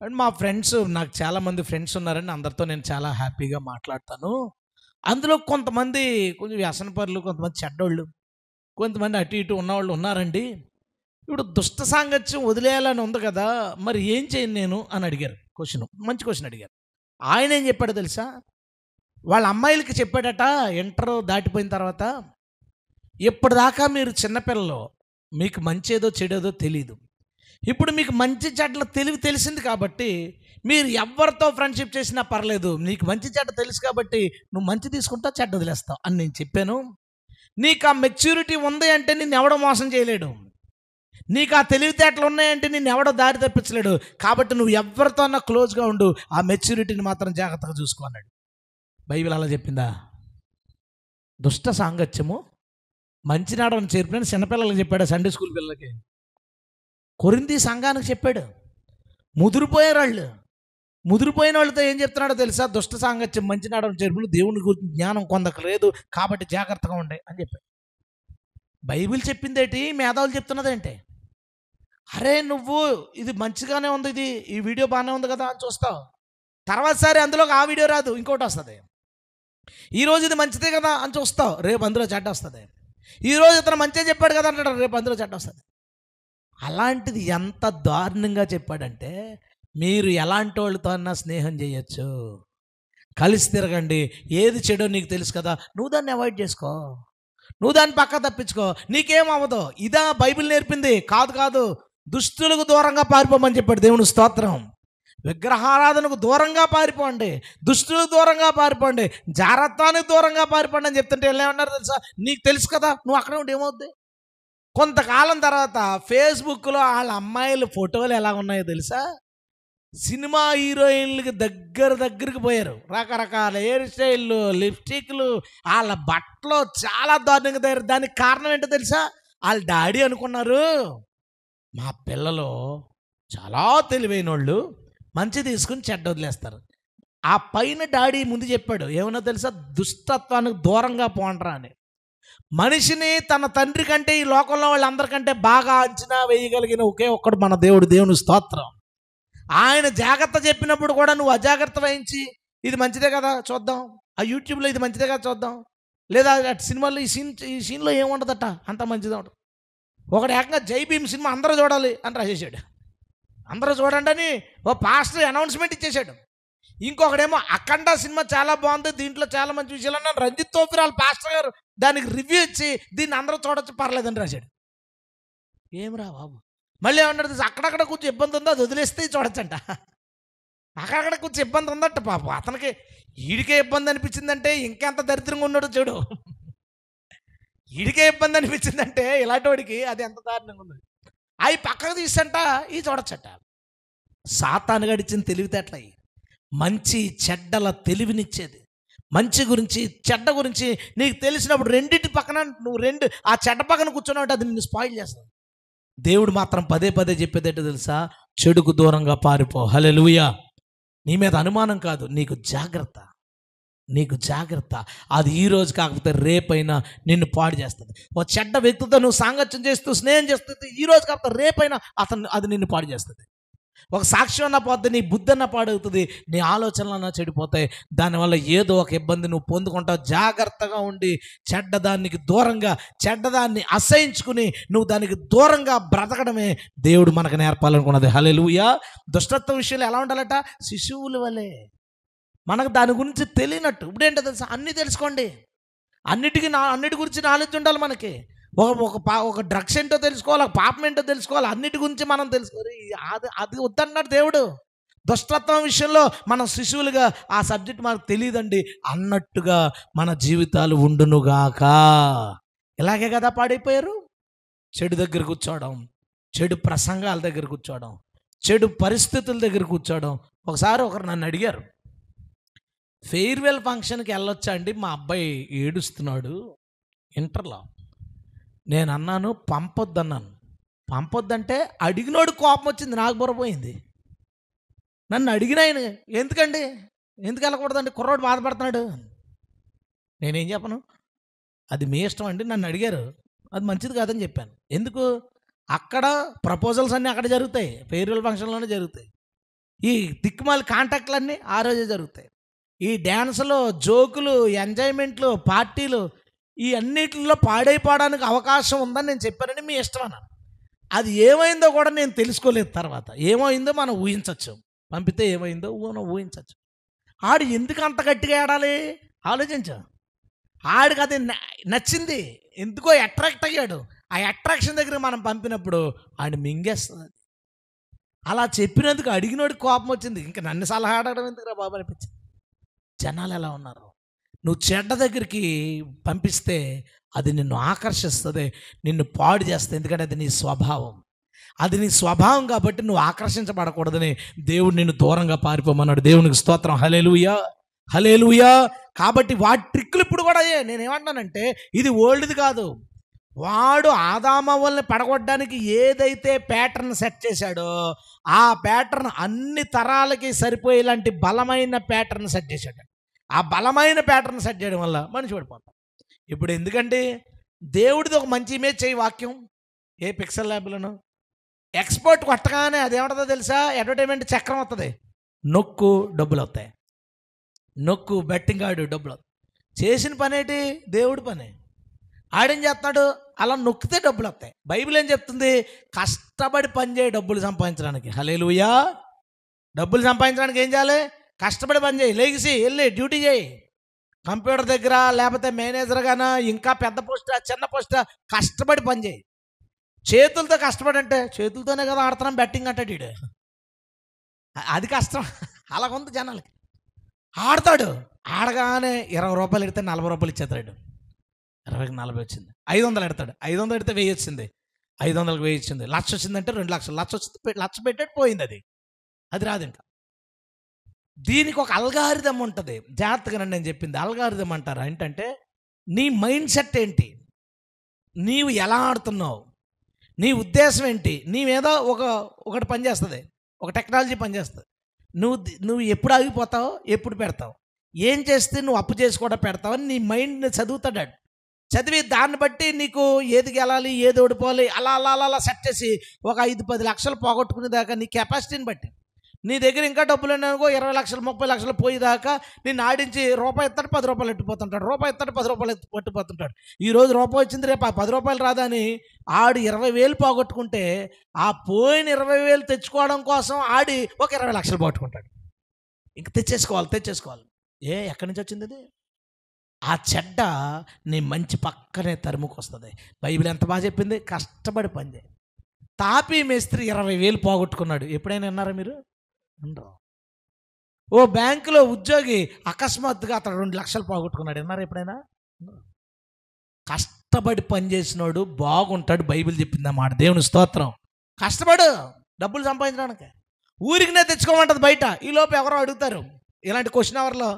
మా ఫ్రెండ్స్, నాకు చాలామంది ఫ్రెండ్స్ ఉన్నారని అందరితో నేను చాలా హ్యాపీగా మాట్లాడతాను. అందులో కొంతమంది కొంచెం వ్యసనపరులు, కొంతమంది చెడ్డోళ్ళు, కొంతమంది అటు ఇటు ఉన్నవాళ్ళు ఉన్నారండి. ఇప్పుడు దుష్ట సాంగత్యం వదిలేయాలని ఉంది కదా, మరి ఏం చేయను నేను అని అడిగారు. మంచి క్వశ్చన్ అడిగారు. ఆయన ఏం చెప్పాడో తెలుసా? వాళ్ళ అమ్మాయిలకి చెప్పాడట, ఇంటర్ దాటిపోయిన తర్వాత, ఇప్పటిదాకా మీరు చిన్నపిల్లలు, మీకు మంచేదో చెడేదో తెలీదు. ఇప్పుడు మీకు మంచి చెడ్డల తెలిసింది కాబట్టి మీరు ఎవరితో ఫ్రెండ్షిప్ చేసినా పర్లేదు, నీకు మంచి చెడ్డ తెలుసు కాబట్టి నువ్వు మంచి తీసుకుంటావు, చెడ్డ వదిలేస్తావు అని నేను చెప్పాను. నీకు ఆ మెచ్యూరిటీ ఉంది అంటే నిన్ను ఎవడో మోసం చేయలేడు. నీకు ఆ తెలివితేటలు ఉన్నాయంటే నిన్ను ఎవడో దారి తప్పించలేడు. కాబట్టి నువ్వు ఎవరితో అన్నా క్లోజ్గా ఉండు, ఆ మెచ్యూరిటీని మాత్రం జాగ్రత్తగా చూసుకో అన్నాడు. బైబిల్ అలా చెప్పిందా? దుష్ట సాంగత్యము మంచి నాడని చేర్పిన చిన్నపిల్లలకి చెప్పాడు, సండే స్కూల్ పిల్లలకి. కొరింథీ సంఘానికి చెప్పాడు. ముదిరిపోయిన వాళ్ళతో ఏం చెప్తున్నాడో తెలుసా? దుష్ట సాంగత్యం మంచి నాడని చేర్పులు, దేవుని గురించి జ్ఞానం కొందకు లేదు కాబట్టి జాగ్రత్తగా ఉండే అని చెప్పాడు. బైబిల్ చెప్పిందేంటి, మేధావులు చెప్తున్నదేంటి? అరే నువ్వు ఇది మంచిగానే ఉంది, ఈ వీడియో బాగానే ఉంది కదా అని చూస్తావు. తర్వాత సారి అందులోకి ఆ వీడియో రాదు, ఇంకోటి వస్తుంది. ఈరోజు ఇది మంచిదే కదా అని చూస్తావు, రేపు అందులో చెడ్డ వస్తుంది. ఈరోజు ఇతను మంచిగా చెప్పాడు కదా అంటాడు, రేపు అందులో చెడ్డ వస్తుంది. అలాంటిది ఎంత దారుణంగా చెప్పాడంటే, మీరు ఎలాంటి వాళ్ళతో అన్నా స్నేహం చేయొచ్చు, కలిసి తిరగండి. ఏది చెడో నీకు తెలుసు కదా, నువ్వు దాన్ని అవాయిడ్ చేసుకో, నువ్వు దాన్ని పక్క తప్పించుకో, నీకేం అవ్వదు. ఇదా బైబిల్ నేర్పింది? కాదు. దుష్టులకు దూరంగా పారిపోమని చెప్పాడు దేవుని స్తోత్రం. విగ్రహారాధనకు దూరంగా పారిపోండి, దుష్టులకు దూరంగా పారిపోండి, జాగ్రత్తకు దూరంగా పారిపోండి అని చెప్తుంటే ఏమన్నారు తెలుసా? నీకు తెలుసు కదా, నువ్వు అక్కడే ఉంటే ఏమవుద్ది? కొంతకాలం తర్వాత ఫేస్బుక్లో వాళ్ళ అమ్మాయిల ఫోటోలు ఎలా ఉన్నాయో తెలుసా? సినిమా హీరోయిన్లకి దగ్గరికి పోయారు. రకరకాల హెయిర్ స్టైళ్ళు, లిప్స్టిక్లు, వాళ్ళ బట్టలు చాలా దారుణంగా తయారు. దానికి కారణం ఏంటో తెలుసా? వాళ్ళ డాడీ అనుకున్నారు, మా పిల్లలు చాలా తెలివైన వాళ్ళు, మంచి తీసుకుని చెడ్డ వదిలేస్తారు. ఆ పైన డాడీ ముందు చెప్పాడు ఏమన్నా తెలుసా, దుష్టత్వానికి దూరంగా పోండ్రా అని. మనిషిని తన తండ్రి కంటే ఈ లోకంలో వాళ్ళందరికంటే బాగా అంచనా వేయగలిగిన ఒకే ఒక్కడు మన దేవుడు. దేవుని స్తోత్రం. ఆయన జాగ్రత్త చెప్పినప్పుడు కూడా నువ్వు అజాగ్రత్త వహించి ఇది మంచిదే కదా చూద్దాం, ఆ యూట్యూబ్లో ఇది మంచిదే కదా చూద్దాం, లేదా అటు సినిమాలో ఈ సీన్లో ఏముండదట అంత మంచిదే ఉంటుంది. ఒకడు ఏకంగా జై భీమ్ సినిమా అందరూ చూడాలి అని రాసేసాడు. అందరూ చూడండి అని ఓ పాస్టర్ అనౌన్స్మెంట్ ఇచ్చేసాడు. ఇంకొకడేమో అఖండ సినిమా చాలా బాగుంది, దీంట్లో చాలా మంచి విషయాలు అన్నాను. రంజిత్ తోపిరాల్ పాస్టర్ గారు దానికి రివ్యూ ఇచ్చి దీన్ని అందరూ చూడొచ్చు పర్లేదని రాశాడు. ఏమిరా బాబు, మళ్ళీ ఏమన్నాడు, అక్కడక్కడ కొంచెం ఇబ్బంది ఉందో అది వదిలేస్తే చూడొచ్చంట. అక్కడక్కడ కొంచెం ఇబ్బంది ఉందట. పాపం అతనికి ఈడికే ఇబ్బంది అనిపించిందంటే ఇంకెంత దరిద్రంగా ఉన్నాడో చూడు. ఈడికే ఇబ్బంది అనిపించిందంటే ఇలాంటి వాడికి అది ఎంత దారుణంగా ఉంది. అవి పక్కకు తీసంట ఇవి చూడొచ్చట. సాతాను గడిచిన తెలివితేటలవి, మంచి చెడ్డల తెలివినిచ్చేది. మంచి గురించి చెడ్డ గురించి నీకు తెలిసినప్పుడు రెండింటి పక్కన నువ్వు ఆ చెడ్డ పక్కన కూర్చున్నావు, అది నిన్ను స్పాయిల్ చేస్తుంది. దేవుడు మాత్రం పదే పదే చెప్పేదేంటో తెలుసా, చెడుకు దూరంగా పారిపో. హల్లెలూయా. నీ మీద అనుమానం కాదు, నీకు జాగ్రత్త, నీకు జాగ్రత్త. అది ఈరోజు కాకపోతే రేపైనా నిన్ను పాడు చేస్తుంది. ఓ చెడ్డ వ్యక్తితో నువ్వు సాంగత్యం చేస్తూ స్నేహం చేస్తుంది, ఈరోజు కాకపోతే రేపైనా అది నిన్ను పాడు చేస్తుంది. ఒక సాక్ష్యం అన్న పోతుంది, నీ బుద్ధి అన్న పాడవుతుంది, నీ ఆలోచనలు అన్న చెడిపోతాయి. దానివల్ల ఏదో ఒక ఇబ్బంది నువ్వు పొందుకుంటావు. జాగ్రత్తగా ఉండి చెడ్డదానికి దూరంగా, చెడ్డదాన్ని అసహించుకుని నువ్వు దానికి దూరంగా బ్రతకడమే దేవుడు మనకు నేర్పాలనుకున్నది. హల్లెలూయా. దుష్టత్వం విషయంలో ఎలా ఉండాలట, శిశువుల వలె. మనకు దాని గురించి తెలియనట్టు. ఇప్పుడేంటో తెలుసా, అన్నీ తెలుసుకోండి, అన్నిటి గురించి నాలెడ్జ్ ఉండాలి మనకి. ఒక డ్రగ్స్ ఏంటో తెలుసుకోవాలి, ఒక పాపం ఏంటో తెలుసుకోవాలి, అన్నిటి గురించి మనం తెలుసుకోవాలి. అది వద్దన్నాడు దేవుడు. దుష్టత్వం విషయంలో మనం శిశువులుగా ఆ సబ్జెక్ట్ మనకు తెలియదండి అన్నట్టుగా మన జీవితాలు ఉండునుగాక. ఇలాగే కదా పాడైపోయారు. చెడు దగ్గర కూర్చోవడం, చెడు ప్రసంగాల దగ్గర కూర్చోవడం, చెడు పరిస్థితుల దగ్గర కూర్చోవడం. ఒకసారి ఒకరు నన్ను అడిగారు, ఫెయిర్వెల్ ఫంక్షన్కి వెళ్ళొచ్చా అండి, మా అబ్బాయి ఏడుస్తున్నాడు ఇంటర్లో. నేను అన్నాను పంపొద్దన్నాను. పంపొద్దంటే అడిగినోడు కోపం వచ్చింది, నాకు బుర్రపోయింది. నన్ను అడిగిన ఆయన ఎందుకండి, ఎందుకు వెళ్ళకూడదండి, కుర్రోడు బాధపడుతున్నాడు. నేనేం చెప్పను, అది మీ ఇష్టం అండి. నన్ను అడిగారు, అది మంచిది కాదని చెప్పాను. ఎందుకు, అక్కడ ప్రపోజల్స్ అన్నీ అక్కడ జరుగుతాయి, ఫెయిర్వెల్ ఫంక్షన్లోనే జరుగుతాయి. ఈ దిక్కుమాలి కాంటాక్ట్లన్నీ ఆ రోజే జరుగుతాయి. ఈ డ్యాన్సులు, జోకులు, ఎంజాయ్మెంట్లు, పార్టీలు ఈ అన్నిటిలో పాడైపోవడానికి అవకాశం ఉందని నేను చెప్పానని మీ ఇష్టం అన్నాను. అది ఏమైందో కూడా నేను తెలుసుకోలేదు. తర్వాత ఏమైందో మనం ఊహించవచ్చు, పంపితే ఏమైందో మనం ఊహించవచ్చు. ఆడు ఎందుకు అంత గట్టిగా ఆడాలి ఆలోచించు. ఆడికి అది నచ్చింది, ఎందుకో అట్రాక్ట్ అయ్యాడు. ఆ అట్రాక్షన్ దగ్గర మనం పంపినప్పుడు ఆడు మింగేస్తుంది. అలా చెప్పినందుకు అడిగినోడికి కోపం వచ్చింది. ఇంకా నన్ను సలహా అడగడం ఎందుకురా బాబు అనిపించింది. జనాలు ఎలా ఉన్నారు. నువ్వు చెడ్డ దగ్గరికి పంపిస్తే అది నిన్ను ఆకర్షిస్తుంది, నిన్ను పాడు చేస్తుంది. ఎందుకంటే అది నీ స్వభావం, అది నీ స్వభావం. కాబట్టి నువ్వు ఆకర్షించబడకూడదని దేవుడు నిన్ను దూరంగా పారిపోమన్నాడు. దేవునికి స్తోత్రం. హల్లెలూయా, హల్లెలూయా. కాబట్టి వాటి ట్రిక్కులు ఇప్పుడు కూడా అయ్యే. నేనేమంటానంటే ఇది ఓల్డ్ది కాదు. వాడు ఆదామవ్వల్ని పడగొట్టడానికి ఏదైతే ప్యాటర్న్ సెట్ చేశాడో ఆ ప్యాటర్న్ అన్ని తరాలకి సరిపోయేలాంటి బలమైన ప్యాటర్న్ సెట్ చేశాడు. ఆ బలమైన ప్యాటర్న్ సెట్ చేయడం వల్ల మనిషి పడిపోతాం. ఇప్పుడు ఎందుకంటే దేవుడిది ఒక మంచి ఇమేజ్ చేయి వాక్యం, ఏ పిక్సెల్ ల్యాబ్లను ఎక్స్పోర్ట్ కొట్టగానే అది ఏమంటుందో తెలుసా, అడ్వర్టైజ్మెంట్ చక్రం వస్తుంది, నొక్కు డబ్బులు వస్తాయి, నొక్కు బెట్టింగ్ ఆడు డబ్బులు వస్తాయి. చేసిన పని ఏంటి, దేవుడి పని. ఆడేం చేస్తున్నాడు, అలా నొక్కితే డబ్బులు వస్తాయి. బైబిల్ ఏం చెప్తుంది, కష్టపడి పని చేయి డబ్బులు సంపాదించడానికి. హల్లెలూయా. డబ్బులు సంపాదించడానికి ఏం చేయాలి, కష్టపడి పని చేయి, లేచి వెళ్ళి డ్యూటీ చేయి, కంప్యూటర్ దగ్గర లేకపోతే మేనేజర్గానా, ఇంకా పెద్ద పోస్టా చిన్న పోస్టా, కష్టపడి పని చేయి. చేతులతో కష్టపడి అంటే చేతులతోనే కదా ఆడుతున్నాం బెట్టింగ్ అంటాడు వీడు, అది కష్టం. అలాగుంది జనాలకి. ఆడతాడు, ఆడగానే 20 రూపాయలు ఎడితే 40 రూపాయలు ఇచ్చేస్తాడు. 20కి 40 వచ్చింది, 500 ఎడతాడు, 500 ఎడితే 1000 వచ్చింది, 500కి 1000 వచ్చింది, 1,00,000 వచ్చిందంటే 2 లక్షలు, 1,00,000 వచ్చింది, 1,00,000 పెట్టాడు, పోయింది. అది రాదు ఇంకా. దీనికి ఒక అల్గారిథం ఉంటుంది. జాగ్రత్తగా నేను చెప్పింది అల్గారిథం అంటారు. ఏంటంటే నీ మైండ్ సెట్ ఏంటి, నీవు ఎలా ఆడుతున్నావు, నీ ఉద్దేశం ఏంటి, నీ మీద ఒకటి పనిచేస్తుంది, ఒక టెక్నాలజీ పనిచేస్తుంది. నువ్వు ఎప్పుడు ఆగిపోతావు, ఎప్పుడు పెడతావు, ఏం చేస్తే నువ్వు అప్పు చేసి కూడా పెడతావని నీ మైండ్ని చదువుతాడు. చదివి దాన్ని బట్టి నీకు ఏది గెలాలి, ఏది ఓడిపోవాలి అలా అలా అలా అలా సెట్ చేసి ఒక 5-10 లక్షలు పోగొట్టుకునే దాకా నీ కెపాసిటీని బట్టి, నీ దగ్గర ఇంకా డబ్బులు ఉన్నాయనుకో 20 లక్షలు 30 లక్షలు పోయేదాకా నిన్ను ఆడించి రూపాయి ఇస్తాడు 10 రూపాయలు ఎట్టిపోతుంటాడు, రూపాయి ఇస్తాడు 10 రూపాయలు పట్టిపోతుంటాడు. ఈరోజు రూపాయి వచ్చింది, రేపు ఆ 10 రూపాయలు రాదని ఆడు 20,000 పోగొట్టుకుంటే ఆ పోయిన 20,000 తెచ్చుకోవడం కోసం ఆడి ఒక 20 లక్షలు పోగొట్టుకుంటాడు. ఇంక తెచ్చేసుకోవాలి. ఎక్కడి నుంచి వచ్చింది అది? ఆ చెడ్డ నీ మంచి పక్కనే తరుముకు వస్తుంది. బైబిల్ ఎంత బాగా చెప్పింది, కష్టపడి పని చేయి. తాపీ మేస్త్రి 20,000 పోగొట్టుకున్నాడు. ఎప్పుడైనా విన్నారా మీరు? ఉండరు. ఓ బ్యాంకులో ఉద్యోగి అకస్మాత్తుగా అతను 2 లక్షలు పోగొట్టుకున్నాడు. విన్నారా ఎప్పుడైనా? కష్టపడి పని చేసినోడు బాగుంటాడు. బైబిల్ చెప్పింది అన్నమాట. దేవుని స్తోత్రం. కష్టపడు డబ్బులు సంపాదించడానికి. ఊరికినే తెచ్చుకోమంటది బయట. ఈలోపు ఎవరో అడుగుతారు ఇలాంటి క్వశ్చన్ అవర్లో,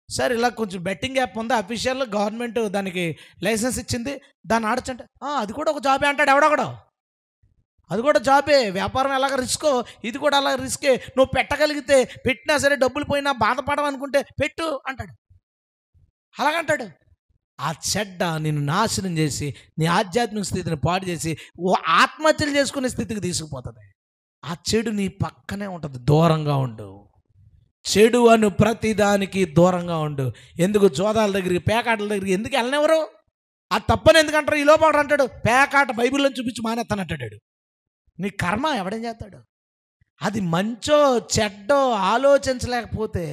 సార్ ఇలా కొంచెం బెట్టింగ్ యాప్ ఉంది, అఫీషియల్ గవర్నమెంట్ దానికి లైసెన్స్ ఇచ్చింది, దాన్ని ఆడొచ్చంటే అది కూడా ఒక జాబే అంటాడు ఎవడొకడు. అది కూడా జాబే, వ్యాపారం ఎలాగ రిస్కో ఇది కూడా అలా రిస్కే. నువ్వు పెట్టగలిగితే, పెట్టినా సరే డబ్బులు పోయినా బాధపడమనుకుంటే పెట్టు అంటాడు. అలాగంటాడు. ఆ చెడ్డ నిన్ను నాశనం చేసి నీ ఆధ్యాత్మిక స్థితిని పాడు చేసి ఓ ఆత్మహత్యలు చేసుకునే స్థితికి తీసుకుపోతుంది. ఆ చెడు నీ పక్కనే ఉంటుంది. దూరంగా ఉండు. చెడు అను ప్రతిదానికి దూరంగా ఉండు. ఎందుకు జోదాల దగ్గరికి, పేకాటల దగ్గరికి ఎందుకు వెళ్ళనివ్వరు? ఆ తప్పని ఎందుకంటారు? ఈ లోపల అంటాడు పేకాట బైబిల్లో చూపించి మానేస్తానంటాడు. నీ కర్మ ఎవడేం చేస్తాడు? అది మంచో చెడ్డో ఆలోచించలేకపోతే,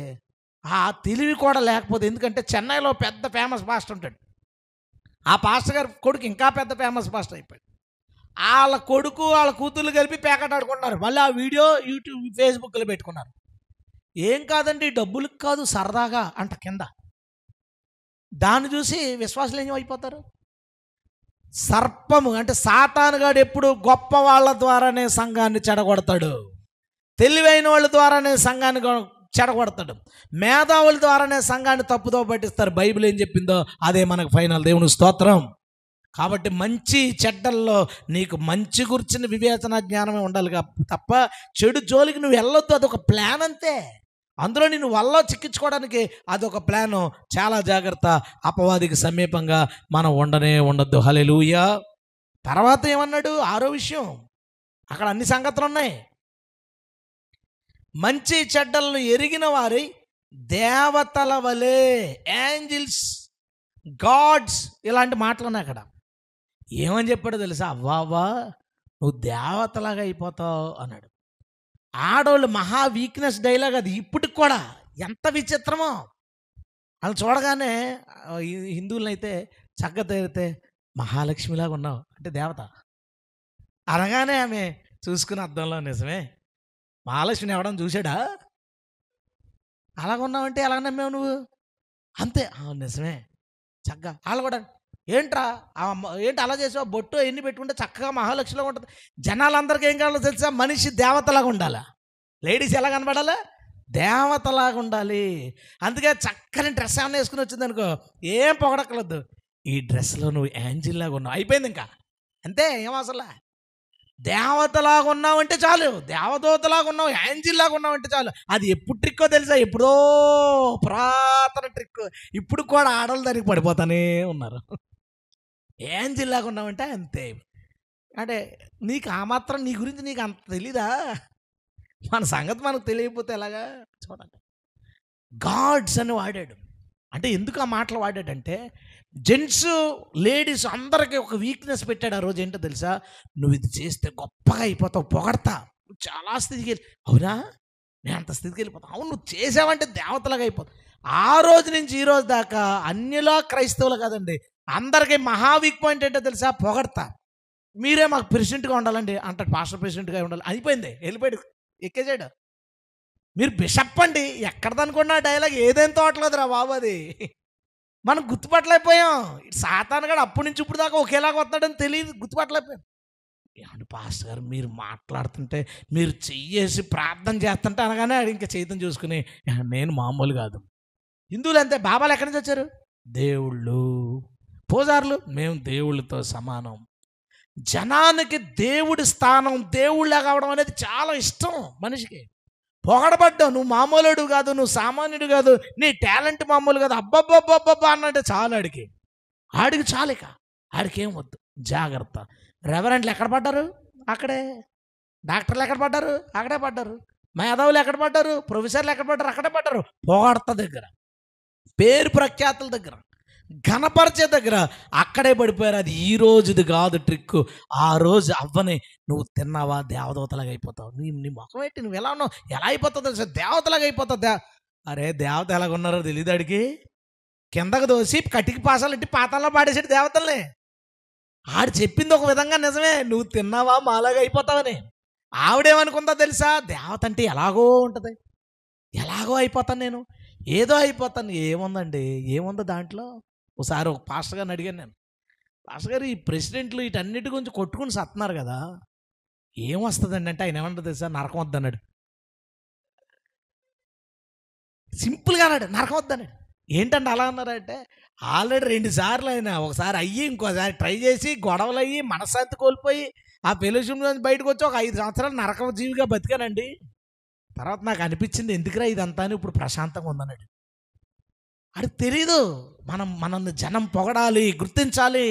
ఆ తెలివి కూడా లేకపోతే, ఎందుకంటే చెన్నైలో పెద్ద ఫేమస్ పాస్టర్ ఉంటాడు. ఆ పాస్టర్ గారి కొడుకు ఇంకా పెద్ద ఫేమస్ పాస్టర్ అయిపోయాడు. వాళ్ళ కొడుకు వాళ్ళ కూతుర్లు కలిపి పేకాట ఆడుకుంటున్నారు. మళ్ళీ ఆ వీడియో యూట్యూబ్ ఫేస్బుక్లో పెట్టుకున్నారు. ఏం కాదండి, డబ్బులకు కాదు, సరదాగా అంట కింద. దాన్ని చూసి విశ్వాసులు ఏం అయిపోతారు? సర్పము అంటే సాతానుగాడు ఎప్పుడు గొప్ప వాళ్ళ ద్వారానే సంఘాన్ని చెడగొడతాడు. తెలివైన వాళ్ళ ద్వారానే సంఘాన్ని చెడగొడతాడు. మేధావుల ద్వారానే సంఘాన్ని తప్పుదో పట్టిస్తారు. బైబిల్ ఏం చెప్పిందో అదే మనకు ఫైనల్. దేవుని స్తోత్రం. కాబట్టి మంచి చెడ్డల్లో నీకు మంచి గురించిన వివేచన జ్ఞానమే ఉండాలి తప్ప చెడు జోలికి నువ్వు వెళ్ళొద్దు. అదొక ప్లాన్ అంతే. అందులో నేను వల్ల చిక్కించుకోవడానికి అదొక ప్లాను. చాలా జాగ్రత్త. అపవాదికి సమీపంగా మనం ఉండొద్దు. హల్లెలూయా. తర్వాత ఏమన్నాడు? 6వ విషయం. అక్కడ అన్ని సంగతులు ఉన్నాయి. మంచి చెడ్డలను ఎరిగిన వారి దేవతల వలె, ఏంజిల్స్, గాడ్స్, ఇలాంటి మాటలు ఉన్నాయి అక్కడ. ఏమని చెప్పాడో తెలుసా? అవ్వా నువ్వు దేవతలాగా అయిపోతావు అన్నాడు. ఆడవాళ్ళు మహా వీక్నెస్ డైలాగ్ అది. ఇప్పటికి కూడా ఎంత విచిత్రమో. వాళ్ళు చూడగానే హిందువులనైతే చక్కగా తేరితే మహాలక్ష్మిలాగా ఉన్నావు అంటే దేవత అనగానే ఆమె చూసుకున్న అర్థంలో నిజమే, మహాలక్ష్మిని ఎవడని చూసాడా? అలాగున్నావంటే ఎలా నమ్మావు నువ్వు? అంతే. నిజమే చక్కగా. వాళ్ళు కూడా ఏంట్రా ఏంటి అలా చేసావు, బొట్టు ఎన్ని పెట్టుకుంటే చక్కగా మహాలక్ష్మిలాగా ఉంటుంది. జనాలందరికీ ఏం కావాలో తెలుసా? మనిషి దేవతలాగా ఉండాలా. లేడీస్ ఎలా కనబడాలా? దేవతలాగా ఉండాలి. అందుకే చక్కని డ్రెస్ ఏమైనా వేసుకుని వచ్చింది అనుకో, ఏం పొగడక్కలొద్దు, ఈ డ్రెస్లో నువ్వు యాంజిల్లాగా ఉన్నావు, అయిపోయింది ఇంకా అంతే. ఏం అసలు దేవతలాగా ఉన్నావంటే చాలు, దేవదూతలాగా ఉన్నావు, యాంజిల్లాగా ఉన్నావంటే చాలు. అది ఎప్పుడు ట్రిక్కో తెలుసా? ఎప్పుడో పురాతన ట్రిక్. ఇప్పుడు కూడా ఆడలు దానికి పడిపోతానే ఉన్నారు. యాంజిల్లాగా ఉన్నావంటే అంతే. అంటే నీకు ఆ మాత్రం నీ గురించి నీకు అంత తెలీదా? మన సంగతి మనకు తెలియకపోతే ఎలాగా? చూడండి, గాడ్స్ అని వాడాడు. అంటే ఎందుకు ఆ మాటలు వాడాడంటే, జెంట్స్ లేడీస్ అందరికీ ఒక వీక్నెస్ పెట్టాడు ఆ రోజు. ఏంటో తెలుసా? నువ్వు ఇది చేస్తే గొప్పగా అయిపోతావు, పొగడతా, నువ్వు చాలా స్థితికి వెళ్ళి, అవునా నేను అంత స్థితికి వెళ్ళిపోతావు, అవును నువ్వు చేసావంటే దేవతలాగా అయిపోతావు. ఆ రోజు నుంచి ఈ రోజు దాకా అన్యులా క్రైస్తవులు కాదండి, అందరికీ మహా వీక్ పాయింట్ ఏంటో తెలుసా? పొగడతా. మీరే మాకు ప్రెసిడెంట్గా ఉండాలండి అంటాడు. పాస్టర్ ప్రెసిడెంట్గా ఉండాలి, అయిపోయింది, వెళ్ళిపోయాడు, ఎక్కేసాడు. మీరు బిషప్ అండి, ఎక్కడదనుకున్న డైలాగ్ ఏదేం తోటలేదురా బాబు. అది మనం గుర్తుపట్టలేకపోయాం. సాతాను గాడు అప్పటి నుంచి ఇప్పుడు దాకా ఒకేలాగా వస్తాడని తెలియదు, గుర్తుపట్టలేకపోయాం. ఏమంటే పాస్టర్ గారు మీరు మాట్లాడుతుంటే, మీరు చెయ్యేసి ప్రార్థన చేస్తుంటే అనగానే ఇంకా చైతం చూసుకుని, నేను మామూలు కాదు. హిందువులు అంతే. బాబాలు ఎక్కడి నుంచి వచ్చారు? దేవుళ్ళు. పూజారులు, మేము దేవుళ్ళతో సమానం. జనానికి దేవుడి స్థానం, దేవుళ్ళగా అవడం అనేది చాలా ఇష్టం మనిషికి. పొగడబడ్డావు, నువ్వు మామూలుడు కాదు, నువ్వు సామాన్యుడు కాదు, నీ టాలెంట్ మామూలు కాదు, అబ్బబ్బబ్బబ్బబ్బా అన్నట్టు చాలు ఆడికి చాలు. ఇక ఆడికి ఏం వద్దు, జాగ్రత్త. రెవరెంట్లు ఎక్కడ పడ్డారు? అక్కడే. డాక్టర్లు ఎక్కడ పడ్డారు? అక్కడే పడ్డారు. మేధావులు ఎక్కడ పడ్డారు? ప్రొఫెసర్లు ఎక్కడ పడ్డారు? అక్కడే పడ్డారు. పొగడత దగ్గర, పేరు ప్రఖ్యాతుల దగ్గర, ఘనపరిచే దగ్గర అక్కడే పడిపోయారు. అది ఈ రోజుది కాదు ట్రిక్. ఆ రోజు అవ్వని నువ్వు తిన్నావా దేవదూతలాగా అయిపోతావు. నీ ముఖం ఏంటి, నువ్వు ఎలా ఉన్నావు, ఎలా అయిపోతావు తెలుసా, దేవతలాగా అయిపోతావు. అరే దేవత ఎలాగున్నారో తెలియదు ఆడికి. కిందకు దోసి కటికి పాసాలు ఇట్టి పాతాల్లో పాడేసాడు దేవతల్ని. ఆడు చెప్పింది ఒక విధంగా నిజమే, నువ్వు తిన్నావా మాలాగా అయిపోతావని. ఆవిడేమనుకుందా తెలుసా, దేవత అంటే ఎలాగో ఉంటుంది, ఎలాగో అయిపోతాను నేను, ఏదో అయిపోతాను. ఏముందండి, ఏముందో దాంట్లో. ఒకసారి ఒక పాస్టర్ గారిని అడిగాను నేను, పాస్టర్ గారు ఈ ప్రెసిడెంట్లు వీటన్నిటి గురించి కొట్టుకుని సత్తున్నారు కదా, ఏమొస్తుందండి అంటే ఆయన ఏమంటారు తెలుసా, నరకం వద్దన్నాడు. సింపుల్గా అన్నాడు, నరకం వద్దన్నాడు. ఏంటంటే అలా అన్నారంటే, ఆల్రెడీ 2 సార్లు అయినా, ఒకసారి అయ్యి ఇంకోసారి ట్రై చేసి గొడవలు అయ్యి మనశ్శాంతి కోల్పోయి ఆ ఫెలోషిప్ నుంచి బయటకు వచ్చి ఒక 5 సంవత్సరాలు నరక జీవిగా బతికానండి. తర్వాత నాకు అనిపించింది ఎందుకురా ఇదంతా అని, ఇప్పుడు ప్రశాంతంగా ఉందన్నాడు. అది తెలీదు. మనల్ని జనం పొగడాలి, గుర్తించాలి.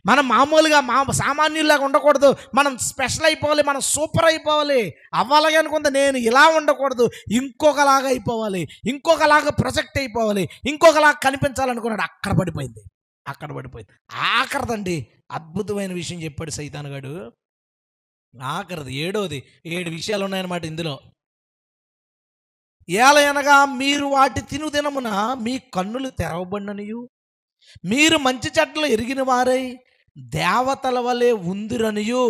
మనం మామూలుగా సామాన్యులాగా ఉండకూడదు. మనం స్పెషల్ అయిపోవాలి, మనం సూపర్ అయిపోవాలి. అవ్వాలని అనుకుంది నేను ఇలా ఉండకూడదు, ఇంకొకలాగా అయిపోవాలి, ఇంకొకలాగా ప్రొజెక్ట్ అయిపోవాలి, ఇంకొకలాగా కనిపించాలనుకున్నాడు. అక్కడ పడిపోయింది. ఆఖరిదండి అద్భుతమైన విషయం చెప్పాడు సైతానుగాడు. ఆఖరిది 7వది. 7 విషయాలు ఉన్నాయన్నమాట ఇందులో. ఏలయనగా మీరు వాటి తిను దినమున మీ కన్నులు తెరవబడిననియు, మీరు మంచి చెడ్డలు ఎరిగిన వారై దేవతల వలె ఉందిరనియు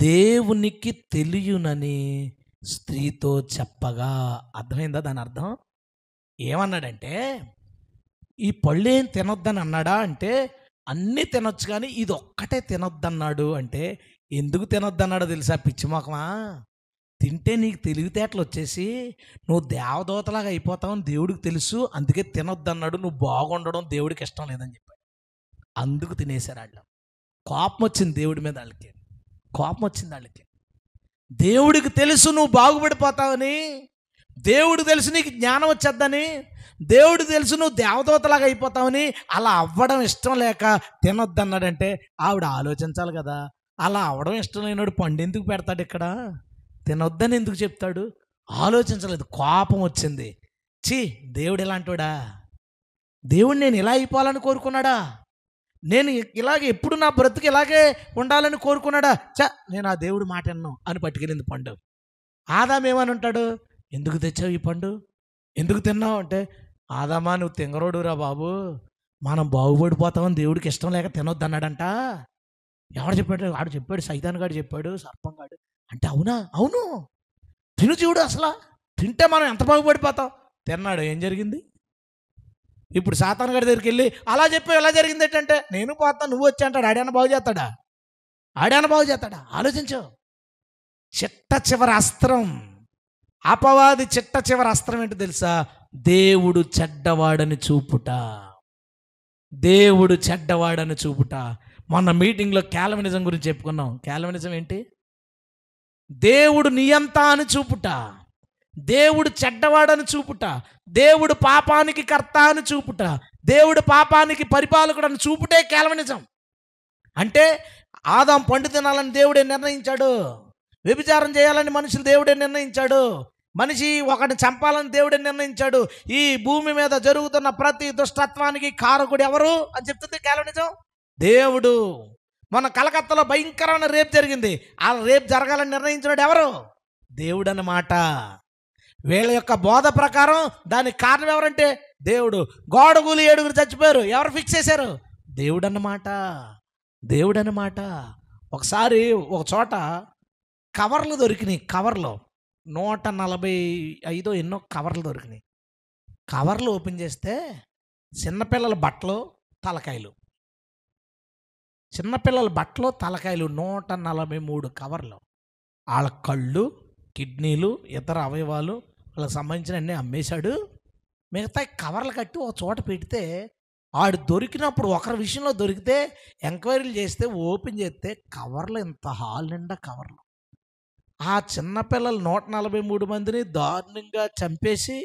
దేవునికి తెలియనని స్త్రీతో చెప్పగా. అర్థమైందా దాని అర్థం? ఏమన్నాడంటే, ఈ పళ్ళేం తినొద్దని అన్నాడా అంటే, అన్నీ తినొచ్చు కానీ ఇది ఒక్కటే తినొద్దన్నాడు. అంటే ఎందుకు తినొద్దన్నాడో తెలుసా పిచ్చిమోకమా? తింటే నీకు తెలివితేటలు వచ్చేసి నువ్వు దేవదూతలాగా అయిపోతావని దేవుడికి తెలుసు, అందుకే తినొద్దన్నాడు. నువ్వు బాగుండడం దేవుడికి ఇష్టం లేదని చెప్పాడు. అందుకు తినేశారు వాళ్ళు. కోపం వచ్చింది దేవుడి మీద, వాళ్ళకి. దేవుడికి తెలుసు నువ్వు బాగుపడిపోతావని, దేవుడికి తెలుసు నీకు జ్ఞానం వచ్చేద్దని, దేవుడికి తెలుసు నువ్వు దేవదూతలాగా అయిపోతావని. అలా అవ్వడం ఇష్టం లేక తినొద్దన్నాడంటే ఆవిడ ఆలోచించాలి కదా. అలా అవ్వడం ఇష్టం లేనివాడు పండు ఎందుకు పెడతాడు ఇక్కడ? తినొద్దని ఎందుకు చెప్తాడు? ఆలోచించలేదు, కోపం వచ్చింది. దేవుడు ఎలాంటోడా? దేవుడు నేను ఇలా అయిపోవాలని కోరుకున్నాడా? నేను ఇలాగే ఎప్పుడు నా బ్రతుకు ఇలాగే ఉండాలని కోరుకున్నాడా? నేను ఆ దేవుడు మాట విన్నాను అని పట్టుకెళ్ళింది పండు. ఆదాము ఏమని ఉంటాడు, ఎందుకు తెచ్చావు ఈ పండు, ఎందుకు తిన్నావు అంటే, ఆదామా నువ్వు తింగరోడురా బాబు, మనం బాగుపడిపోతామని దేవుడికి ఇష్టం లేక తినొద్దన్నాడంట. ఎవడు చెప్పాడు? వాడు చెప్పాడు, సైతానుగాడు చెప్పాడు, సర్పంగాడు. అంటే అవును తిను చూడు, అసలు తింటే మనం ఎంత బాగుపడిపోతాం. తిన్నాడు, ఏం జరిగింది? ఇప్పుడు సాతాను గారి దగ్గరికి వెళ్ళి అలా చెప్పి ఎలా జరిగింది ఏంటంటే, నేను పోతాను నువ్వు వచ్చి అంటాడు. ఆడేనా బాగు చేస్తాడా? ఆలోచించు. చిట్ట చివరి అస్త్రం, అపవాది చిట్ట చివరి అస్త్రం ఏంటో తెలుసా? దేవుడు చెడ్డవాడని చూపుట. మొన్న మీటింగ్లో కాల్వినిజం గురించి చెప్పుకున్నాం. కాల్వినిజం ఏంటి? దేవుడు నియంత అని చూపుట, దేవుడు చెడ్డవాడని చూపుట, దేవుడు పాపానికి కర్త అని చూపుట, దేవుడు పాపానికి పరిపాలకుడు అని చూపుటే కాల్వినిజం. అంటే ఆదాం పండు తినాలని దేవుడే నిర్ణయించాడు, వ్యభిచారం చేయాలని మనుషులు దేవుడే నిర్ణయించాడు, మనిషి ఒకటి చంపాలని దేవుడే నిర్ణయించాడు. ఈ భూమి మీద జరుగుతున్న ప్రతి దుష్టత్వానికి కారకుడు ఎవరు అని చెప్తుంది కాల్వినిజం, దేవుడు. మొన్న కలకత్తాలో భయంకరమైన రేప్ జరిగింది. ఆ రేప్ జరగాలని నిర్ణయించినాడు ఎవరు? దేవుడు అన్నమాట. వీళ్ళ యొక్క బోధ ప్రకారం దానికి కారణం ఎవరంటే దేవుడు. గోడగూలి 7 చచ్చిపోయారు, ఎవరు ఫిక్స్ చేశారు? దేవుడు అన్నమాట. ఒకసారి ఒక చోట కవర్లు దొరికినాయి, కవర్లో 145 ఎన్నో కవర్లు దొరికినాయి. కవర్లు ఓపెన్ చేస్తే చిన్నపిల్లల బట్టలు, తలకాయలు, 143 కవర్లు. వాళ్ళ కళ్ళు, కిడ్నీలు, ఇతర అవయవాలు, వాళ్ళకి సంబంధించిన అన్నీ అమ్మేశాడు. మిగతా కవర్లు కట్టి ఒక చోట పెడితే, ఆడు దొరికినప్పుడు ఒకరి విషయంలో దొరికితే ఎంక్వైరీలు చేస్తే ఓపెన్ చేస్తే కవర్లు ఇంత హాల్ నిండా కవర్లు. ఆ చిన్నపిల్లలు 143 మందిని దారుణంగా చంపేసి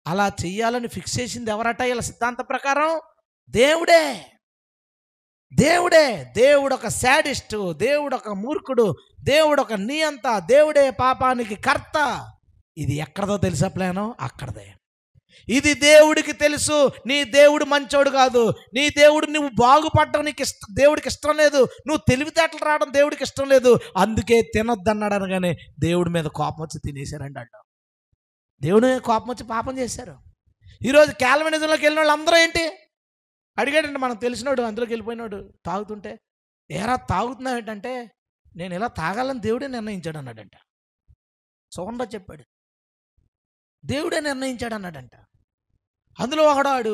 అలా చెయ్యాలని ఫిక్స్ చేసింది ఎవరట? వీళ్ళ సిద్ధాంత ప్రకారం దేవుడే. దేవుడే. దేవుడు ఒక శాడిస్టు, దేవుడు ఒక మూర్ఖుడు, దేవుడు ఒక నియంత, దేవుడే పాపానికి కర్త. ఇది ఎక్కడదో తెలుసా ప్లాను? అక్కడదే. ఇది దేవుడికి తెలుసు. నీ దేవుడు మంచోడు కాదు. నీ దేవుడు నువ్వు బాగుపడడం దేవుడికి ఇష్టం లేదు. నువ్వు తెలివితేటలు రావడం దేవుడికి ఇష్టం లేదు. అందుకే తినొద్దన్నాడు అనగానే దేవుడి మీద కోపం వచ్చి తినేశారండి అంట. దేవుడి మీద కోపం వచ్చి పాపం చేశారు. ఈరోజు కాల్వినిజంలోకి వెళ్ళిన వాళ్ళు అందరూ ఏంటి అడిగాడండి, మనకు తెలిసినోడు అందులోకి వెళ్ళిపోయినాడు తాగుతుంటే, ఏరా తాగుతున్నావు ఏంటంటే, నేను ఇలా తాగాలని దేవుడే నిర్ణయించాడు అన్నాడంట. సోహన్రాజు చెప్పాడు, దేవుడే నిర్ణయించాడు అన్నాడంట. అందులో ఒకడాడు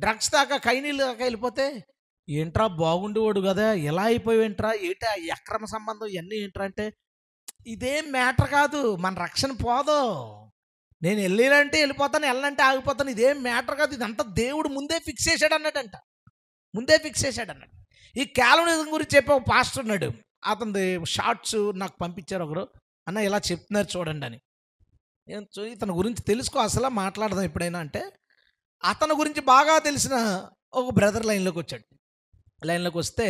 డ్రగ్స్ దాకా కైనీళ్ళు దాకా వెళ్ళిపోతే, ఏంట్రా బాగుండేవాడు కదా ఇలా అయిపోయావేంట్రా, ఏంటా అక్రమ సంబంధం ఇవన్నీ ఏంట్రా అంటే, ఇదేం మ్యాటర్ కాదు, మన రక్షణ పోదు, నేను వెళ్ళానంటే వెళ్ళిపోతాను, వెళ్ళాలంటే ఆగిపోతాను, ఇదేం మ్యాటర్ కాదు, ఇదంతా దేవుడు ముందే ఫిక్స్ చేశాడు అన్నాడంట. ముందే ఫిక్స్ చేశాడు అన్నాడు. ఈ కాల్వినిజం గురించి చెప్పే ఒక పాస్టర్ ఉన్నాడు, అతని షార్ట్స్ నాకు పంపించారు ఒకరు, అన్న ఇలా చెప్తున్నారు చూడండి అని. ఇతని గురించి తెలుసుకో అసలు మాట్లాడదాం ఎప్పుడైనా అంటే, అతని గురించి బాగా తెలిసిన ఒక బ్రదర్ లైన్లోకి వచ్చాడు. లైన్లోకి వస్తే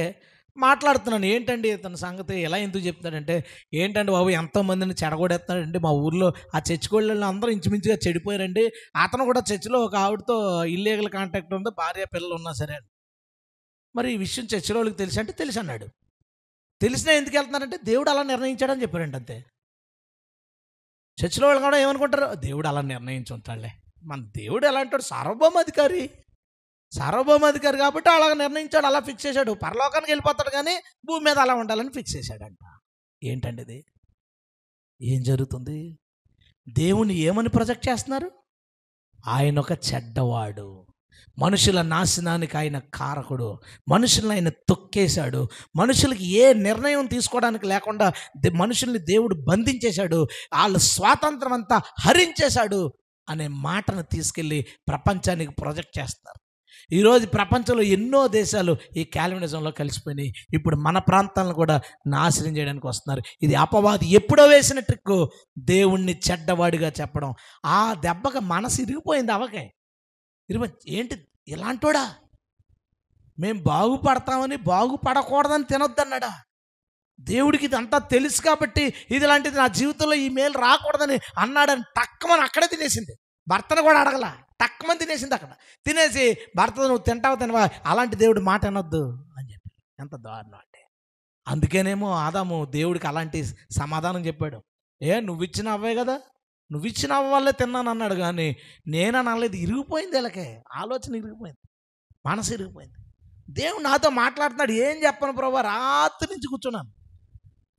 మాట్లాడుతున్నాను, ఏంటండి ఇతని సంగతి ఎలా ఎందుకు చెప్తాడంటే, ఏంటండి బాబు ఎంతోమందిని చెడగొడేస్తున్నాడండి మా ఊర్లో, ఆ చర్చికోళ్ళు అందరూ ఇంచుమించుగా చెడిపోయారండి, అతను కూడా చర్చిలో ఒక ఆవిడతో ఇల్లీగల్ కాంటాక్ట్ ఉంది, భార్య పిల్లలు ఉన్నా సరే. మరి ఈ విషయం చర్చిలో వాళ్ళకి తెలుసు అంటే తెలుసు అన్నాడు. తెలిసినా ఎందుకు వెళ్తున్నారంటే దేవుడు అలా నిర్ణయించాడని చెప్పారండి అంతే. చర్చిలో వాళ్ళు కూడా ఏమనుకుంటారు, దేవుడు అలా నిర్ణయించి ఉంటాడులే, మన దేవుడు ఎలా అంటాడు, సార్వభౌమాధికారి కాబట్టి అలా నిర్ణయించాడు, అలా ఫిక్స్ చేశాడు, పరలోకానికి వెళ్ళిపోతాడు కానీ భూమి మీద అలా ఉండాలని ఫిక్స్ చేశాడంట. ఏంటండి ఇది? ఏం జరుగుతుంది? దేవుని ఏమని ప్రొజెక్ట్ చేస్తున్నారు? ఆయన ఒక చెడ్డవాడు, మనుషుల నాశనానికి ఆయన కారకుడు, మనుషులను ఆయన తొక్కేశాడు, మనుషులకి ఏ నిర్ణయం తీసుకోవడానికి లేకుండా మనుషుల్ని దేవుడు బంధించేశాడు, వాళ్ళ స్వాతంత్రం అంతా హరించేశాడు అనే మాటను తీసుకెళ్ళి ప్రపంచానికి ప్రొజెక్ట్ చేస్తారు. ఈరోజు ప్రపంచంలో ఎన్నో దేశాలు ఈ కాల్వినిజంలో కలిసిపోయినాయి. ఇప్పుడు మన ప్రాంతాలను కూడా నాశనం చేయడానికి వస్తున్నారు. ఇది అపవాది ఎప్పుడో వేసిన ట్రిక్, దేవుణ్ణి చెడ్డవాడిగా చెప్పడం. ఆ దెబ్బకి మనసు ఇరిగిపోయింది. అవకే ఏంటి ఇలాంటోడా, మేము బాగుపడతామని బాగుపడకూడదని తినొద్దన్నాడా? దేవుడికి ఇదంతా తెలుసు కాబట్టి ఇది లాంటిది నా జీవితంలో ఈ మేలు రాకూడదని అన్నాడని టక్కమని అక్కడే తినేసింది. భర్తను కూడా అడగల, టక్కమని తినేసింది. అక్కడ తినేసి భర్త నువ్వు తినవా, అలాంటి దేవుడు మాట అనొద్దు అని చెప్పి. ఎంత దారుణం అంటే, అందుకేనేమో ఆదాము దేవుడికి అలాంటి సమాధానం చెప్పాడు. నువ్వు ఇచ్చిన అవ్వే కదా, నువ్వు ఇచ్చిన అవ్వ వల్లే తిన్నాను అన్నాడు కానీ నేనని అనలేదు. ఇరిగిపోయింది, వీళ్ళకే ఆలోచన ఇరిగిపోయింది, మనసు ఇరిగిపోయింది. దేవుడు నాతో మాట్లాడుతున్నాడు, ఏం చెప్పను ప్రభు, రాత్రి నుంచి కూర్చున్నాను,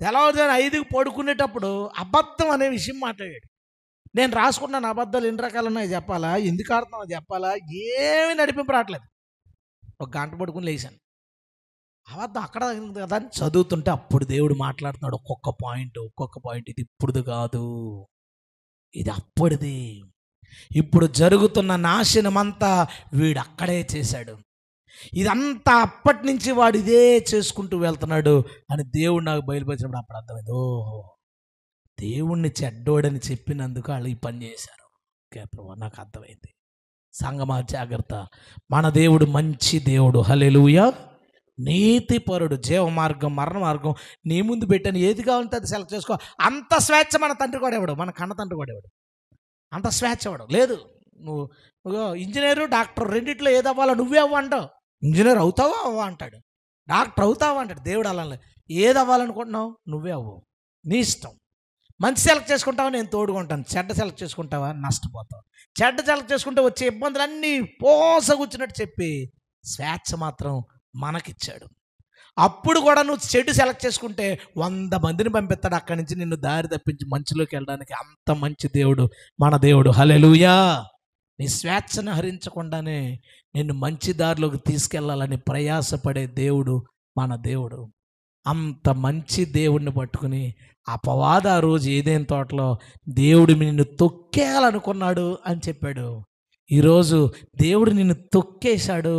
తెల్లవారుజామున 5కి పడుకునేటప్పుడు అబద్ధం అనే విషయం మాట్లాడాడు. నేను రాసుకుంటున్నాను, అబద్ధాలు ఎన్ని రకాలు ఉన్నాయి చెప్పాలా, ఎందుకు ఆడుతున్నావు చెప్పాలా, ఏమీ నడిపింపు రావట్లేదు. ఒక గంట పడుకుని లేచాను, అబద్ధం అక్కడ కదా అని చదువుతుంటే అప్పుడు దేవుడు మాట్లాడుతున్నాడు. ఒక్కొక్క పాయింట్ ఇది ఇప్పుడుది కాదు, ఇది అప్పుడుది, ఇప్పుడు జరుగుతున్న నాశనమంతా వీడు అక్కడే చేశాడు, ఇదంతా అప్పటి నుంచి వాడు ఇదే చేసుకుంటూ వెళ్తున్నాడు అని దేవుడు నాకు బయలుపరిచినప్పుడు అప్పుడు అర్థమైంది. ఓహో, దేవుణ్ణి చెడ్డోడని చెప్పినందుకు వాళ్ళు ఈ పని చేశారు. ఓకే ప్రభు, నాకు అర్థమైంది. సంగమా జాగ్రత్త, మన దేవుడు మంచి దేవుడు, హల్లెలూయా, నీతిపరుడు, జీవ మార్గం మరణ మార్గం నీ ముందు పెట్టాను, ఏది కావాలంటే అది సెలెక్ట్ చేసుకో. అంత స్వేచ్ఛ మన తండ్రి కూడా ఇవ్వడు, మన కన్న తండ్రి కూడా ఇవ్వడు, అంత స్వేచ్ఛ ఇవ్వడం లేదు. నువ్వు ఇంజనీరు డాక్టర్ రెండిట్లో ఏది అవ్వాలో నువ్వే అవ్వ అంటావు, ఇంజనీర్ అవుతావా అవ్వ అంటాడు, డాక్టర్ అవుతావా అంటాడు. దేవుడు అలా ఏది అవ్వాలనుకుంటున్నావు నువ్వే అవ్వు, నీ ఇష్టం. మంచి సెలెక్ట్ చేసుకుంటావా, నేను తోడుకుంటాను. చెడ్డ సెలెక్ట్ చేసుకుంటావా, నష్టపోతావు. చెడ్డ సెలెక్ట్ చేసుకుంటే వచ్చే ఇబ్బందులన్నీ పోసగుచ్చినట్టు చెప్పి స్వేచ్ఛ మాత్రం మనకిచ్చాడు. అప్పుడు కూడా నువ్వు చెడు సెలెక్ట్ చేసుకుంటే 100 మందిని పంపిస్తాడు అక్కడి నుంచి నిన్ను దారి తప్పించి మంచిలోకి వెళ్ళడానికి. అంత మంచి దేవుడు మన దేవుడు, హల్లెలూయా. నీ స్వేచ్ఛను హరించకుండానే నిన్ను మంచి దారిలోకి తీసుకెళ్లాలని ప్రయాసపడే దేవుడు మన దేవుడు. అంత మంచి దేవుడిని పట్టుకుని అపవాద ఆ రోజు ఏదైనా తోటలో దేవుడు నిన్ను తొక్కేయాలనుకున్నాడు అని చెప్పాడు. ఈరోజు దేవుడు నిన్ను తొక్కేశాడు,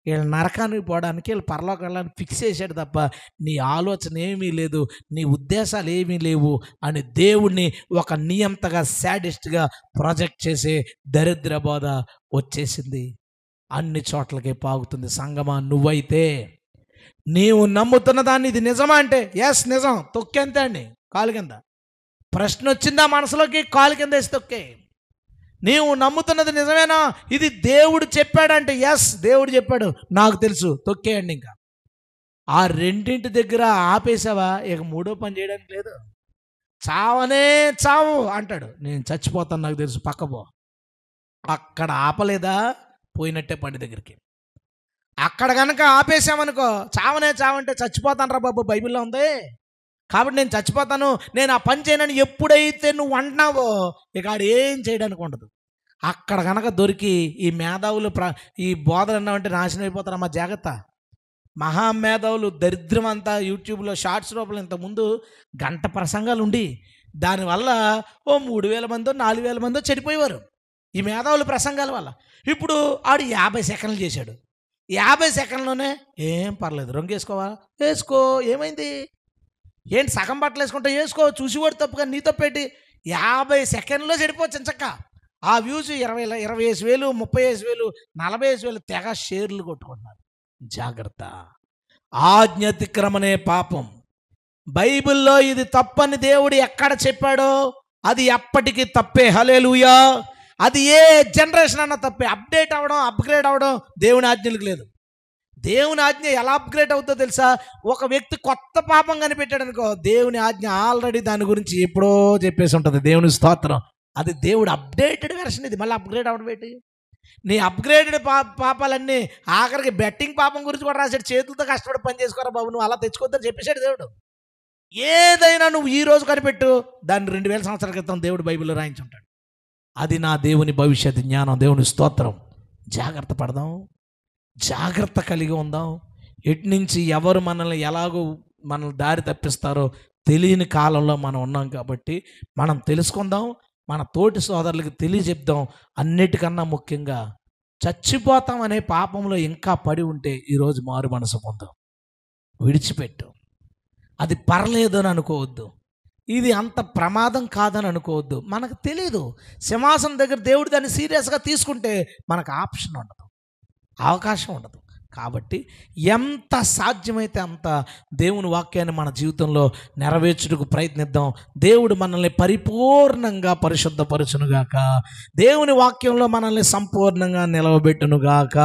వీళ్ళ నరకానికి పోవడానికి వీళ్ళు పరలోకి వెళ్ళడానికి ఫిక్స్ చేశాడు తప్ప నీ ఆలోచన ఏమీ లేదు, నీ ఉద్దేశాలు ఏమీ లేవు అని దేవుణ్ణి ఒక నియంతగా శాడిస్ట్గా ప్రొజెక్ట్ చేసే దరిద్ర బోధ వచ్చేసింది. అన్ని చోట్లకే పాగుతుంది. సంగమా, నువ్వైతే నీవు నమ్ముతున్న దాన్ని ఇది నిజమా అంటే ఎస్ నిజం, తొక్కేంతే అండి కాలు కింద. ప్రశ్న వచ్చిందా మనసులోకి, కాలు కింద వేసి తొక్కే. నీవు నమ్ముతున్నది నిజమేనా, ఇది దేవుడు చెప్పాడంటే ఎస్ దేవుడు చెప్పాడు నాకు తెలుసు, తొక్కేయండి. ఇంకా ఆ రెండింటి దగ్గర ఆపేసావా ఇక మూడో పని చేయడానికి లేదు. చావనే చావు అంటాడు, నేను చచ్చిపోతాను నాకు తెలుసు, పక్కపో. అక్కడ ఆపలేదా పోయినట్టే పండి దగ్గరికి. అక్కడ కనుక ఆపేసామనుకో, చావనే చావంటే చచ్చిపోతాను రా బాబు బైబిల్లో ఉంది కాబట్టి నేను చచ్చిపోతాను, నేను ఆ పని చేయనని ఎప్పుడైతే నువ్వు అంటున్నావో ఇక ఆడు ఏం చేయడానికి ఉండదు. అక్కడ కనుక దొరికి ఈ మేధావులు ఈ బోధలు అన్నామంటే నాశనం అయిపోతారమ్మా, జాగ్రత్త. మహామేధావులు దరిద్రం అంతా యూట్యూబ్లో షార్ట్స్ రూపంలో ఇంతకుముందు గంట ప్రసంగాలు ఉండి దానివల్ల 3,000 మందో 4,000 మందో చెడిపోయేవారు ఈ మేధావుల ప్రసంగాల వల్ల. ఇప్పుడు ఆడు 50 సెకండ్లు చేశాడు, 50 సెకండ్లోనే ఏం పర్లేదు, రంగు వేసుకోవా వేసుకో, ఏమైంది ఏంటి సగం బట్టలు వేసుకుంటా వేసుకో, చూసివాడు తప్పుగా నీ తప్పేంటి. 50 సెకండ్లో చెడిపోవచ్చు చక్క. ఆ వ్యూస్ 25,000 35,000 40,000 తెగ షేర్లు కొట్టుకుంటున్నారు. జాగ్రత్త. ఆజ్ఞాతిక్రమనే పాపం. బైబిల్లో ఇది తప్పని దేవుడు ఎక్కడ చెప్పాడో అది ఎప్పటికీ తప్పే. హల్లెలూయా. అది ఏ జనరేషన్ అన్నా తప్పే. అప్డేట్ అవ్వడం అప్గ్రేడ్ అవ్వడం దేవుని ఆజ్ఞలకు లేదు. దేవుని ఆజ్ఞ ఎలా అప్గ్రేడ్ అవుతుందో తెలుసా, ఒక వ్యక్తి కొత్త పాపం కనిపెట్టాడు అనుకో, దేవుని ఆజ్ఞ ఆల్రెడీ దాని గురించి ఎప్పుడో చెప్పేసి ఉంటుంది. దేవుని స్తోత్రం. అది దేవుడు అప్డేటెడ్ వెర్షన్. ఇది మళ్ళీ అప్గ్రేడ్ అవ్వడం ఏంటి? నీ అప్గ్రేడెడ్ పాపాలన్నీ ఆఖరికి బెట్టింగ్ పాపం గురించి కూడా రాశాడు. చేతులతో కష్టపడి పని చేసుకోరా బాబు, నువ్వు అలా తెచ్చుకోద్దని చెప్పేశాడు దేవుడు. ఏదైనా నువ్వు ఈ రోజు కనిపెట్టు, దాన్ని 2,000 సంవత్సరాల క్రితం దేవుడు బైబిల్లో రాయించుంటాడు. అది నా దేవుని భవిష్యత్ జ్ఞానం. దేవుని స్తోత్రం. జాగ్రత్త పడదాం, జాగ్రత్త కలిగి ఉందాం. ఎటు నుంచి ఎవరు మనల్ని ఎలాగో మనల్ని దారి తప్పిస్తారో తెలియని కాలంలో మనం ఉన్నాం కాబట్టి మనం తెలుసుకుందాం, మన తోటి సోదరులకి తెలియజెప్దాం. అన్నిటికన్నా ముఖ్యంగా చచ్చిపోతాం అనే పాపంలో ఇంకా పడి ఉంటే ఈరోజు మారు మనసు పొందాం, విడిచిపెట్టు. అది పర్లేదు అని అనుకోవద్దు, ఇది అంత ప్రమాదం కాదని అనుకోవద్దు. మనకు తెలీదు, సింహాసనం దగ్గర దేవుడు దాన్ని సీరియస్గా తీసుకుంటే మనకు ఆప్షన్ ఉండదు, అవకాశం ఉండదు. కాబట్టి ఎంత సాధ్యమైతే అంత దేవుని వాక్యాన్ని మన జీవితంలో నెరవేర్చుటకు ప్రయత్నిద్దాం. దేవుడు మనల్ని పరిపూర్ణంగా పరిశుద్ధపరచునుగాక. దేవుని వాక్యంలో మనల్ని సంపూర్ణంగా నిలవబెట్టునుగాక.